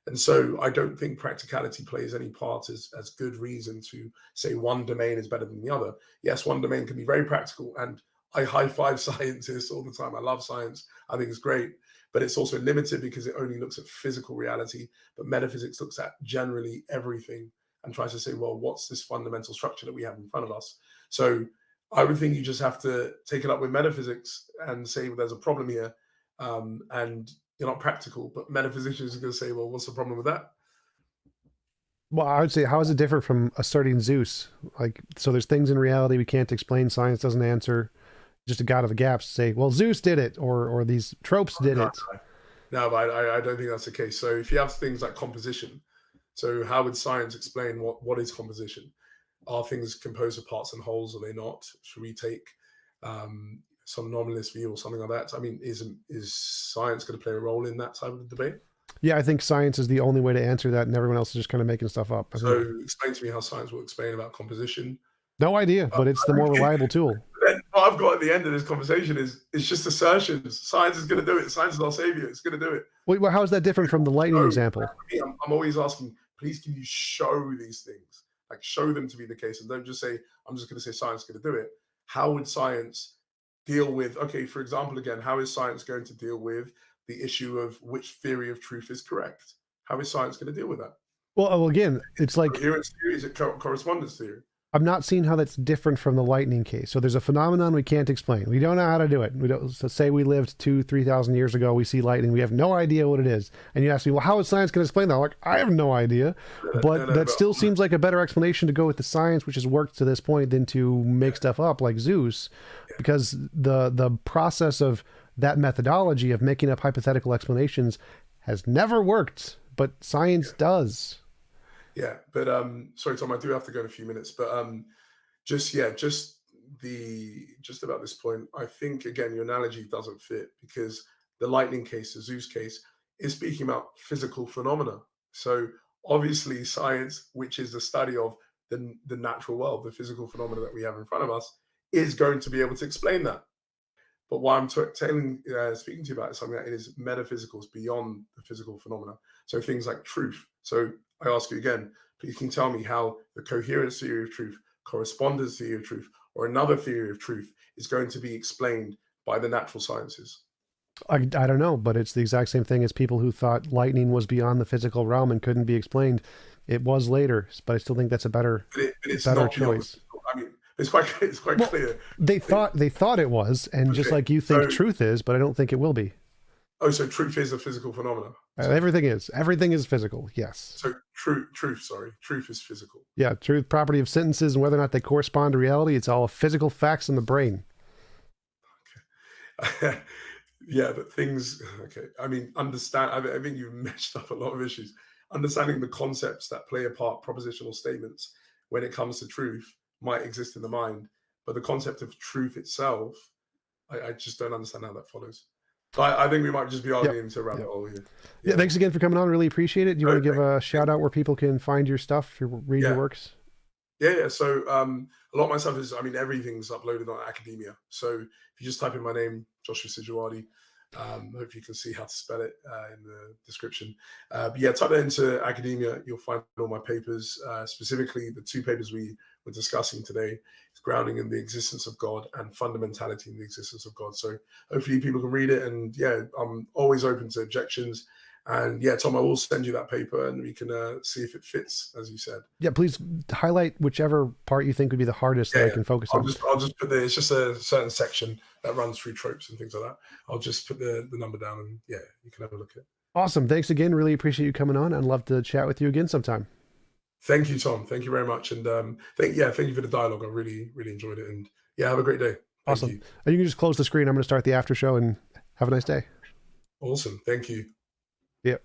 And so I don't think practicality plays any part as good reason to say one domain is better than the other. Yes, one domain can be very practical, and I high five scientists all the time. I love science. I think it's great, but it's also limited because it only looks at physical reality. But metaphysics looks at generally everything and tries to say, well, what's this fundamental structure that we have in front of us? So I would think you just have to take it up with metaphysics and say, well, there's a problem here. And you're not practical, but metaphysicians are going to say, well, what's the problem with that? Well, I would say, how is it different from asserting Zeus? Like, so there's things in reality we can't explain, science doesn't answer. Just a god of the gaps say, well, Zeus did it, or these tropes did it. No, but I don't think that's the case. So if you have things like composition, so how would science explain what is composition? Are things composed of parts and wholes? Are they not? Should we take some nominalist view or something like that? I mean, is science going to play a role in that type of debate? Yeah, I think science is the only way to answer that, and everyone else is just kind of making stuff up. So explain to me how science will explain about composition. No idea, but it's the more reliable tool. Then what I've got at the end of this conversation is it's just assertions. Science is going to do it. Science is our savior. It's going to do it. Wait, well, how is that different from the lightning example? I'm always asking, please, can you show these things? Like, show them to be the case, and don't just say, I'm just going to say science is going to do it. How would science deal with, okay, for example, again, how is science going to deal with the issue of which theory of truth is correct? How is science going to deal with that? Well, again, it's like coherence theory, is it correspondence theory? I'm not seeing how that's different from the lightning case. So there's a phenomenon we can't explain. We don't know how to do it. We don't. So say we lived 2,000-3,000 years ago. We see lightning. We have no idea what it is. And you ask me, well, how is science going to explain that? I'm like, I have no idea. But that still seems like a better explanation to go with the science, which has worked to this point, than to make stuff up like Zeus, because the process of that methodology of making up hypothetical explanations has never worked, but science does. Yeah, but sorry, Tom, I do have to go in a few minutes, but just about this point, I think again your analogy doesn't fit because the lightning case, the Zeus case, is speaking about physical phenomena. So obviously, science, which is the study of the natural world, the physical phenomena that we have in front of us, is going to be able to explain that. But what I'm speaking to you about is something that is metaphysical, is beyond the physical phenomena. So things like truth. So I ask you again, please can you tell me how the coherence theory of truth, correspondence theory of truth, or another theory of truth is going to be explained by the natural sciences? I don't know, but it's the exact same thing as people who thought lightning was beyond the physical realm and couldn't be explained. It was later, but I still think that's a better choice. I mean, it's quite clear. They thought it was, and just like you think truth is, but I don't think it will be. Oh, so truth is a physical phenomenon. Everything is physical. Yes. So truth is physical. Yeah, truth, property of sentences, and whether or not they correspond to reality, it's all physical facts in the brain. Okay. Yeah, but things. Okay, I mean, I think you've meshed up a lot of issues. Understanding the concepts that play a part, propositional statements, when it comes to truth, might exist in the mind, but the concept of truth itself, I just don't understand how that follows. So I think we might just be arguing into a rabbit hole here. Yeah, thanks again for coming on. Really appreciate it. Do you want to give a shout out where people can find your stuff, read your works? Yeah. So a lot of my stuff is, I mean, everything's uploaded on academia. So if you just type in my name, Joshua Sijuwade, hope you can see how to spell it in the description. But yeah, type that into academia. You'll find all my papers, specifically the two papers we were discussing today. It's grounding in the existence of God and fundamentality in the existence of God. So hopefully people can read it. And yeah, I'm always open to objections. And yeah, Tom, I will send you that paper and we can see if it fits, as you said. Yeah, please highlight whichever part you think would be the hardest that I can focus on. I'll just put it's just a certain section that runs through tropes and things like that. I'll just put the number down and yeah, you can have a look at it. Awesome. Thanks again. Really appreciate you coming on. I'd love to chat with you again sometime. Thank you, Tom. Thank you very much. And thank you for the dialogue. I really, really enjoyed it. And yeah, have a great day. Awesome. You can just close the screen. I'm going to start the after show and have a nice day. Awesome. Thank you. Yep.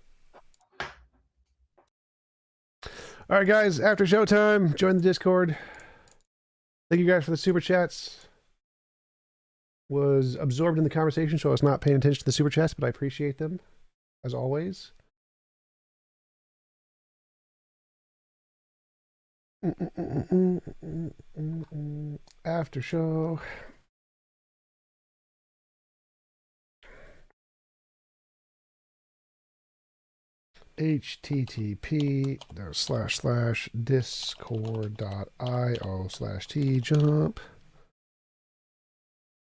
All right, guys, after show time, join the Discord. Thank you guys for the super chats. Was absorbed in the conversation, so I was not paying attention to the super chats, but I appreciate them, as always. After show. http://discord.io/TJump.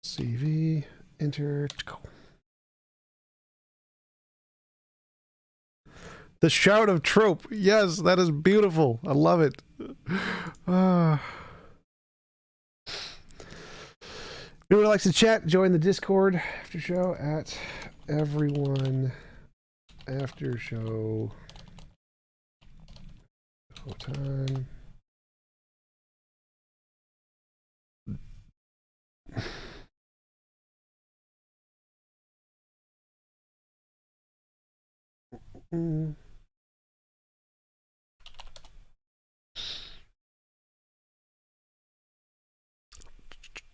CV, enter. The shout of trope. Yes, that is beautiful. I love it. Anyone likes to chat, join the Discord after show at everyone after show time.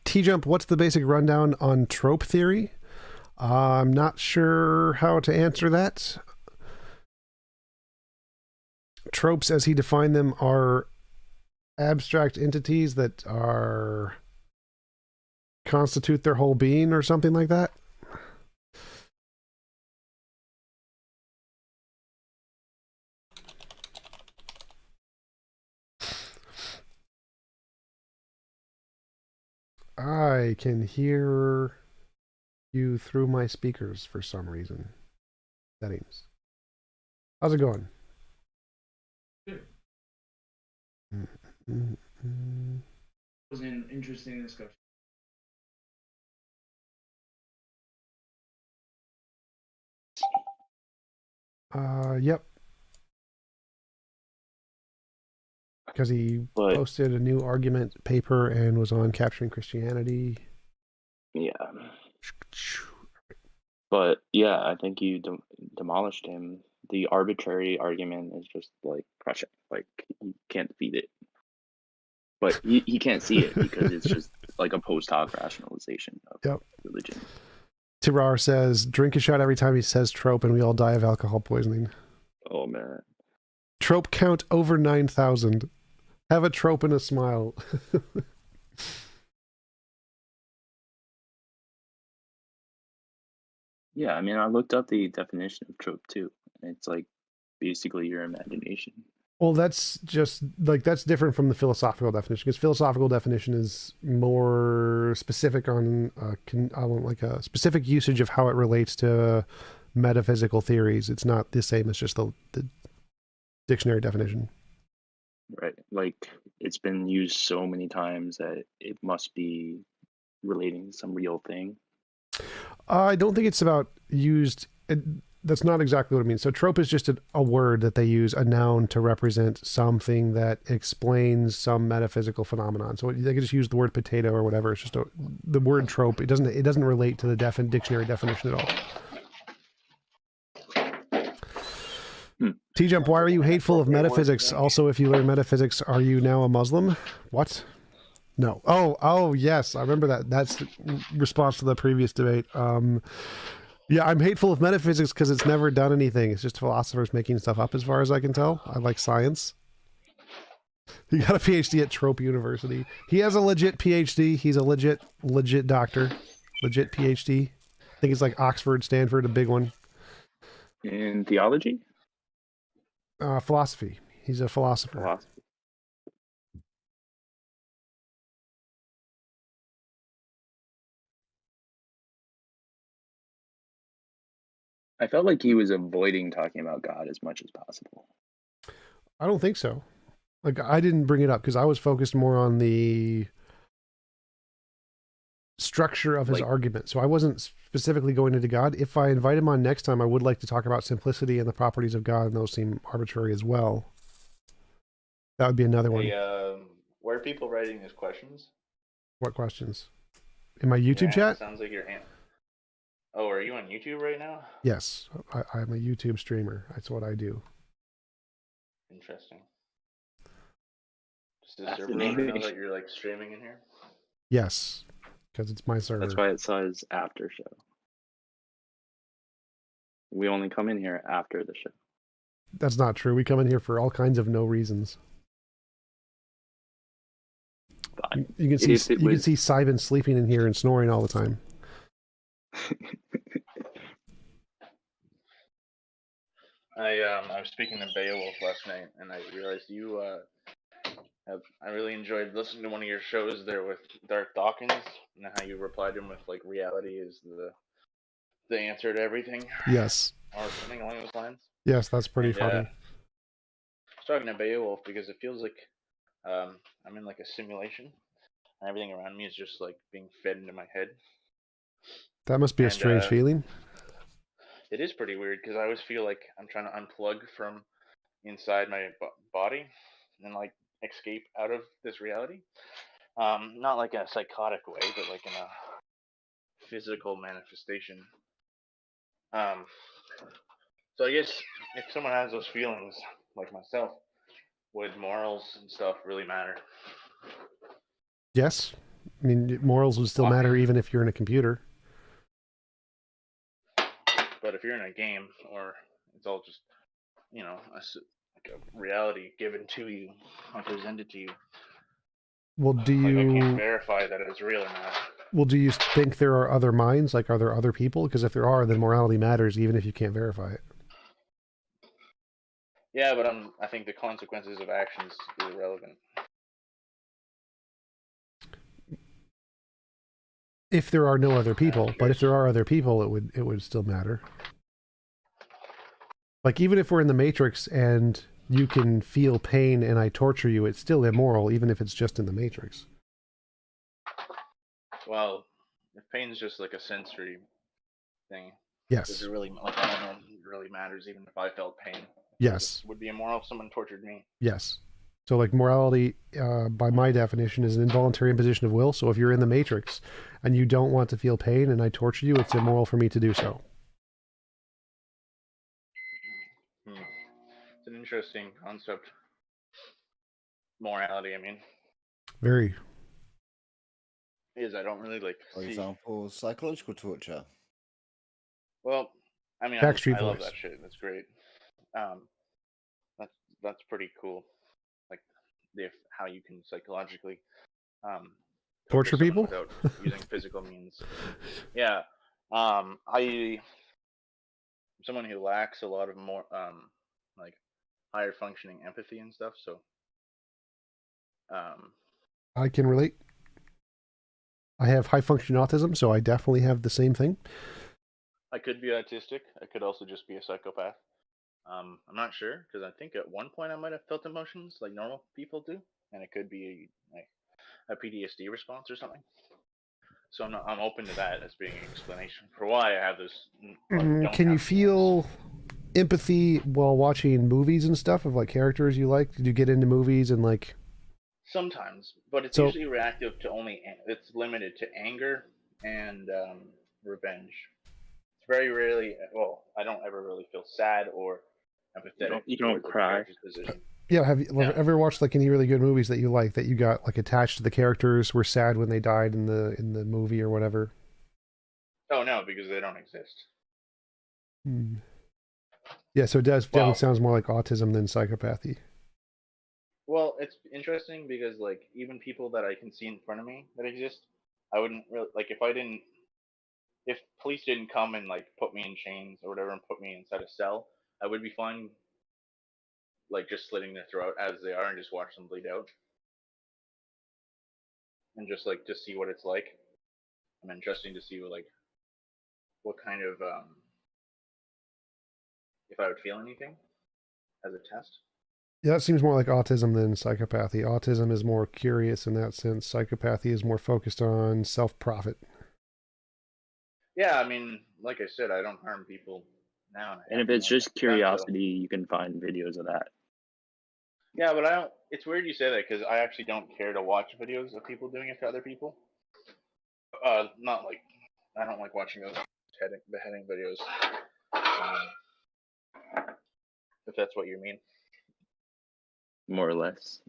TJump, what's the basic rundown on trope theory? I'm not sure how to answer that. Tropes, as he defined them, are abstract entities that are constitute their whole being or something like that. I can hear you through my speakers for some reason. Settings. How's it going? Good. It was an interesting discussion. Yep. Because he posted a new argument paper and was on Capturing Christianity. Yeah. But yeah, I think you demolished him. The arbitrary argument is just like crushing. Like you can't defeat it. But he can't see it because it's just like a post hoc rationalization of religion. Tirar says, drink a shot every time he says trope and we all die of alcohol poisoning. Oh, man. Trope count over 9,000. Have a trope and a smile. Yeah, I mean, I looked up the definition of trope too. And it's like basically your imagination. Well, that's just like that's different from the philosophical definition, because philosophical definition is more specific on like a specific usage of how it relates to metaphysical theories. It's not the same as just the dictionary definition. Right. Like it's been used so many times that it must be relating to some real thing. I don't think it's about used. That's not exactly what it means. So trope is just a word that they use, a noun, to represent something that explains some metaphysical phenomenon. So they could just use the word potato or whatever. It's just the word trope. It doesn't relate to the dictionary definition at all. TJump, why are you hateful of metaphysics? Also, if you learn metaphysics, are you now a Muslim? What? No. Oh, yes. I remember that. That's the response to the previous debate. Yeah, I'm hateful of metaphysics because it's never done anything. It's just philosophers making stuff up, as far as I can tell. I like science. He got a PhD at Trope University. He has a legit PhD. He's a legit doctor. Legit PhD. I think it's like Oxford, Stanford, a big one. In theology? Philosophy. He's a philosopher. Philosophy. I felt like he was avoiding talking about God as much as possible. I don't think so. Like, I didn't bring it up because I was focused more on the structure of his argument. So I wasn't specifically going into God. If I invite him on next time, I would like to talk about simplicity and the properties of God, and those seem arbitrary as well. That would be another one. Where are people writing these questions? What questions? In my YouTube chat? Sounds like you're... Oh, are you on YouTube right now? Yes, I'm a YouTube streamer. That's what I do. Interesting. Does the server owner know that you're like streaming in here? Yes, because it's my server. That's why it says after show. We only come in here after the show. That's not true. We come in here for all kinds of no reasons. Fine. You can see Simon sleeping in here and snoring all the time. I was speaking to Beowulf last night, and I realized you I really enjoyed listening to one of your shows there with Dark Dawkins, and how you replied to him with like reality is the answer to everything. Yes. Or something along those lines. Yes, that's pretty funny. I was talking to Beowulf because it feels like I'm in like a simulation, and everything around me is just like being fed into my head. That must be a strange feeling. It is pretty weird because I always feel like I'm trying to unplug from inside my body and like escape out of this reality. Not like in a psychotic way, but like in a physical manifestation. So I guess if someone has those feelings, like myself, would morals and stuff really matter? Yes. I mean, morals would still matter even if you're in a computer. But if you're in a game, or it's all just, you know, like a reality given to you, or presented to you. Well, do you... Like, I can't verify that it's real or not. Well, do you think there are other minds? Like, are there other people? Because if there are, then morality matters even if you can't verify it. Yeah, but I think the consequences of actions is irrelevant. If there are no other people, but if there are other people, it would still matter. Like, even if we're in the Matrix and you can feel pain and I torture you, it's still immoral, even if it's just in the Matrix. Well, if pain's just like a sensory thing, yes, does it really, like, I don't know, it really matters even if I felt pain. Yes. It would be immoral if someone tortured me. Yes. So, like, morality, by my definition, is an involuntary imposition of will. So if you're in the Matrix and you don't want to feel pain and I torture you, it's immoral for me to do so. It's an interesting concept. Morality, I mean. Very. Is I don't really like. For example, psychological torture. Well, I mean, I love that shit. That's great. That's pretty cool. Like, how you can psychologically torture people without using physical means. Yeah. I'm someone who lacks a lot of more like higher functioning empathy and stuff. So. I can relate. I have high function autism, so I definitely have the same thing. I could be autistic. I could also just be a psychopath. I'm not sure, because I think at one point I might have felt emotions like normal people do, and it could be a PTSD response or something. So I'm open to that as being an explanation for why I have this. Can you feel empathy while watching movies and stuff of like characters you like? Did you get into movies and like? Sometimes, but it's usually reactive to it's limited to anger and revenge. It's very rarely, well, I don't ever really feel sad or empathetic. You don't cry. Yeah, have you ever watched like any really good movies that you like that you got like attached to the characters, were sad when they died in the movie or whatever? Oh no, because they don't exist. Yeah, so it definitely sounds more like autism than psychopathy. Well, it's interesting because like even people that I can see in front of me that exist, I wouldn't really like if police didn't come and like put me in chains or whatever and put me inside a cell, I would be fine like just slitting their throat as they are and just watch them bleed out. And just like to see what it's like. I'm interesting to see what kind of if I would feel anything as a test. Yeah, that seems more like autism than psychopathy. Autism is more curious in that sense. Psychopathy is more focused on self-profit. Yeah, I mean, like I said, I don't harm people now. And if it's just curiosity, you can find videos of that. Yeah, but I don't. It's weird you say that because I actually don't care to watch videos of people doing it to other people. Not like I don't like watching those beheading videos. If that's what you mean. More or less.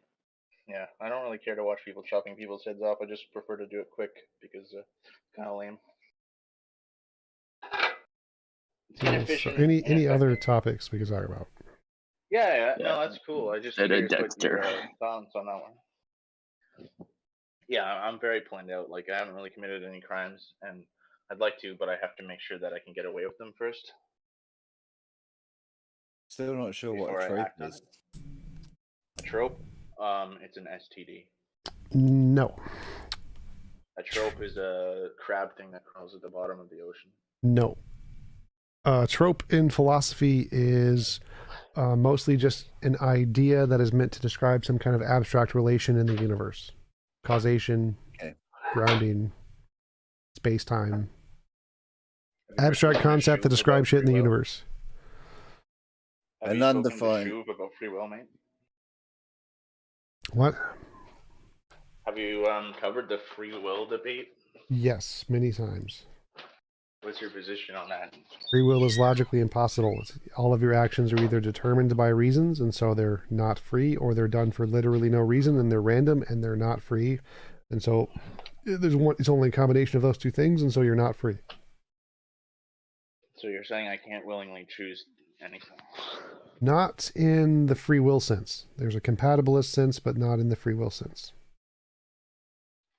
Yeah, I don't really care to watch people chopping people's heads off. I just prefer to do it quick because it's kind of lame. It's So inefficient any and other ineffective. topics we can talk about? Yeah, Yeah. no, that's cool. I just Instead of curious what your Dexter. thoughts on that one. Yeah, I'm very planned out. Like I haven't really committed any crimes, and I'd like to, but I have to make sure that I can get away with them first Still not sure what before a I trope act on is. it. A trope, it's an STD. No, A trope is a crab thing that crawls at the bottom of the ocean. no. Trope in philosophy is mostly just an idea that is meant to describe some kind of abstract relation in the universe. Causation, Okay. grounding, space-time. Have you ever Abstract spoken to concept that Shuv describes about shit in free the will? universe. Have And you spoken to undefined. Shuv about free will, mate? What? Have you covered the free will debate? Yes, many times. What's your position on that? Free will is logically impossible. All of your actions are either determined by reasons, and so they're not free, or they're done for literally no reason, and they're random, and they're not free. And so it's only a combination of those two things, and so you're not free. So you're saying I can't willingly choose anything? Not in the free will sense. There's a compatibilist sense, but not in the free will sense.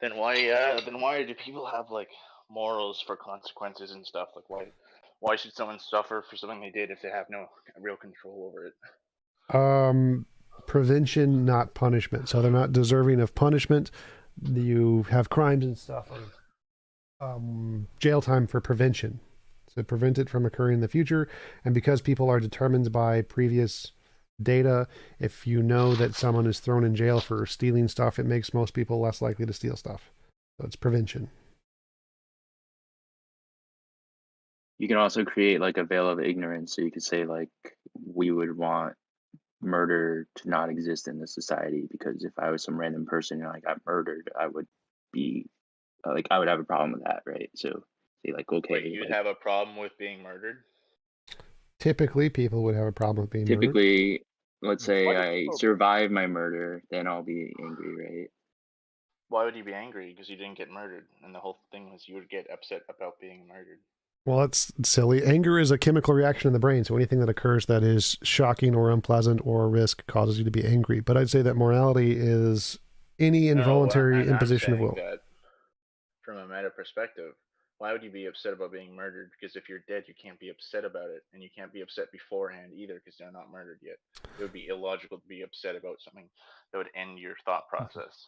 Then why do people have like morals for consequences and stuff? Like why should someone suffer for something they did if they have no real control over it? Prevention, not punishment. So they're not deserving of punishment. You have crimes and stuff, or jail time for prevention. To prevent it from occurring in the future. And because people are determined by previous data, if you know that someone is thrown in jail for stealing stuff, it makes most people less likely to steal stuff. So it's prevention. You can also create like a veil of ignorance. So you could say like we would want murder to not exist in the society because if I was some random person and I got murdered, I would be like I would have a problem with that, right? So say like okay, Wait, you'd like, have a problem with being murdered? Typically, people would have a problem with being murdered. typically, let's say Why do I people- survive my murder, then I'll be angry, right? Why would you be angry? Because you didn't get murdered, and the whole thing was you would get upset about being murdered. Well, that's silly. Anger is a chemical reaction in the brain, so anything that occurs that is shocking or unpleasant or a risk causes you to be angry. But I'd say that morality is any involuntary imposition of will. That from a meta perspective, why would you be upset about being murdered? Because if you're dead, you can't be upset about it, and you can't be upset beforehand either because they're not murdered yet. It would be illogical to be upset about something that would end your thought process.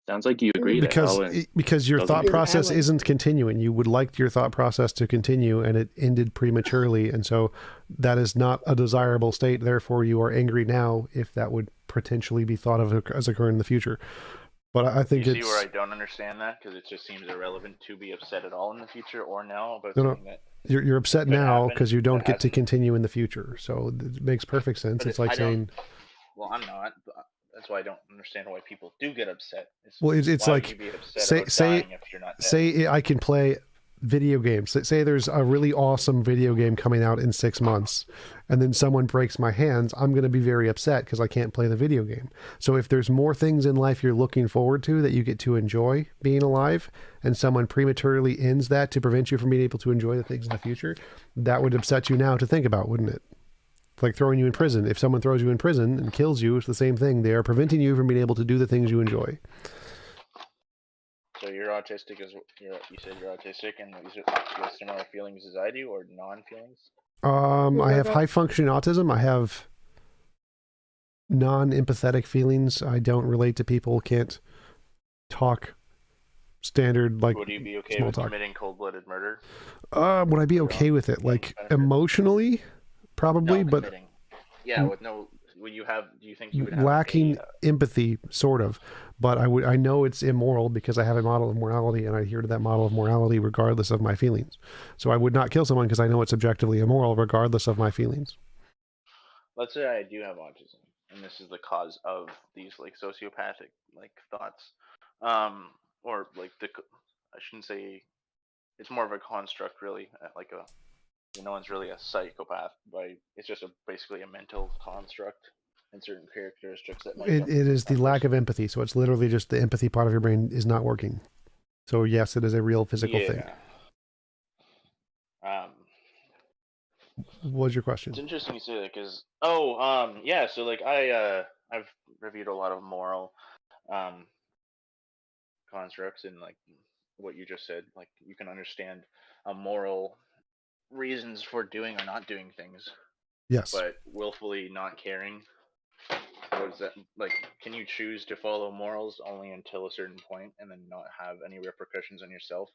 Sounds like you agree because your thought process isn't continuing. You would like your thought process to continue, and it ended prematurely, and so that is not a desirable state. Therefore, you are angry now if that would potentially be thought of as occurring in the future. But I think you see where I don't understand that because it just seems irrelevant to be upset at all in the future or now about something that you're upset now because you don't get to continue in the future. So it makes perfect sense. It's like saying, well, I'm not. That's why I don't understand why people do get upset. It's why like would you be upset dying if you're not dead? Say I can play video games. Say there's a really awesome video game coming out in 6 months, and then someone breaks my hands. I'm going to be very upset because I can't play the video game. So if there's more things in life you're looking forward to that you get to enjoy being alive, and someone prematurely ends that to prevent you from being able to enjoy the things in the future, that would upset you now to think about, wouldn't it? Like throwing you in prison. If someone throws you in prison and kills you, it's the same thing. They are preventing you from being able to do the things you enjoy. So you're autistic, you said you're autistic, and you have similar feelings as I do, or non-feelings? I have high functioning autism. I have non-empathetic feelings. I don't relate to people. Can't talk standard like. Would you be okay with committing cold-blooded murder? Would I be okay with it? Like emotionally, probably, but committing. Yeah, with no. Would you have? Do you think you would have lacking empathy, sort of? But I know it's immoral because I have a model of morality, and I adhere to that model of morality regardless of my feelings. So I would not kill someone because I know it's objectively immoral, regardless of my feelings. Let's say I do have autism, and this is the cause of these like sociopathic like thoughts, or like I shouldn't say. It's more of a construct, really, like no one's really a psychopath, it's just basically a mental construct. and certain characteristics that might It come is the from lack of person. empathy. So it's literally just the empathy part of your brain is not working. So yes, it is a real physical thing. What was your question? It's interesting you say that because yeah. So like I've reviewed a lot of moral constructs, and like what you just said, like you can understand moral reasons for doing or not doing things, Yes. but willfully not caring. What is that like? Can you choose to follow morals only until a certain point, and then not have any repercussions on yourself?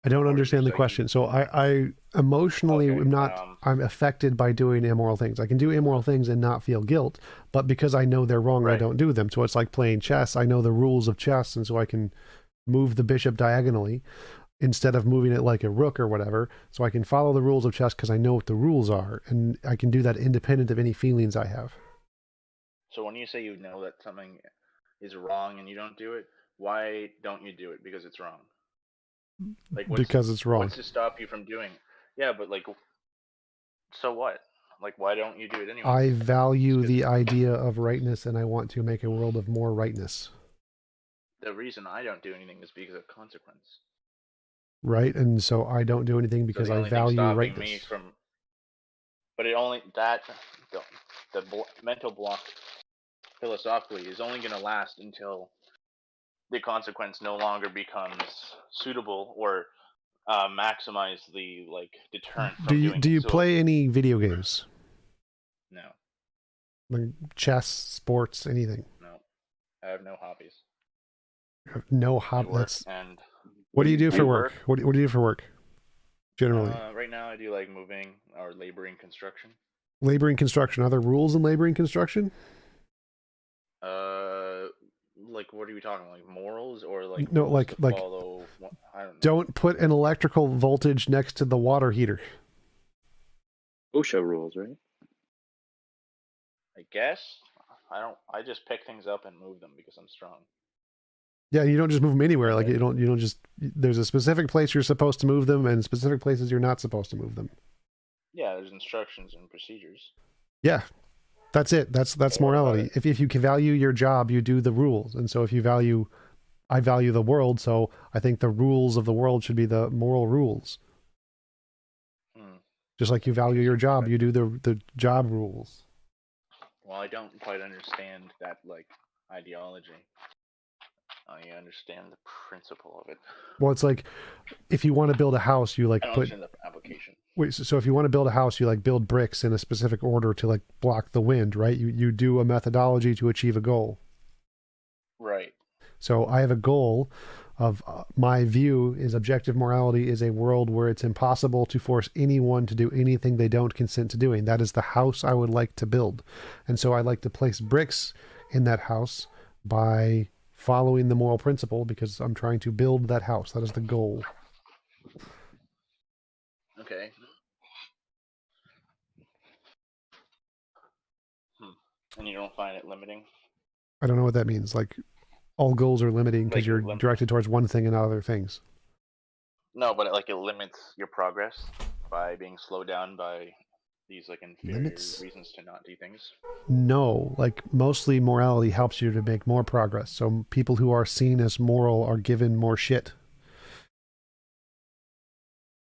I don't Or your understand the psyche? question. So I emotionally Okay, am not, I'm affected by doing immoral things. I can do immoral things and not feel guilt, but because I know they're wrong, I Right. don't do them. So it's like playing chess. I know the rules of chess, and so I can move the bishop diagonally instead of moving it like a rook or whatever. So I can follow the rules of chess because I know what the rules are, and I can do that independent of any feelings I have. So when you say you know that something is wrong and you don't do it, why don't you do it? Because it's wrong. Like Because it's wrong. What's to stop you from doing? Yeah, but like, so what? Like, why don't you do it anyway? I value the idea of rightness, and I want to make a world of more rightness. The reason I don't do anything is because of consequence. Right? And so I don't do anything because the I only thing value stopping rightness. me from, but it only that the mental block philosophically is only going to last until the consequence no longer becomes suitable or maximize the like deterrent from doing it. Do you So, play any video games? No, Like chess, sports, anything? no, I have no hobbies. No I hobby. work That's and what do you do for I work? work. What do you do for work? Generally, Right now I do like moving or laboring construction. laboring construction. Are there rules in laboring construction? Like what are we talking? Like morals or like No, rules like to like follow? I don't know. don't put an electrical voltage next to the water heater. OSHA rules, right? I guess I don't. I just pick things up and move them because I'm strong. Yeah, you don't just move them anywhere. Like Okay. you don't just. There's a specific place you're supposed to move them, and specific places you're not supposed to move them. Yeah, there's instructions and procedures. Yeah, that's it. That's So what about morality. it? If you can value your job, you do the rules. And so if you value, I value the world, so I think the rules of the world should be the moral rules. Just like you value your job, you do the job rules. Well, I don't quite understand that like ideology. I understand the principle of it. Well, it's like if you want to build a house, you like I don't put. understand the application. Wait, so if you want to build a house, you like build bricks in a specific order to like block the wind, right? You do a methodology to achieve a goal. Right. So I have a goal of my view is objective morality is a world where it's impossible to force anyone to do anything they don't consent to doing. That is the house I would like to build. And so I like to place bricks in that house by following the moral principle because I'm trying to build that house. That is the goal. Okay. And you don't find it limiting? I don't know what that means. Like all goals are limiting because Like, you're directed towards one thing and not other things. No, but it limits your progress by being slowed down by these like inferior reasons to not do things. No, like mostly morality helps you to make more progress. So people who are seen as moral are given more shit.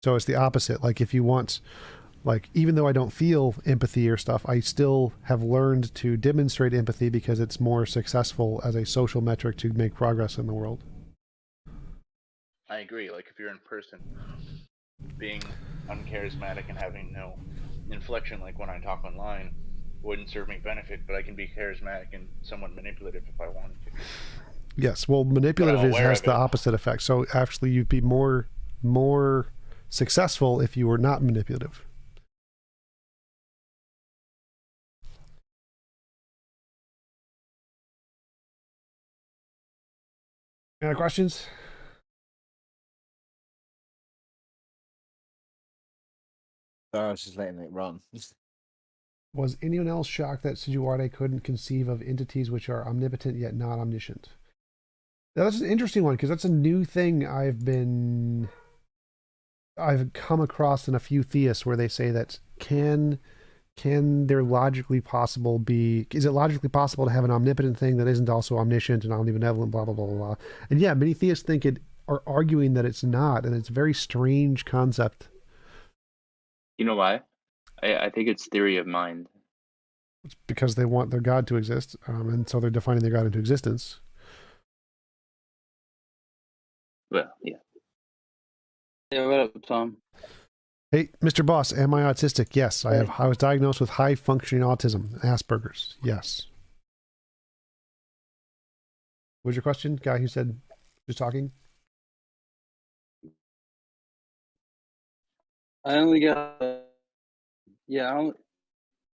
So it's the opposite. Like if you want, like even though I don't feel empathy or stuff, I still have learned to demonstrate empathy because it's more successful as a social metric to make progress in the world. I agree. Like if you're in person, being uncharismatic and having no inflection, like when I talk online, wouldn't serve me benefit. But I can be charismatic and somewhat manipulative if I wanted to. Yes, well, manipulative has the opposite effect. So actually, you'd be more successful if you were not manipulative. Any other questions? Sorry, I was just letting it run. Was anyone else shocked that Sijuwade couldn't conceive of entities which are omnipotent yet not omniscient? Now, that's an interesting one because that's a new thing I've come across in a few theists where they say that can can there logically possible be, is it logically possible to have an omnipotent thing that isn't also omniscient and omnibenevolent, blah, blah, blah, blah, blah. And yeah, many theists think it, are arguing that it's not, and it's a very strange concept. You know why? I think it's theory of mind. It's because they want their God to exist, and so they're defining their God into existence. Well, yeah. Yeah, what up, Tom? Hey, Mr. Boss, am I autistic? Yes, I have. I was diagnosed with high functioning autism, Asperger's. Yes. What was your question? Guy who said just talking. I only got yeah,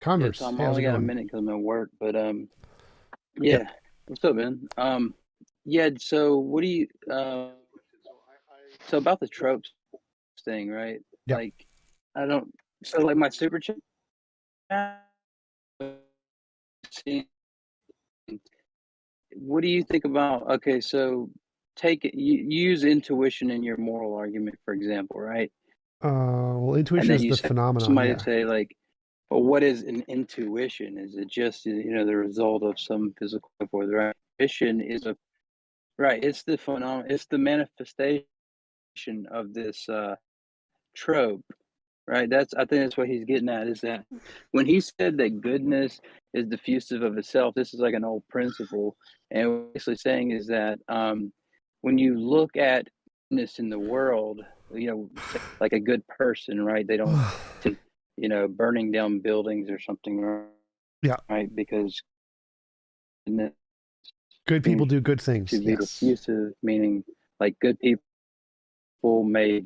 Converse. Tom. Hey, I how's only it got a going? minute because I'm at work, but yeah. Yep. What's up, man? Yeah. So what do you so about the tropes thing, right? Yep. Like, I don't. So like my super chat. What do you think about? Okay, so take it. You use intuition in your moral argument, for example, right? Well, And intuition then is you the say phenomenon. somebody Yeah. say like, "Well, what is an intuition? Is it just the result of some physical force, right? Intuition is a right. It's the phenomenon. It's the manifestation of this trope, right? I think that's what he's getting at. Is that when he said that goodness is diffusive of itself, this is like an old principle, and what he's basically saying is that when you look at goodness in the world, say, like a good person, right? They don't, burning down buildings or something, Yeah. right? Because good people do good things. to be Yes. diffusive, meaning like good people may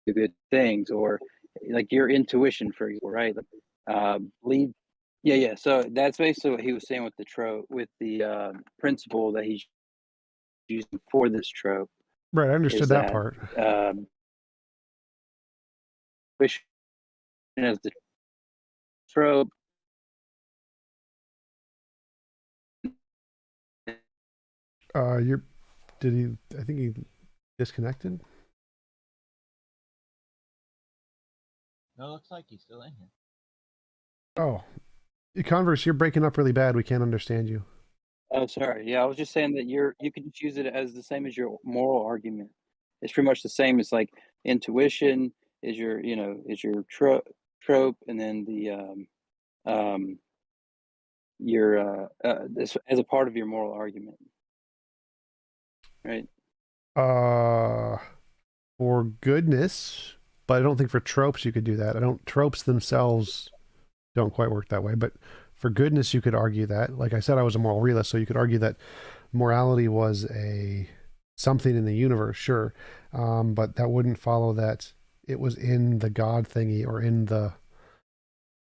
do good things, or like your intuition, for example, right? Lead. Yeah. So that's basically what he was saying with the trope, with the principle that he's using for this trope. Right. I understood Is that that part. intuition as the trope. Did he? I think he disconnected. No, it looks like he's still in here. Oh, Converse, you're breaking up really bad. We can't understand you. Oh, sorry. Yeah, I was just saying that you can just use it as the same as your moral argument. It's pretty much the same. It's like intuition is your trope, and then your this as a part of your moral argument, right? For goodness, but I don't think for tropes you could do that. I don't. Tropes themselves don't quite work that way, but for goodness you could argue that. Like I said, I was a moral realist, so you could argue that morality was a something in the universe, sure, but that wouldn't follow that it was in the God thingy or in the.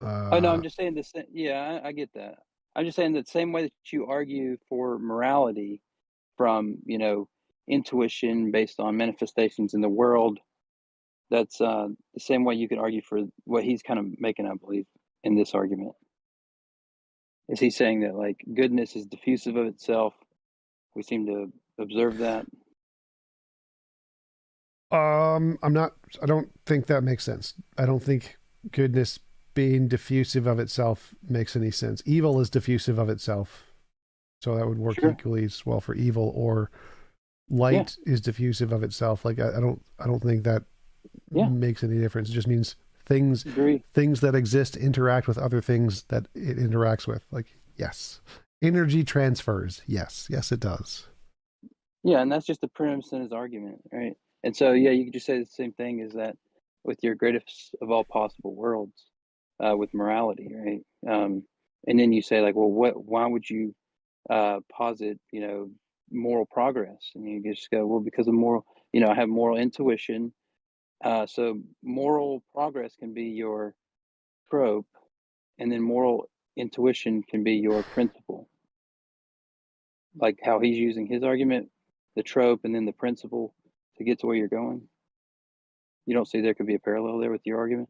Oh no, I'm just saying this. Yeah, I get that. I'm just saying that same way that you argue for morality from intuition based on manifestations in the world. That's the same way you could argue for what he's kind of making, I believe, in this argument. Is he saying that like goodness is diffusive of itself? We seem to observe that. I'm not. I don't think that makes sense. I don't think goodness being diffusive of itself makes any sense. Evil is diffusive of itself, so that would work equally as well for evil. Or light is diffusive of itself. Like I don't think that makes any difference. It just means things that exist interact with other things that it interacts with. Like yes, energy transfers. Yes, it does. Yeah, and that's just the premise in his argument, right? And so you could just say the same thing is that with your greatest of all possible worlds, with morality, right? And then you say like, well, why would you posit, moral progress? And you just go, well, because of moral, I have moral intuition. So moral progress can be your trope, and then moral intuition can be your principle. Like how he's using his argument, the trope, and then the principle to get to where you're going. You don't see there could be a parallel there with your argument?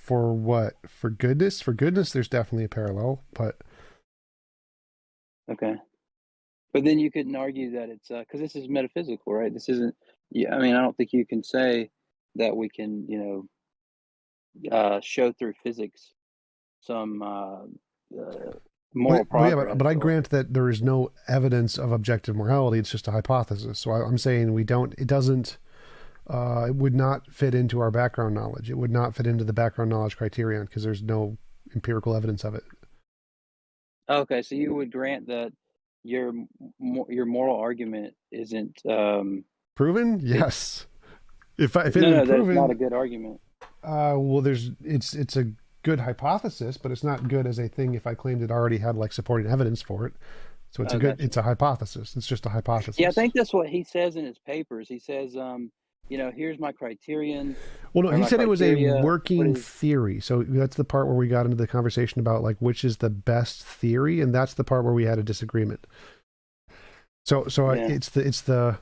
For what? For goodness? For goodness, there's definitely a parallel, but okay. But then you couldn't argue that it's because this is metaphysical, right? This isn't. Yeah, I mean, I don't think you can say that we can, show through physics some Well, moral yeah, progress. but I or- grant that there is no evidence of objective morality. It's just a hypothesis. So I'm saying it doesn't, it would not fit into our background knowledge. It would not fit into the background knowledge criterion because there's no empirical evidence of it. Okay, so you would grant that your moral argument isn't Proven? Yes. If it had no, been that it's not a proven, good argument. well, it's a good hypothesis, but it's not good as a thing if I claimed it already had like supporting evidence for it. So it's Gotcha. it's a hypothesis. It's just a hypothesis. Yeah, I think that's what he says in his papers. He says, here's my criterion. Well, no, or he my said it was a criteria. working theory. So that's the part where we got into the conversation about like which is the best theory, and that's the part where we had a disagreement. So Yeah. it's the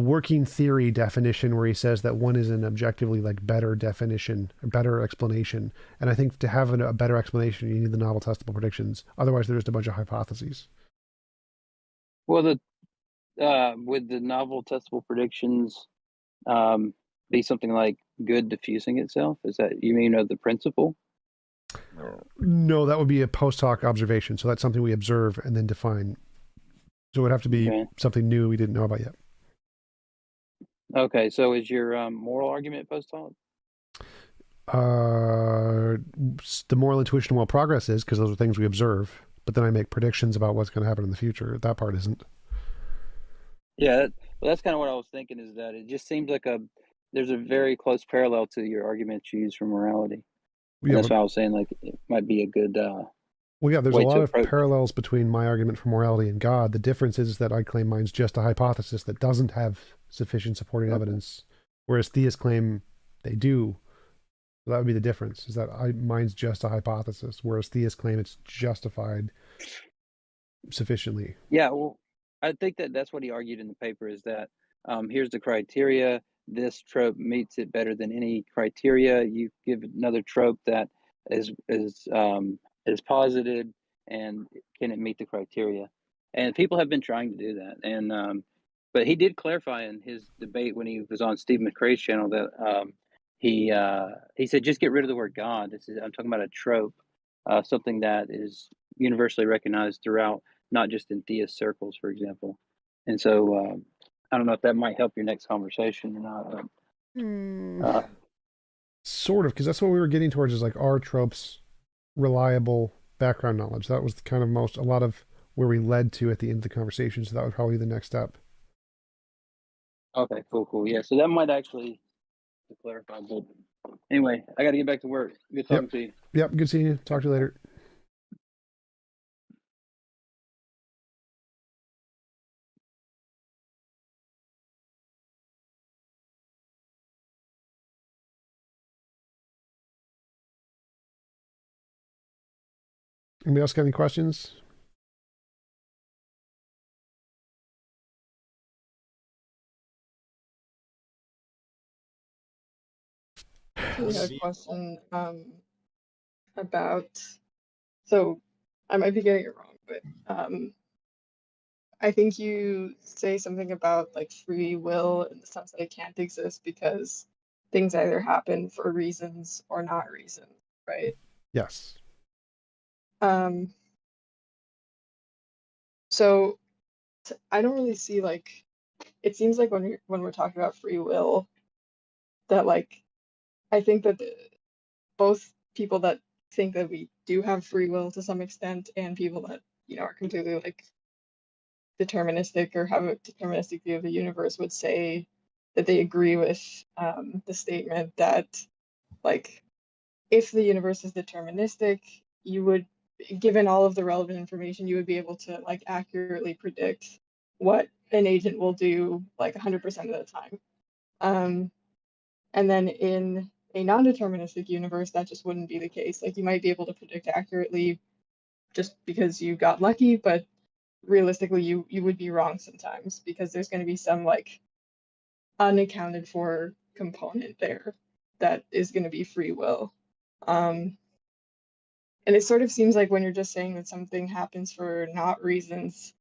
working theory definition where he says that one is an objectively like better definition, a better explanation. And I think to have a better explanation, you need the novel testable predictions. Otherwise, there's just a bunch of hypotheses. Well, with the novel testable predictions, be something like good diffusing itself. Is that you mean of the principle? No, that would be a post hoc observation. So that's something we observe and then define. So it would have to be Okay. something new we didn't know about yet. Okay, so is your moral argument post hoc? The moral intuition and moral progress is because those are things we observe, but then I make predictions about what's going to happen in the future. That part isn't. Yeah, that's kind of what I was thinking. Is that it just seems like there's a very close parallel to your argument you use for morality. And Yeah, that's why I was saying like it might be a good. well, yeah, there's a way lot to of approach. parallels between my argument for morality and God. The difference is that I claim mine's just a hypothesis that doesn't have sufficient supporting Okay. evidence, whereas theists claim they do. So that would be the difference, is that mine's just a hypothesis, whereas theists claim it's justified sufficiently. Yeah, well, I think that's what he argued in the paper is that here's the criteria. This trope meets it better than any criteria. You give another trope that is posited, and can it meet the criteria? And people have been trying to do that. And but he did clarify in his debate when he was on Steve McCrae's channel that he said just get rid of the word God. I'm talking about a trope, something that is universally recognized throughout, not just in theist circles, for example. And so I don't know if that might help your next conversation or not. But, Sort of, because that's what we were getting towards is like, are tropes reliable background knowledge? That was kind of a lot of where we led to at the end of the conversation. So that would probably be the next step. okay, cool. Yeah, so that might actually to clarify. But anyway, I got to get back to work. Good talking to you. Yep, good seeing you. Talk to you later. Anybody else got any questions? I had a question about, so I might be getting it wrong, but I think you say something about like free will in the sense that it can't exist because things either happen for reasons or not reasons, right? Yes. So I don't really see like, it seems like when we're talking about free will, that like I think that both people that think that we do have free will to some extent and people that are completely like deterministic or have a deterministic view of the universe would say that they agree with the statement that like if the universe is deterministic, you would, given all of the relevant information, you would be able to like accurately predict what an agent will do like 100% of the time. And then in a non-deterministic universe, that just wouldn't be the case. Like you might be able to predict accurately just because you got lucky, but realistically you would be wrong sometimes because there's going to be some like unaccounted for component there that is going to be free will. And it sort of seems like when you're just saying that something happens for not reasons,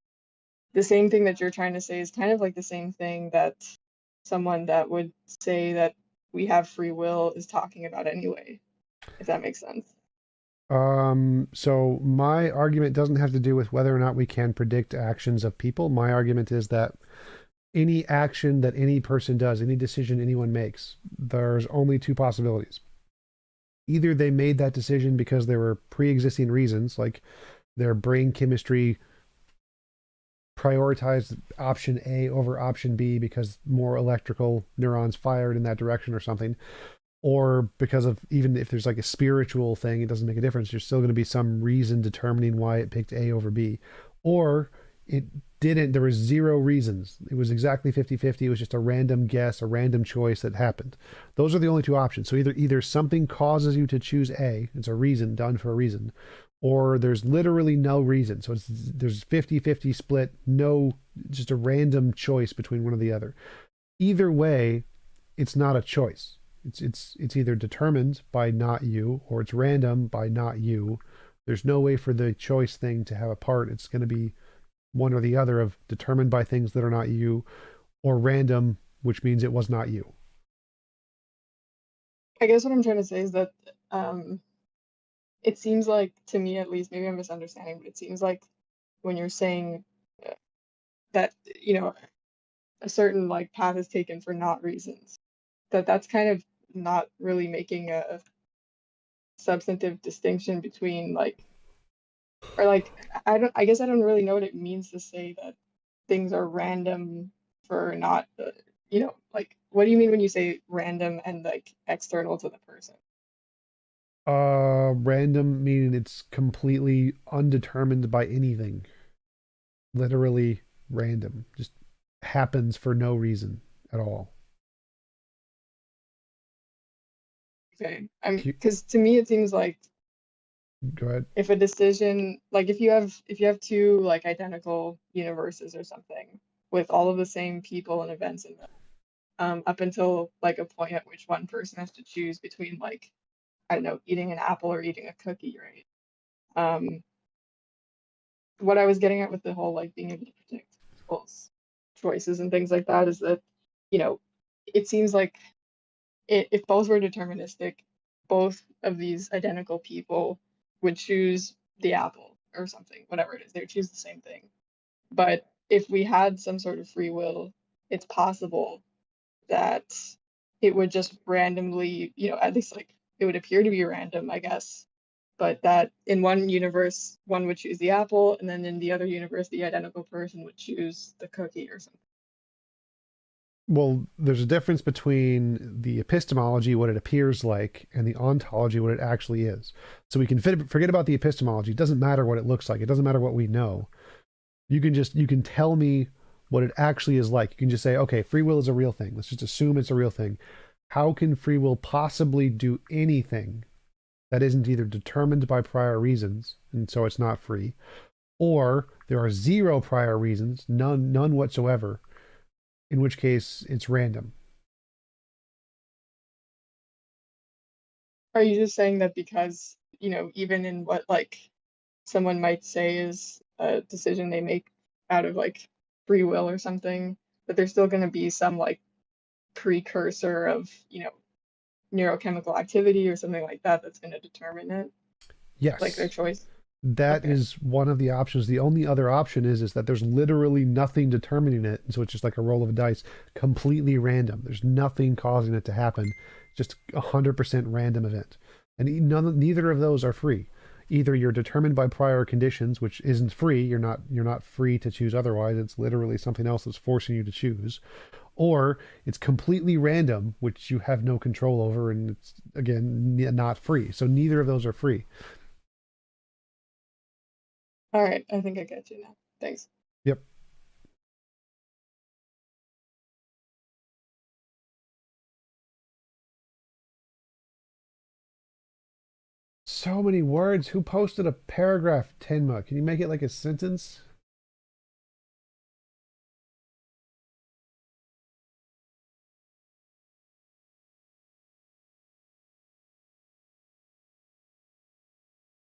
the same thing that you're trying to say is kind of like the same thing that someone that would say that we have free will is talking about anyway, if that makes sense. So my argument doesn't have to do with whether or not we can predict actions of people. My argument is that any action that any person does, any decision anyone makes, there's only two possibilities. Either they made that decision because there were pre-existing reasons, like their brain chemistry prioritized option A over option B because more electrical neurons fired in that direction or something, or because of, even if there's like a spiritual thing, it doesn't make a difference. There's still going to be some reason determining why it picked A over B. Or it didn't, there was zero reasons. It was exactly 50-50. It was just a random guess, a random choice that happened. Those are the only two options. So either something causes you to choose A, it's a reason done for a reason, or there's literally no reason. So there's 50-50 split, no, just a random choice between one or the other. Either way, it's not a choice. It's either determined by not you, or it's random by not you. There's no way for the choice thing to have a part. It's going to be one or the other of determined by things that are not you, or random, which means it was not you. I guess what I'm trying to say is that it seems like, to me at least, maybe I'm misunderstanding, but it seems like when you're saying that, you know, a certain like path is taken for not reasons, that's kind of not really making a substantive distinction between like, or like, I guess I don't really know what it means to say that things are random for not, you know, like, what do you mean when you say random and like external to the person? Random meaning it's completely undetermined by anything. Literally random. Just happens for no reason at all. Okay, because to me it seems like Go ahead. if a decision, like if you have two like identical universes or something with all of the same people and events in them, up until like a point at which one person has to choose between like, I don't know, eating an apple or eating a cookie, right? What I was getting at with the whole like being able to predict people's choices and things like that is that, you know, it seems like if both were deterministic, both of these identical people would choose the apple or something, whatever it is, they would choose the same thing. But if we had some sort of free will, it's possible that it would just randomly, you know, at least like it would appear to be random, I guess, but that in one universe, one would choose the apple, and then in the other universe, the identical person would choose the cookie or something. Well, there's a difference between the epistemology, what it appears like, and the ontology, what it actually is. So we can forget about the epistemology. It doesn't matter what it looks like. It doesn't matter what we know. You can tell me what it actually is like. You can just say, okay, free will is a real thing. Let's just assume it's a real thing. How can free will possibly do anything that isn't either determined by prior reasons, and so it's not free, or there are zero prior reasons, none whatsoever, in which case it's random. Are you just saying that because, you know, even in what like someone might say is a decision they make out of like free will or something, that there's still going to be some like precursor of, you know, neurochemical activity or something like that that's going to determine it, like their Yes. choice? That Okay. is one of the options. The only other option is that there's literally nothing determining it. And so it's just like a roll of a dice, completely random. There's nothing causing it to happen. Just 100% random event. And neither of those are free. Either you're determined by prior conditions, which isn't free. You're not free to choose otherwise. It's literally something else that's forcing you to choose. Or it's completely random, which you have no control over, and it's again not free. So neither of those are free. All right, I think I get you now. Thanks. Yep. So many words. Who posted a paragraph, Tenma? Can you make it like a sentence?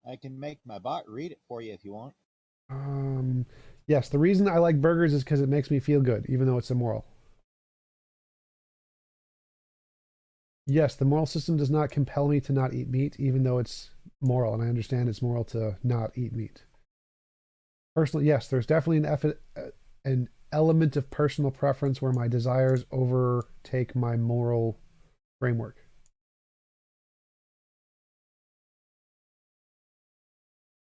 I can make my bot read it for you if you want. Yes, the reason I like burgers is because it makes me feel good, even though it's immoral. Yes, the moral system does not compel me to not eat meat, even though it's moral, and I understand it's moral to not eat meat. Personally, yes, there's definitely an element of personal preference where my desires overtake my moral framework.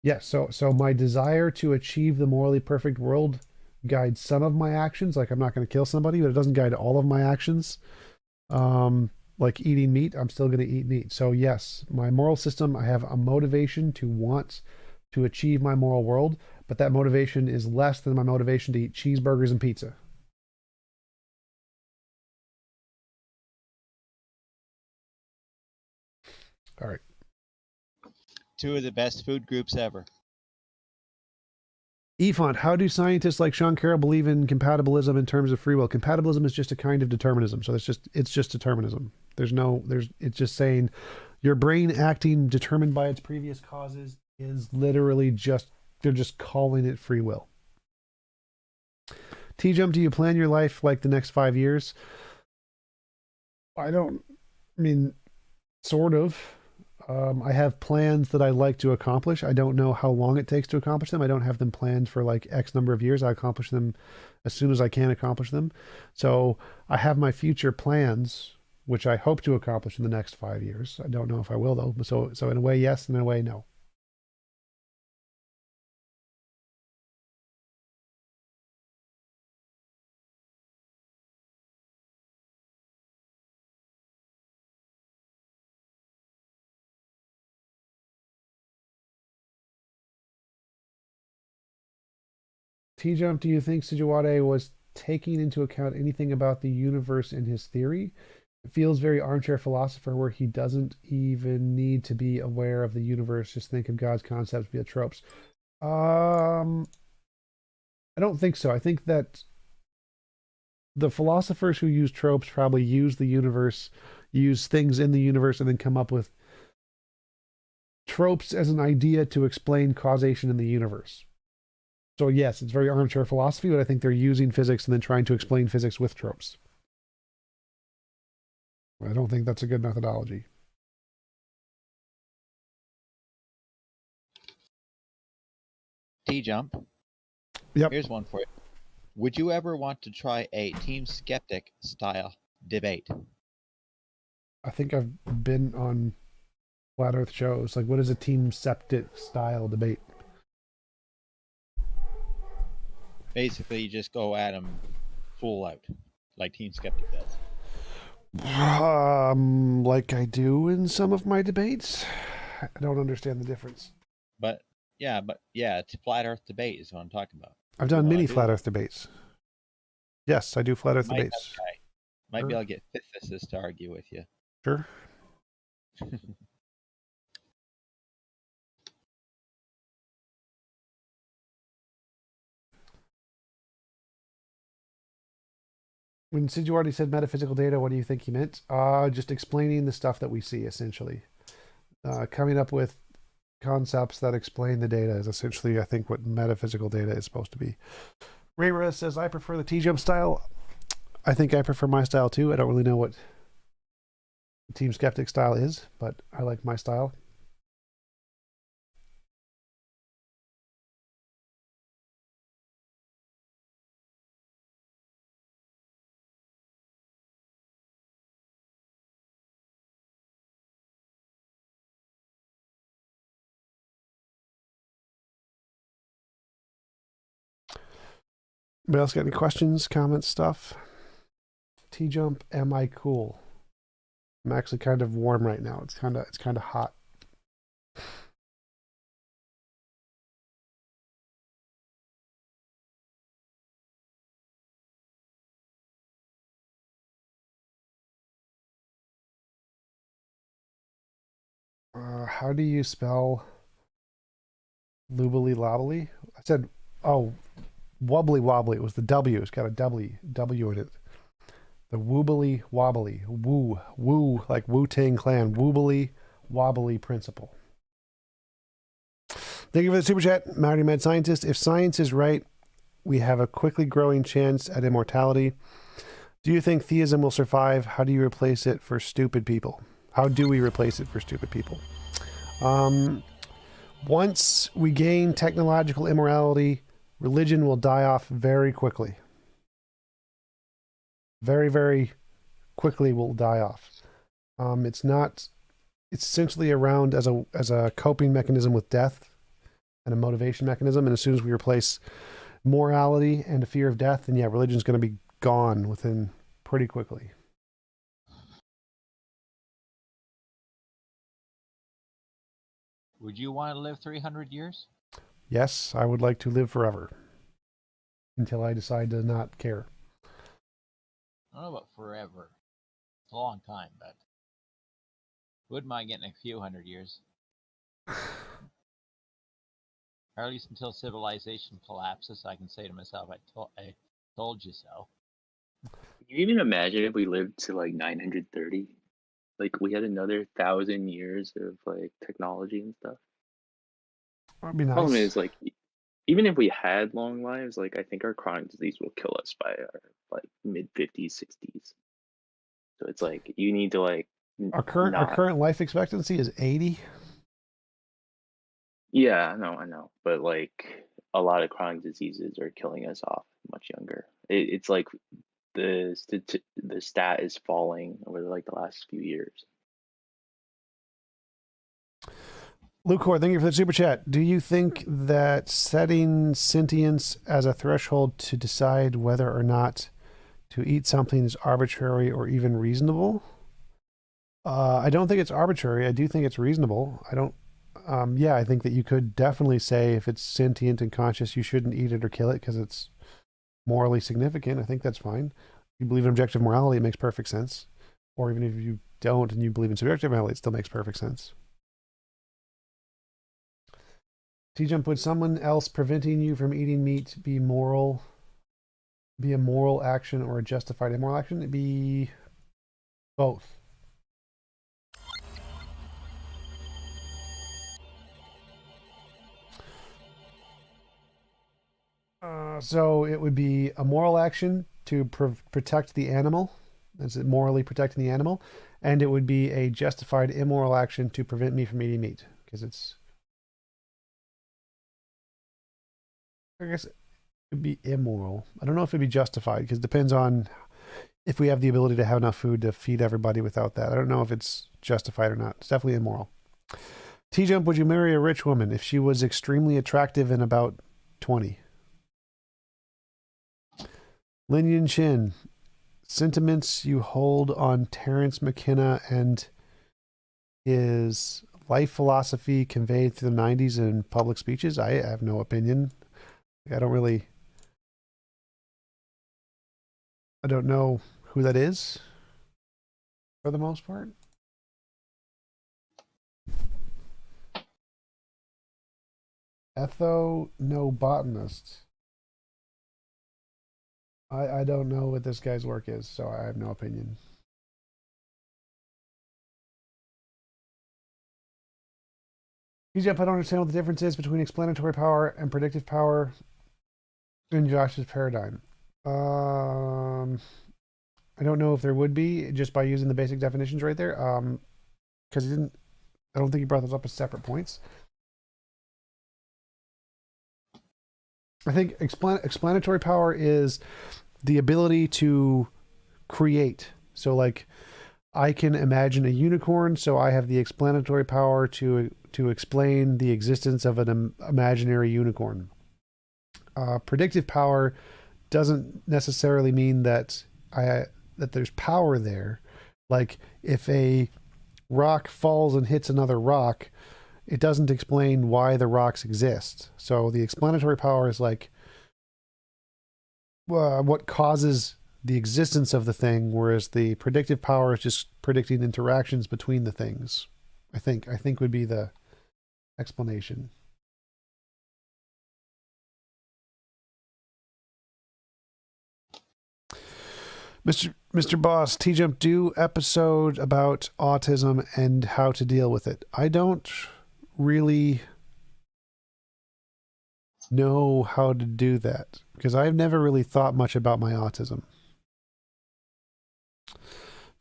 Yes, so my desire to achieve the morally perfect world guides some of my actions. Like, I'm not going to kill somebody, but it doesn't guide all of my actions. Like eating meat, I'm still going to eat meat. So yes, my moral system, I have a motivation to want to achieve my moral world, but that motivation is less than my motivation to eat cheeseburgers and pizza. All right. Two of the best food groups ever. Efont, how do scientists like Sean Carroll believe in compatibilism in terms of free will? Compatibilism is just a kind of determinism. So it's just determinism. It's just saying your brain acting determined by its previous causes is literally they're just calling it free will. TJump, do you plan your life like the next 5 years? Sort of. I have plans that I like to accomplish. I don't know how long it takes to accomplish them. I don't have them planned for like X number of years. I accomplish them as soon as I can accomplish them. So I have my future plans, which I hope to accomplish in the next 5 years. I don't know if I will though. So in a way, yes, and in a way, no. TJump, do you think Sijuwade was taking into account anything about the universe in his theory? It feels very armchair philosopher where he doesn't even need to be aware of the universe, just think of God's concepts via tropes. I don't think so. I think that the philosophers who use tropes probably use the universe, use things in the universe, and then come up with tropes as an idea to explain causation in the universe. So yes, it's very armchair philosophy, but I think they're using physics and then trying to explain physics with tropes. I don't think that's a good methodology. TJump. Yep. Here's one for you. Would you ever want to try a Team Skeptic style debate? I think I've been on Flat Earth shows. Like, what is a Team Skeptic style debate? Basically, you just go at them full out, like Team Skeptic does. Like I do in some of my debates. I don't understand the difference. But yeah, it's a Flat Earth debate is what I'm talking about. I've done many Flat Earth debates. Yes, I do Flat Earth debates. Might be able to get physicists to argue with you. Sure. When Sijuwade said metaphysical data, what do you think he meant? Just explaining the stuff that we see, essentially. Coming up with concepts that explain the data is essentially, I think, what metaphysical data is supposed to be. Rayra says, I prefer the TJump style. I think I prefer my style too. I don't really know what Team Skeptic style is, but I like my style. Anybody else got any questions, comments, stuff? TJump, am I cool? I'm actually kind of warm right now. It's kind of hot. How do you spell loobly lobbly? I said, oh, wobbly wobbly. It was the W. It's got a W in it. The woobly wobbly. Woo, like Wu-Tang Clan. Woobly wobbly principle. Thank you for the super chat, Marty Mad Scientist. If science is right, we have a quickly growing chance at immortality. Do you think theism will survive? How do you replace it for stupid people? How do we replace it for stupid people? Once we gain technological immorality, religion will die off very quickly. Very, very quickly will die off. It's essentially around as a coping mechanism with death and a motivation mechanism. And as soon as we replace morality and a fear of death, then yeah, religion's going to be gone within pretty quickly. Would you want to live 300 years? Yes, I would like to live forever until I decide to not care. I don't know about forever. It's a long time, but wouldn't mind getting a few hundred years. Or at least until civilization collapses, I can say to myself, I told you so. Can you even imagine if we lived to like 930? Like we had another 1,000 years of like technology and stuff. That'd be nice. Problem is, like, even if we had long lives, like I think our chronic disease will kill us by our like mid 50s, 60s. So it's like you need to like Our current life expectancy is 80. Yeah, I know, but like a lot of chronic diseases are killing us off much younger. It's like the stat is falling over like the last few years. Lucor, thank you for the super chat. Do you think that setting sentience as a threshold to decide whether or not to eat something is arbitrary or even reasonable? I don't think it's arbitrary. I do think it's reasonable. I don't. I think that you could definitely say if it's sentient and conscious, you shouldn't eat it or kill it because it's morally significant. I think that's fine. If you believe in objective morality, it makes perfect sense. Or even if you don't and you believe in subjective morality, it still makes perfect sense. TJump, would someone else preventing you from eating meat be a moral action or a justified immoral action? It'd be both. So it would be a moral action to protect the animal. Is it morally protecting the animal? And it would be a justified immoral action to prevent me from eating meat because it's. I guess it would be immoral. I don't know if it'd be justified because it depends on if we have the ability to have enough food to feed everybody without that. I don't know if it's justified or not. It's definitely immoral. TJump, would you marry a rich woman if she was extremely attractive and about 20? Lin Yin Chin, sentiments you hold on Terence McKenna and his life philosophy conveyed through the 90s in public speeches? I have no opinion. I don't know who that is for the most part. Ethnobotanist. I don't know what this guy's work is, so I have no opinion. Jeff, I don't understand what the difference is between explanatory power and predictive power in Josh's paradigm. I don't know if there would be just by using the basic definitions right there. Because I don't think he brought those up as separate points. I think explanatory power is the ability to create. So like I can imagine a unicorn, so I have the explanatory power to explain the existence of an imaginary unicorn. Predictive power doesn't necessarily mean that there's power there. Like if a rock falls and hits another rock, it doesn't explain why the rocks exist. So the explanatory power is like what causes the existence of the thing, whereas the predictive power is just predicting interactions between the things. I think would be the explanation. Mr. Boss, TJump, do episode about autism and how to deal with it. I don't really know how to do that because I've never really thought much about my autism.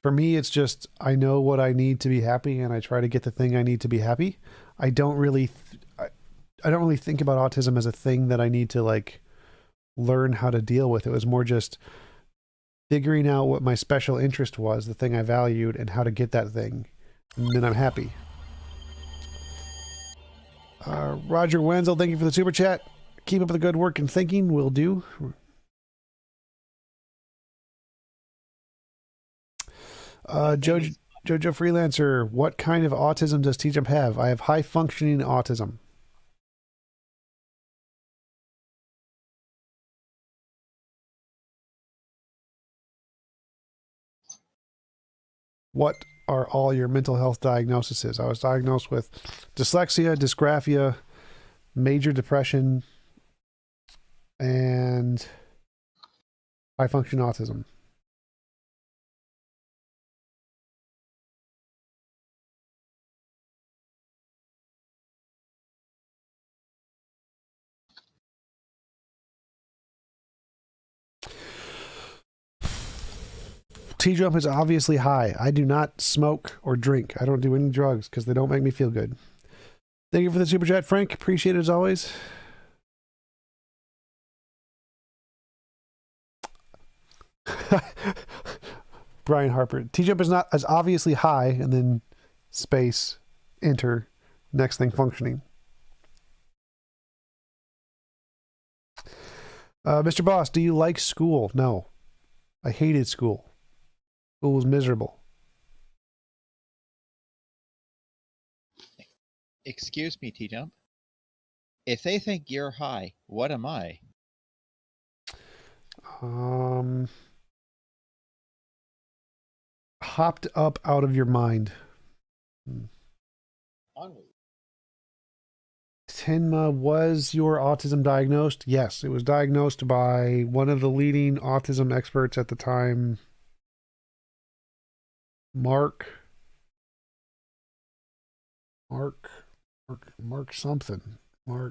For me, it's just I know what I need to be happy, and I try to get the thing I need to be happy. I don't really, I don't really think about autism as a thing that I need to like learn how to deal with. It was more just figuring out what my special interest was, the thing I valued, and how to get that thing, and then I'm happy. Roger Wenzel, thank you for the super chat. Keep up the good work and thinking. Will do. Jojo Freelancer, what kind of autism does TJump have? I have high functioning autism. What are all your mental health diagnoses? I was diagnosed with dyslexia, dysgraphia, major depression, and high function autism. TJump is obviously high. I do not smoke or drink. I don't do any drugs because they don't make me feel good. Thank you for the super chat, Frank. Appreciate it as always. Brian Harper. TJump is not as obviously high, and then space, enter, next thing functioning. Mr. Boss, do you like school? No. I hated school. School was miserable. Excuse me, TJump. If they think you're high, what am I? Hopped up out of your mind. Tinma, was your autism diagnosed? Yes, it was diagnosed by one of the leading autism experts at the time, Mark something. I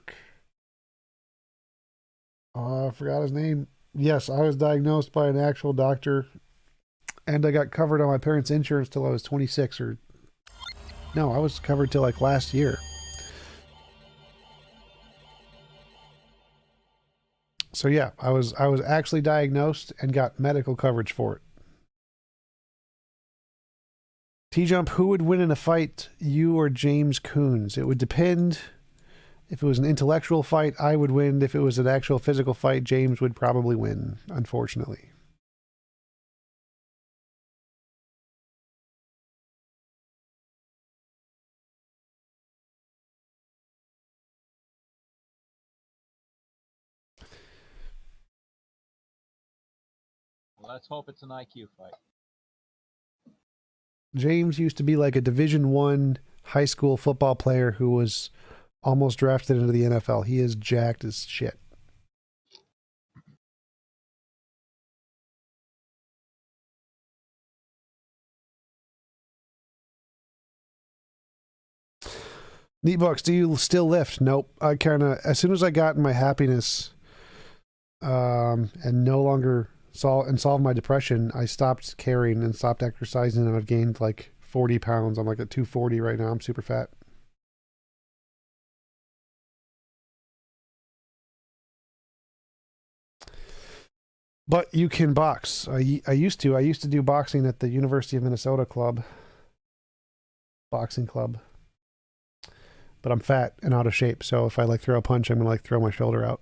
forgot his name. Yes, I was diagnosed by an actual doctor, and I got covered on my parents' insurance till I was 26, or no, I was covered till like last year. So yeah, I was actually diagnosed and got medical coverage for it. TJump, who would win in a fight, you or James Coons? It would depend. If it was an intellectual fight, I would win. If it was an actual physical fight, James would probably win, unfortunately. Let's hope it's an IQ fight. James used to be like a Division I high school football player who was almost drafted into the NFL. He is jacked as shit. Neat Books, do you still lift? Nope. I kind of, as soon as I got my happiness and no longer solved my depression, I stopped caring and stopped exercising, and I've gained like 40 pounds. I'm like at 240 right now. I'm super fat. But you can box. I used to do boxing at the University of Minnesota boxing club. But I'm fat and out of shape, so if I like throw a punch, I'm gonna like throw my shoulder out.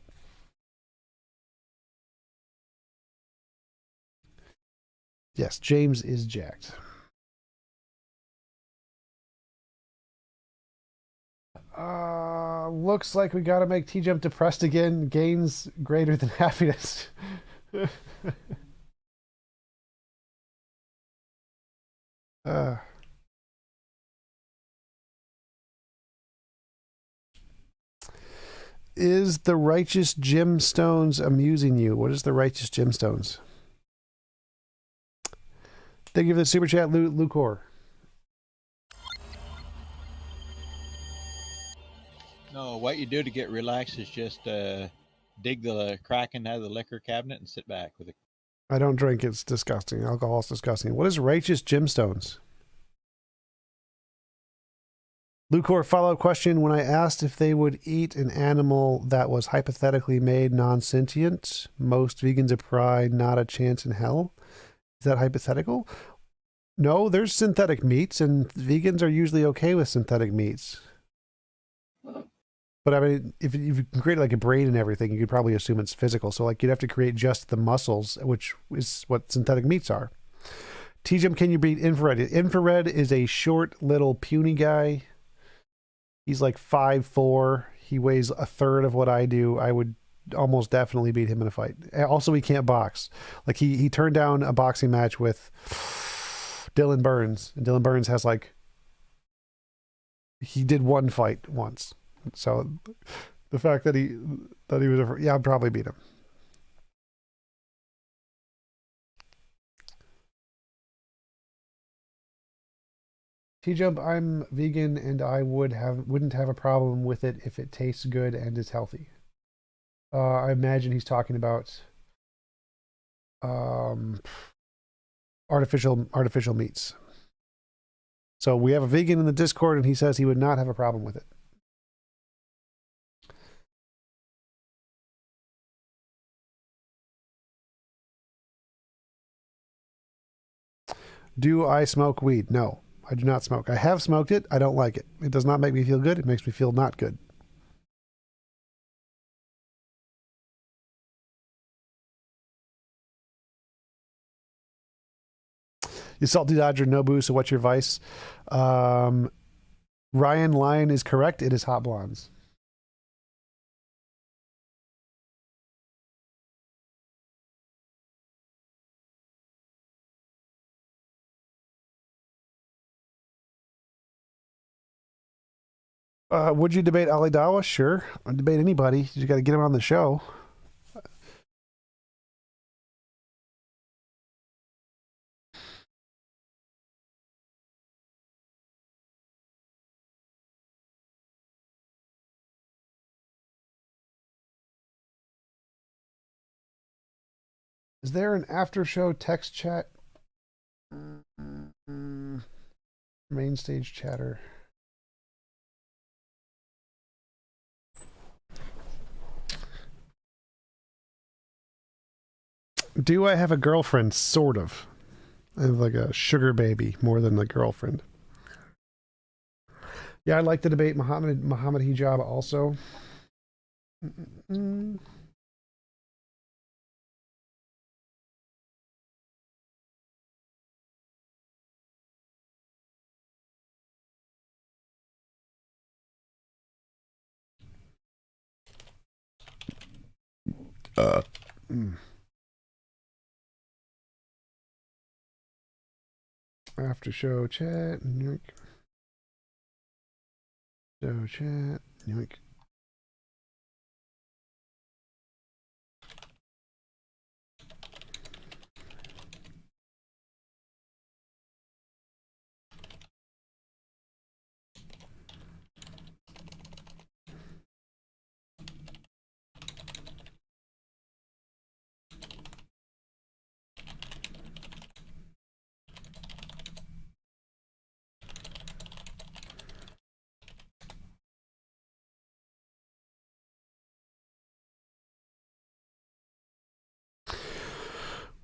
Yes, James is jacked. Looks like we gotta make TJump depressed again. Gains greater than happiness. Is the righteous gemstones amusing you? What is the righteous gemstones? Thank you for the super chat, Lucor. No, what you do to get relaxed is just dig the Kraken out of the liquor cabinet and sit back with it. I don't drink. It's disgusting. Alcohol is disgusting. What is righteous gemstones? Lucor, follow-up question. When I asked if they would eat an animal that was hypothetically made non-sentient, most vegans replied, not a chance in hell. Is that hypothetical? No, there's synthetic meats, and vegans are usually okay with synthetic meats. But I mean, if you can create like a brain and everything, you could probably assume it's physical. So like you'd have to create just the muscles, which is what synthetic meats are. TJump, can you beat infrared? Infrared is a short, little, puny guy. He's like 5'4". He weighs a third of what I do. I would almost definitely beat him in a fight. Also, he can't box. Like he turned down a boxing match with Dylan Burns, and Dylan Burns has like he did one fight once. So the fact that he was I'd probably beat him. TJump, I'm vegan and I wouldn't have a problem with it if it tastes good and is healthy. I imagine he's talking about artificial meats. So we have a vegan in the Discord and he says he would not have a problem with it. Do I smoke weed? No, I do not smoke. I have smoked it. I don't like it. It does not make me feel good. It makes me feel not good. You salty Dodger Nobu, so what's your vice? Ryan Lyon is correct. It is hot blondes. Would you debate Ali Dawa? Sure. I'd debate anybody. You got to get him on the show. Is there an after show text chat? Main stage chatter. Do I have a girlfriend? Sort of. I have like a sugar baby more than a girlfriend. Yeah, I'd like to debate Muhammad Hijab also. After show chat. Yoink. Show chat. Yoink.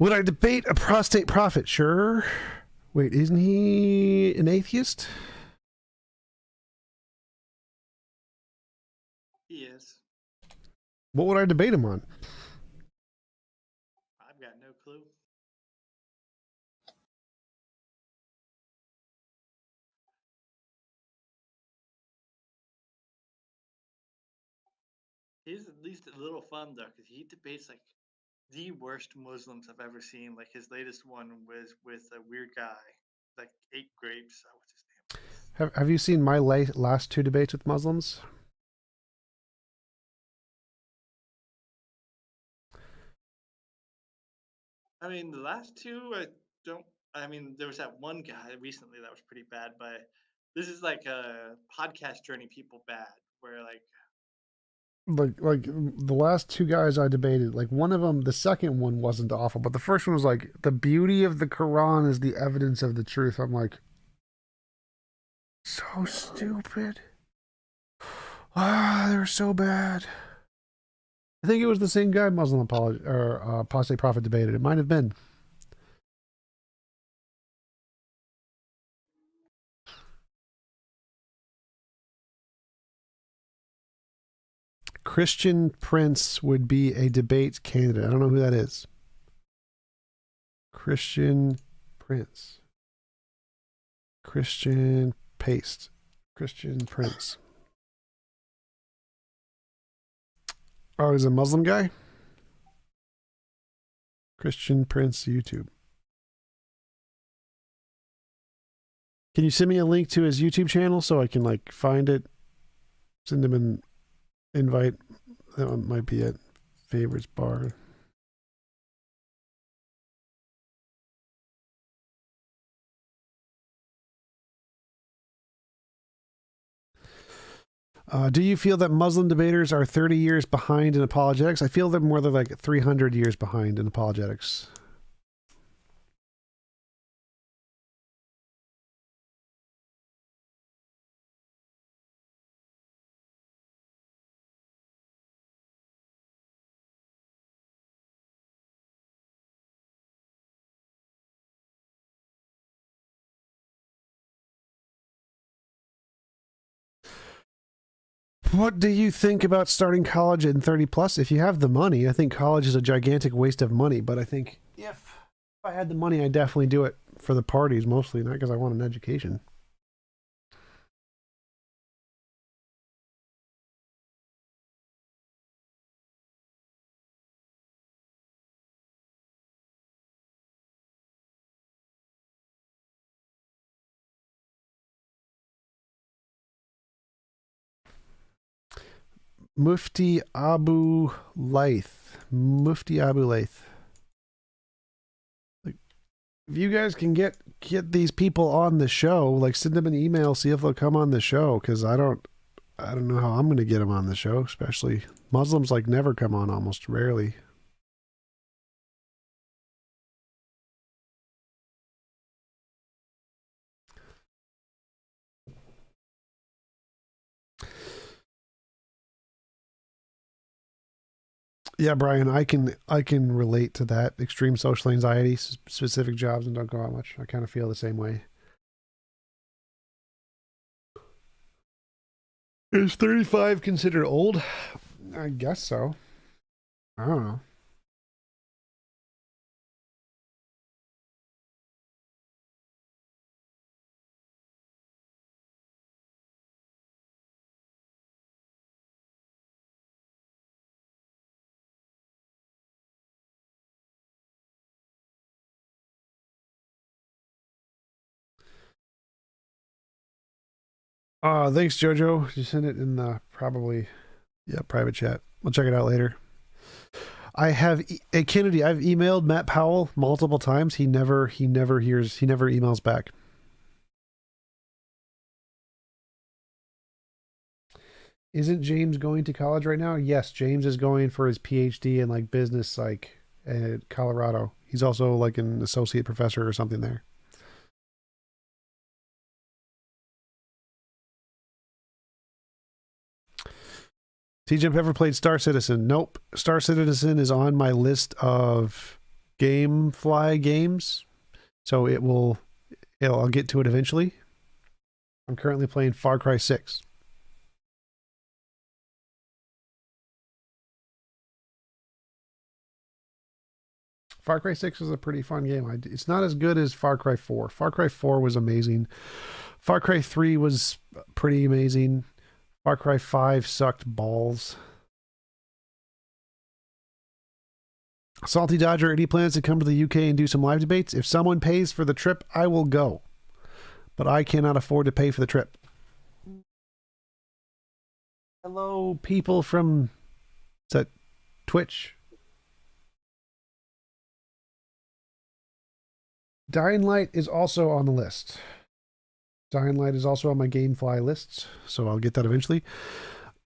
Would I debate a prostate prophet? Sure. Wait, isn't he an atheist? He is. What would I debate him on? I've got no clue. He's at least a little fun though, because he debates like the worst Muslims I've ever seen. Like his latest one was with a weird guy, like ate grapes. What's his name? Have you seen my last two debates with Muslims? I mean, the last two, I don't. I mean, there was that one guy recently that was pretty bad, but this is like a podcast journey people bad, where like like the last two guys I debated, like one of them, the second one wasn't awful, but the first one was like, the beauty of the Quran is the evidence of the truth. I'm like, so stupid. They're so bad. I think it was the same guy Muslim apology or apostate prophet debated. It might have been. Christian Prince would be a debate candidate. I don't know who that is. Christian Prince. Christian Paste. Christian Prince. Oh, he's a Muslim guy? Christian Prince YouTube. Can you send me a link to his YouTube channel so I can like find it? Send him an invite. That one might be at favorites bar. Do you feel that Muslim debaters are 30 years behind in apologetics? I feel they're more than like 300 years behind in apologetics. What do you think about starting college in 30 plus? If you have the money, I think college is a gigantic waste of money, but I think if I had the money, I'd definitely do it for the parties mostly, not because I want an education. Mufti Abu Laith. Mufti Abu Laith. Like, if you guys can get these people on the show, like send them an email, see if they'll come on the show, because I don't know how I'm going to get them on the show, especially Muslims like never come on, almost rarely. Yeah, Brian, I can relate to that extreme social anxiety, specific jobs, and don't go out much. I kind of feel the same way. Is 35 considered old? I guess so. I don't know. Thanks, Jojo. You send it in the probably, yeah, private chat. We'll check it out later. I have Kennedy. I've emailed Matt Powell multiple times. He never emails back. Isn't James going to college right now? Yes, James is going for his PhD in like business psych at Colorado. He's also like an associate professor or something there. TJump ever played Star Citizen? Nope. Star Citizen is on my list of GameFly games, so I'll get to it eventually. I'm currently playing Far Cry 6. Far Cry 6 is a pretty fun game. It's not as good as Far Cry 4. Far Cry 4 was amazing. Far Cry 3 was pretty amazing. Far Cry 5 sucked balls. Salty Dodger, any plans to come to the UK and do some live debates? If someone pays for the trip, I will go. But I cannot afford to pay for the trip. Hello, people from, is that Twitch? Dying Light is also on the list. Dying Light is also on my GameFly list, so I'll get that eventually.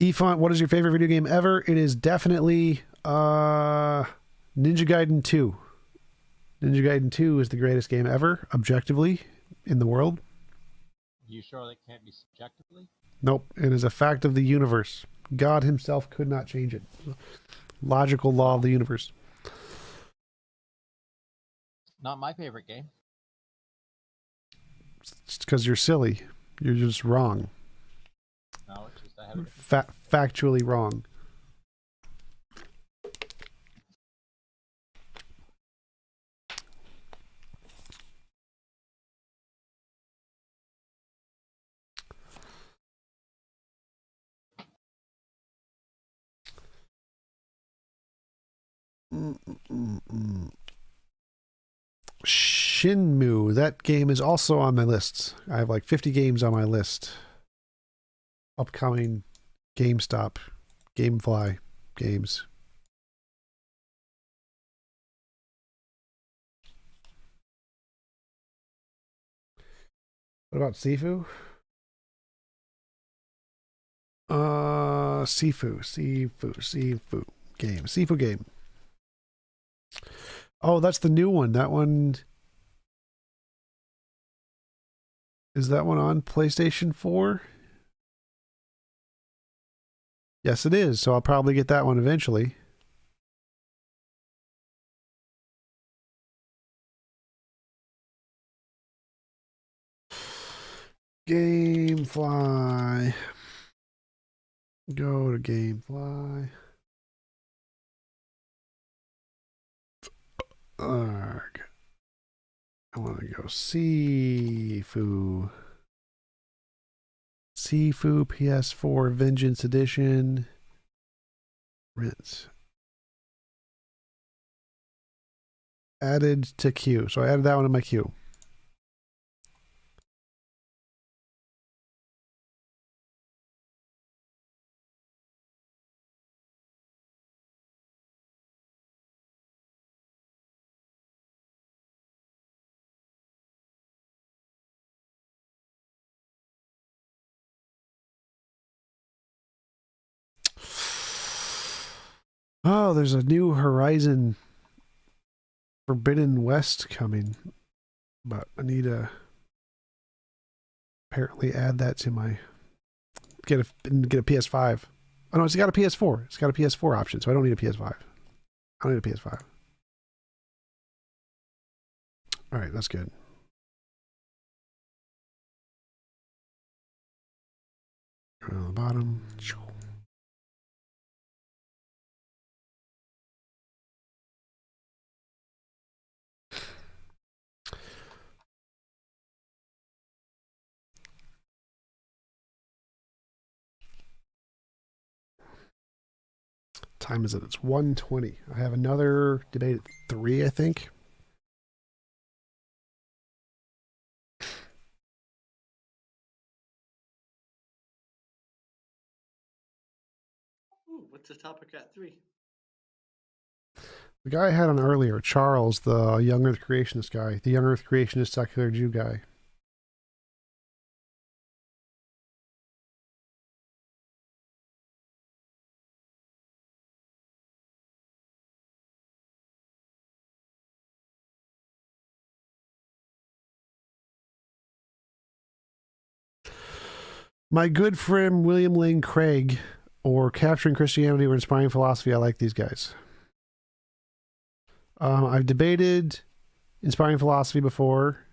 Efont, what is your favorite video game ever? It is definitely Ninja Gaiden 2. Ninja Gaiden 2 is the greatest game ever, objectively, in the world. You sure that can't be subjectively? Nope, it is a fact of the universe. God himself could not change it. Logical law of the universe. Not my favorite game. It's because you're silly. You're just wrong. No, it's just I have a Factually wrong. Shinmu. That game is also on my list. I have like 50 games on my list. Upcoming GameStop, Gamefly games. What about Sifu? Sifu game. Sifu game. Oh, that's the new one. That one. Is that one on PlayStation 4? Yes, it is. So I'll probably get that one eventually. Gamefly. Go to Gamefly. Arg. I want to go Sifu. Sifu PS4 Vengeance Edition. Rinse. Added to queue. So I added that one to my queue. Oh, there's a new Horizon Forbidden West coming, but I need to apparently add that to my get a PS5. Oh no, it's got a PS4. It's got a PS4 option, so I don't need a PS5. I don't need a PS5. All right, that's good. Go to the bottom. Time is it? It's 1:20. I have another debate at 3, I think. Ooh, what's the topic at 3? The guy I had on earlier, Charles, the young Earth creationist guy, the young Earth creationist secular Jew guy. My good friend William Lane Craig, or Capturing Christianity or Inspiring Philosophy. I like these guys. I've debated Inspiring Philosophy before,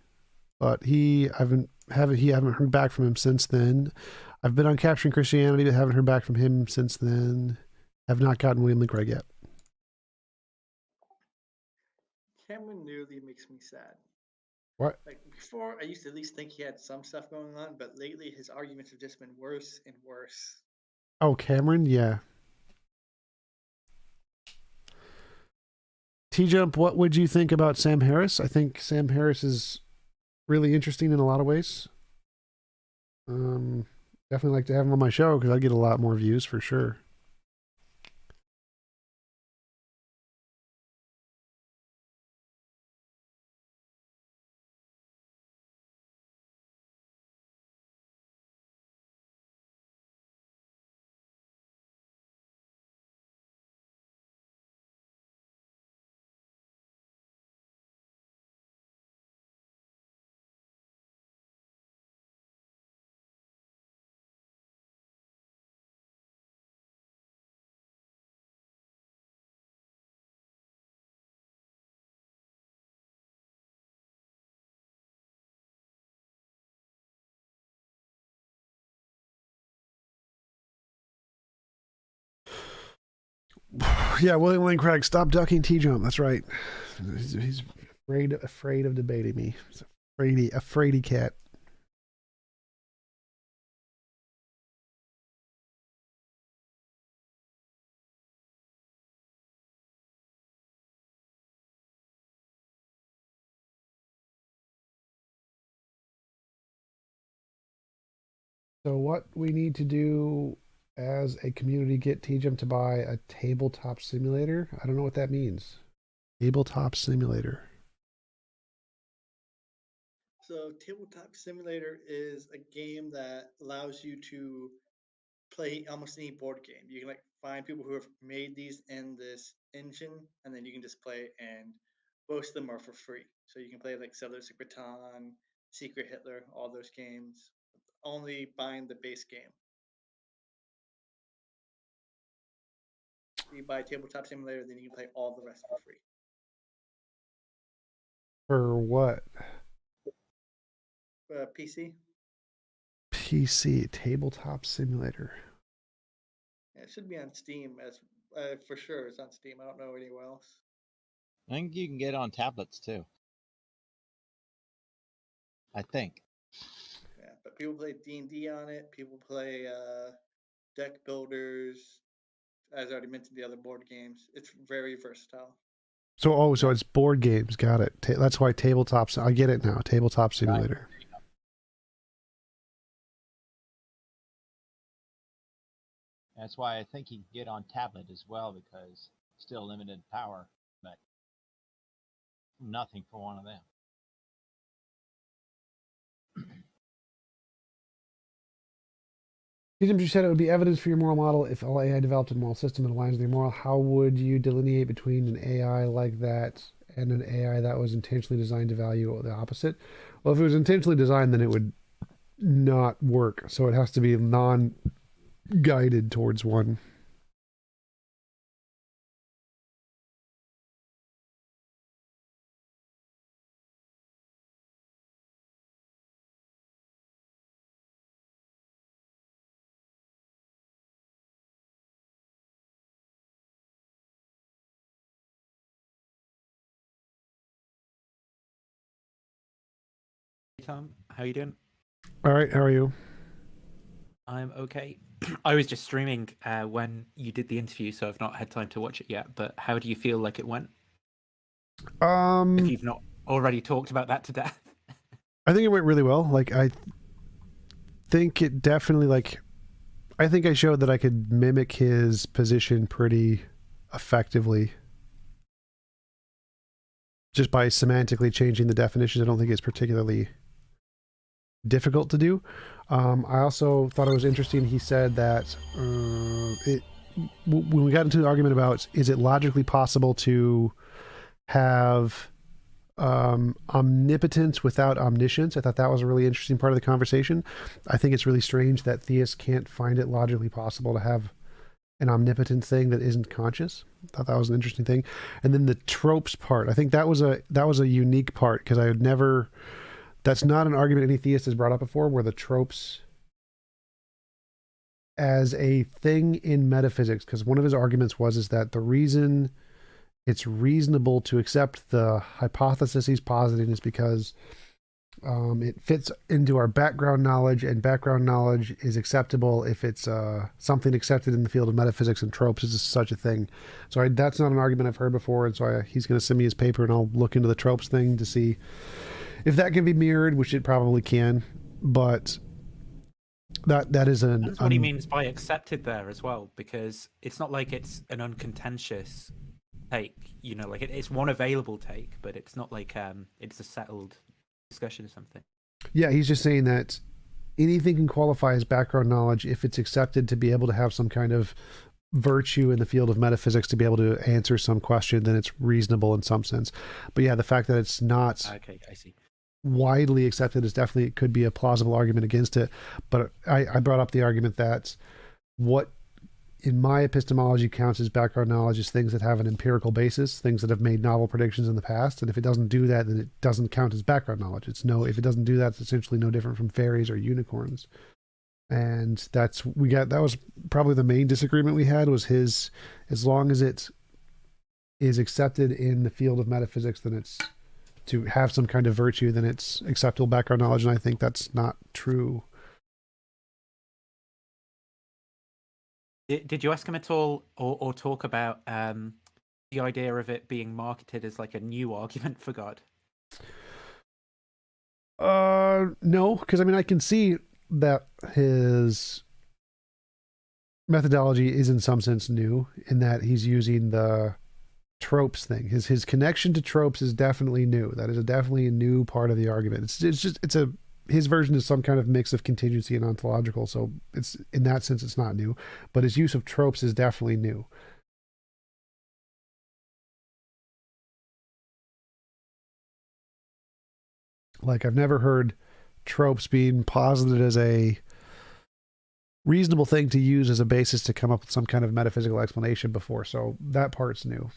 but I haven't heard back from him since then. I've been on Capturing Christianity, but haven't heard back from him since then. Have not gotten William Lane Craig yet. Cameron nearly makes me sad. What? Like before, I used to at least think he had some stuff going on, but lately his arguments have just been worse and worse. Oh, Cameron? Yeah. TJump, what would you think about Sam Harris? I think Sam Harris is really interesting in a lot of ways. Definitely like to have him on my show because I'd get a lot more views for sure. Yeah, William Lane Craig, stop ducking TJump. That's right. He's afraid of debating me. He's a fraidy cat. So what we need to do as a community, get TJump to buy a tabletop simulator. I don't know what that means. Tabletop simulator. So, Tabletop Simulator is a game that allows you to play almost any board game. You can like find people who have made these in this engine, and then you can just play. And most of them are for free. So you can play like Settlers of Catan, Secret Hitler, all those games. Only buying the base game. You buy Tabletop Simulator, then you can play all the rest for free. For what? PC. PC tabletop simulator. Yeah, it should be on Steam as for sure. It's on Steam. I don't know anywhere else. I think you can get on tablets too. I think. Yeah, but people play D&D on it. People play deck builders. As I already mentioned, the other board games. It's very versatile. So so it's board games. Got it. That's why tabletops. I get it now. Tabletop simulator. Right. That's why I think you can get on tablet as well, because still limited power, but nothing for one of them. You said it would be evidence for your moral model if all AI developed a moral system that aligns with your moral. How would you delineate between an AI like that and an AI that was intentionally designed to value the opposite? Well, if it was intentionally designed, then it would not work. So it has to be non-guided towards one. Tom, how you doing? All right, how are you? I'm okay. I was just streaming when you did the interview, so I've not had time to watch it yet. But how do you feel like it went? If you've not already talked about that to death. I think it went really well. Like, I think it definitely, I think I showed that I could mimic his position pretty effectively. Just by semantically changing the definitions. I don't think it's particularly difficult to do. I also thought it was interesting. He said that when we got into the argument about is it logically possible to have omnipotence without omniscience, I thought that was a really interesting part of the conversation. I think it's really strange that theists can't find it logically possible to have an omnipotent thing that isn't conscious. I thought that was an interesting thing. And then the tropes part, I think that was a unique part, because I had never, that's not an argument any theist has brought up before, where the tropes as a thing in metaphysics, because one of his arguments is that the reason it's reasonable to accept the hypothesis he's positing is because it fits into our background knowledge, and background knowledge is acceptable if it's something accepted in the field of metaphysics, and tropes is such a thing. So that's not an argument I've heard before, and so he's going to send me his paper, and I'll look into the tropes thing to see if that can be mirrored, which it probably can. But that is That's what he means by accepted there as well, because it's not like it's an uncontentious take. You know, like it's one available take, but it's not like it's a settled discussion or something. Yeah, he's just saying that anything can qualify as background knowledge if it's accepted to be able to have some kind of virtue in the field of metaphysics to be able to answer some question, then it's reasonable in some sense. But yeah, the fact that it's not I see. widely accepted is definitely, it could be a plausible argument against it. But I brought up the argument that what in my epistemology counts as background knowledge is things that have an empirical basis, things that have made novel predictions in the past. And if it doesn't do that, then it doesn't count as background knowledge. If it doesn't do that, it's essentially no different from fairies or unicorns. And that was probably the main disagreement we had, was his, as long as it is accepted in the field of metaphysics, then it's to have some kind of virtue, then it's acceptable background knowledge. And I think that's not true. Did you ask him at all, or talk about the idea of it being marketed as like a new argument for God? No, because I mean, I can see that his methodology is in some sense new in that he's using the tropes thing. His connection to tropes is definitely new. That is definitely a new part of the argument. His version is some kind of mix of contingency and ontological, so it's in that sense it's not new, but his use of tropes is definitely new. Like, I've never heard tropes being posited as a reasonable thing to use as a basis to come up with some kind of metaphysical explanation before, so that part's new.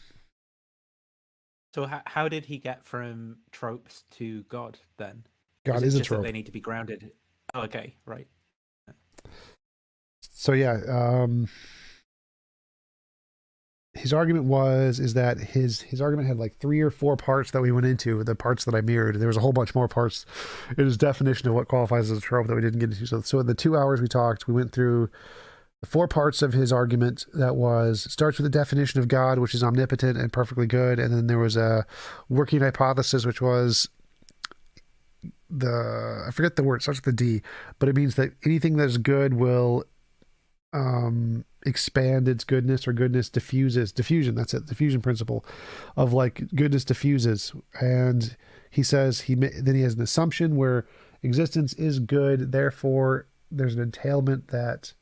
So how did he get from tropes to God then? God is a just trope. that they need to be grounded. Oh, okay, right. So yeah, his argument is that his argument had like 3 or 4 parts that we went into, the parts that I mirrored. There was a whole bunch more parts in his definition of what qualifies as a trope that we didn't get into. So in the 2 hours we talked, we went through the 4 parts of his argument. That starts with the definition of God, which is omnipotent and perfectly good. And then there was a working hypothesis, which was I forget the word, it starts with the D, but it means that anything that is good will expand its goodness, or goodness diffusion, that's it, diffusion principle of like goodness diffuses. And he says then he has an assumption where existence is good, therefore there's an entailment that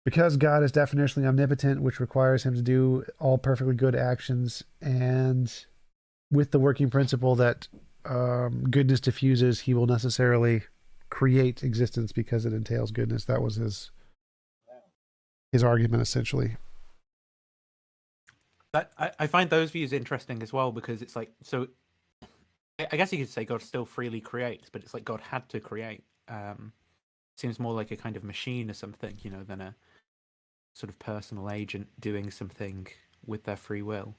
because God is definitionally omnipotent, which requires him to do all perfectly good actions, and with the working principle that goodness diffuses, he will necessarily create existence because it entails goodness. That was his argument, essentially. But I find those views interesting as well, because it's like, so I guess you could say God still freely creates, but it's like God had to create. Seems more like a kind of machine or something, than a sort of personal agent doing something with their free will.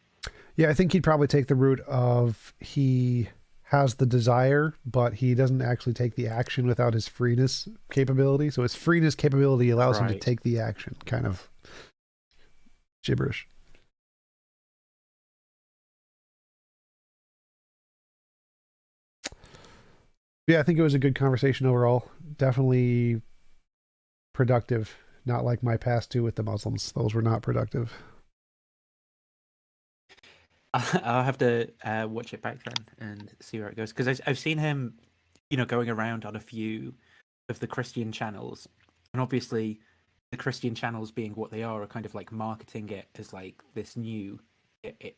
Yeah, I think he'd probably take the route of he has the desire, but he doesn't actually take the action without his freeness capability. So his freeness capability allows him to take the action. Kind of gibberish. Yeah, I think it was a good conversation overall. Definitely productive. Not like my past 2 with the Muslims. Those were not productive. I'll have to watch it back then and see where it goes, because I've seen him, going around on a few of the Christian channels, and obviously the Christian channels, being what they are kind of like marketing it as like this new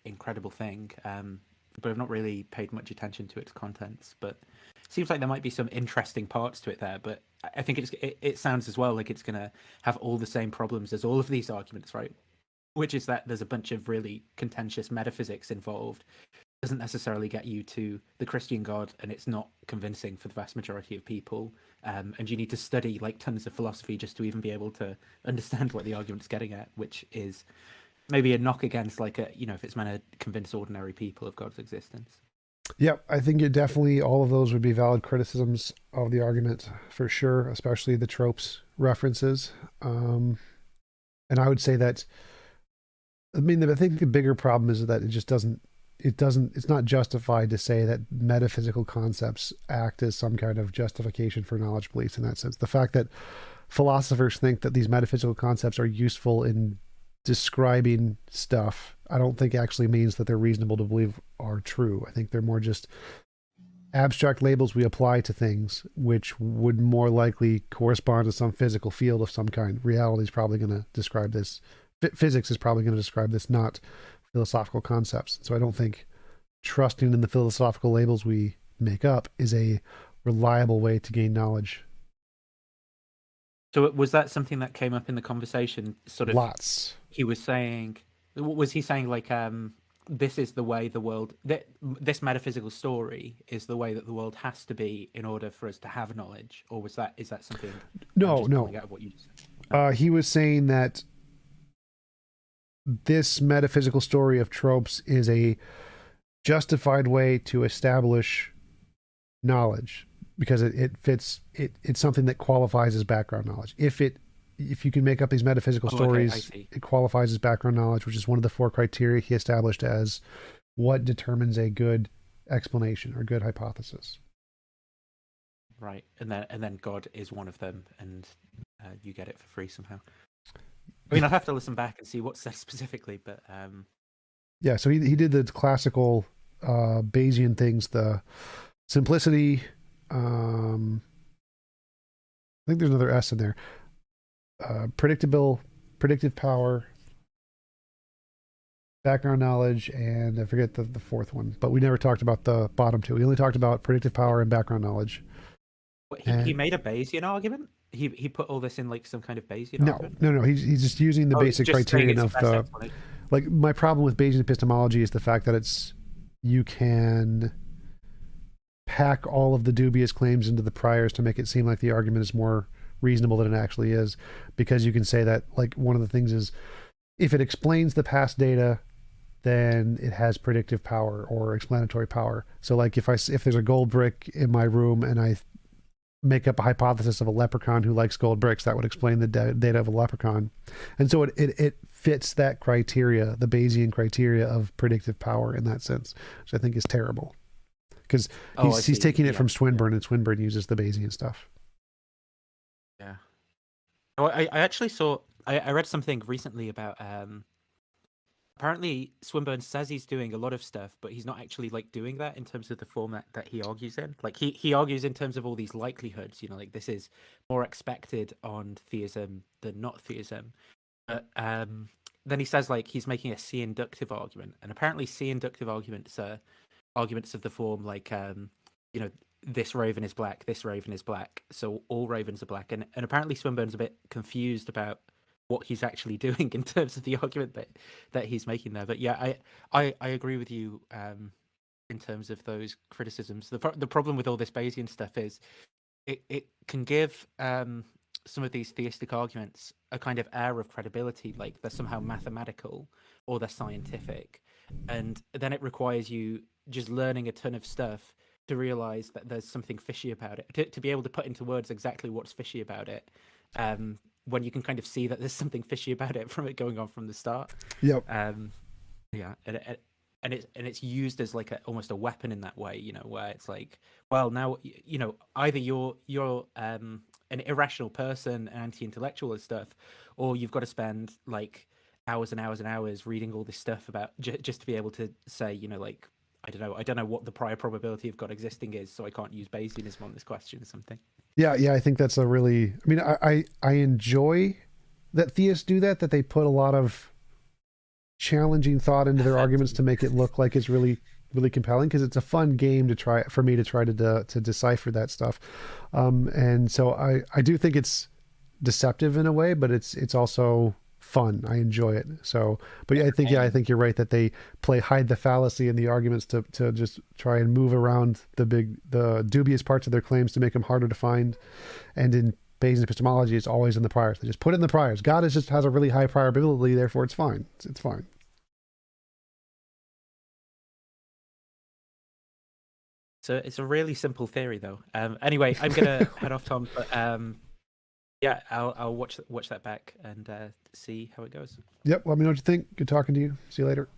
incredible thing. But I've not really paid much attention to its contents. But it seems like there might be some interesting parts to it there. But I think it sounds as well like it's going to have all the same problems as all of these arguments, right? Which is that there's a bunch of really contentious metaphysics involved. It doesn't necessarily get you to the Christian God, and it's not convincing for the vast majority of people. And you need to study like tons of philosophy just to even be able to understand what the argument's getting at, which is maybe a knock against like if it's meant to convince ordinary people of God's existence. Yep, I think it definitely, all of those would be valid criticisms of the argument for sure, especially the tropes references. And I would say that, I think the bigger problem is that it's not justified to say that metaphysical concepts act as some kind of justification for knowledge beliefs in that sense. The fact that philosophers think that these metaphysical concepts are useful in describing stuff, I don't think actually means that they're reasonable to believe are true. I think they're more just abstract labels we apply to things, which would more likely correspond to some physical field of some kind. Reality is probably going to describe this. Physics is probably going to describe this, not philosophical concepts. So I don't think trusting in the philosophical labels we make up is a reliable way to gain knowledge. So was that something that came up in the conversation? Sort of lots. Was he saying like this is the way the world, this metaphysical story is the way that the world has to be in order for us to have knowledge? Or is that something? No. Out of what you just said? He was saying that this metaphysical story of tropes is a justified way to establish knowledge because it fits it's something that qualifies as background knowledge. If you can make up these metaphysical stories, it qualifies as background knowledge, which is one of the 4 criteria he established as what determines a good explanation or good hypothesis. Right, and then God is one of them, and you get it for free somehow. I mean, I'll have to listen back and see what's said specifically, but yeah. So he did the classical Bayesian things, the simplicity. I think there's another S in there. Predictive power, background knowledge, and I forget the 4th one. But we never talked about the bottom 2. We only talked about predictive power and background knowledge. He made a Bayesian argument. He put all this in like some kind of Bayesian argument. No. He's just using the basic criterion of the. Like my problem with Bayesian epistemology is the fact that you can pack all of the dubious claims into the priors to make it seem like the argument is more reasonable than it actually is, because you can say that like one of the things is if it explains the past data, then it has predictive power or explanatory power. So like if there's a gold brick in my room and I make up a hypothesis of a leprechaun who likes gold bricks, that would explain the data of a leprechaun. And so it fits that criteria, the Bayesian criteria of predictive power in that sense, which I think is terrible. Because he's taking it from Swinburne, and Swinburne uses the Bayesian stuff. Yeah. Oh, I actually saw, I read something recently about, apparently Swinburne says he's doing a lot of stuff, but he's not actually like doing that in terms of the format that he argues in. Like he argues in terms of all these likelihoods, like this is more expected on theism than not theism. But then he says like he's making a C inductive argument, and apparently C inductive arguments are arguments of the form like this raven is black, this raven is black, so all ravens are black, and apparently Swinburne's a bit confused about what he's actually doing in terms of the argument that he's making there. But yeah, I agree with you in terms of those criticisms. The problem with all this Bayesian stuff is it can give some of these theistic arguments a kind of air of credibility, like they're somehow mathematical or they're scientific, and then it requires you just learning a ton of stuff to realize that there's something fishy about it, to be able to put into words exactly what's fishy about it, when you can kind of see that there's something fishy about it from it going on from the start. Yep. Yeah, and it's used as like almost a weapon in that way, where it's like, well, now either you're an irrational person, an anti-intellectual and stuff, or you've got to spend like hours and hours and hours reading all this stuff about just to be able to say, like, I don't know what the prior probability of God existing is, so I can't use Bayesianism on this question or something. Yeah, I think that's a really. I mean, I enjoy that theists do that. That they put a lot of challenging thought into their arguments to make it look like it's really, really compelling, because it's a fun game to try to decipher that stuff. And so I do think it's deceptive in a way, but it's also fun. I enjoy it. So, but yeah, I think you're right that they hide the fallacy in the arguments to just try and move around the dubious parts of their claims to make them harder to find. And in Bayesian epistemology, it's always in the priors. They just put it in the priors. God just has a really high probability, therefore it's fine. It's fine. So it's a really simple theory, though. Anyway, I'm gonna head off, Tom. But yeah, I'll watch that back and see how it goes. Yep. Let me know what you think. Good talking to you. See you later.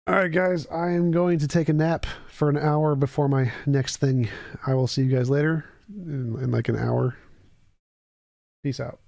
All right, guys. I am going to take a nap for an hour before my next thing. I will see you guys later in like an hour. Peace out.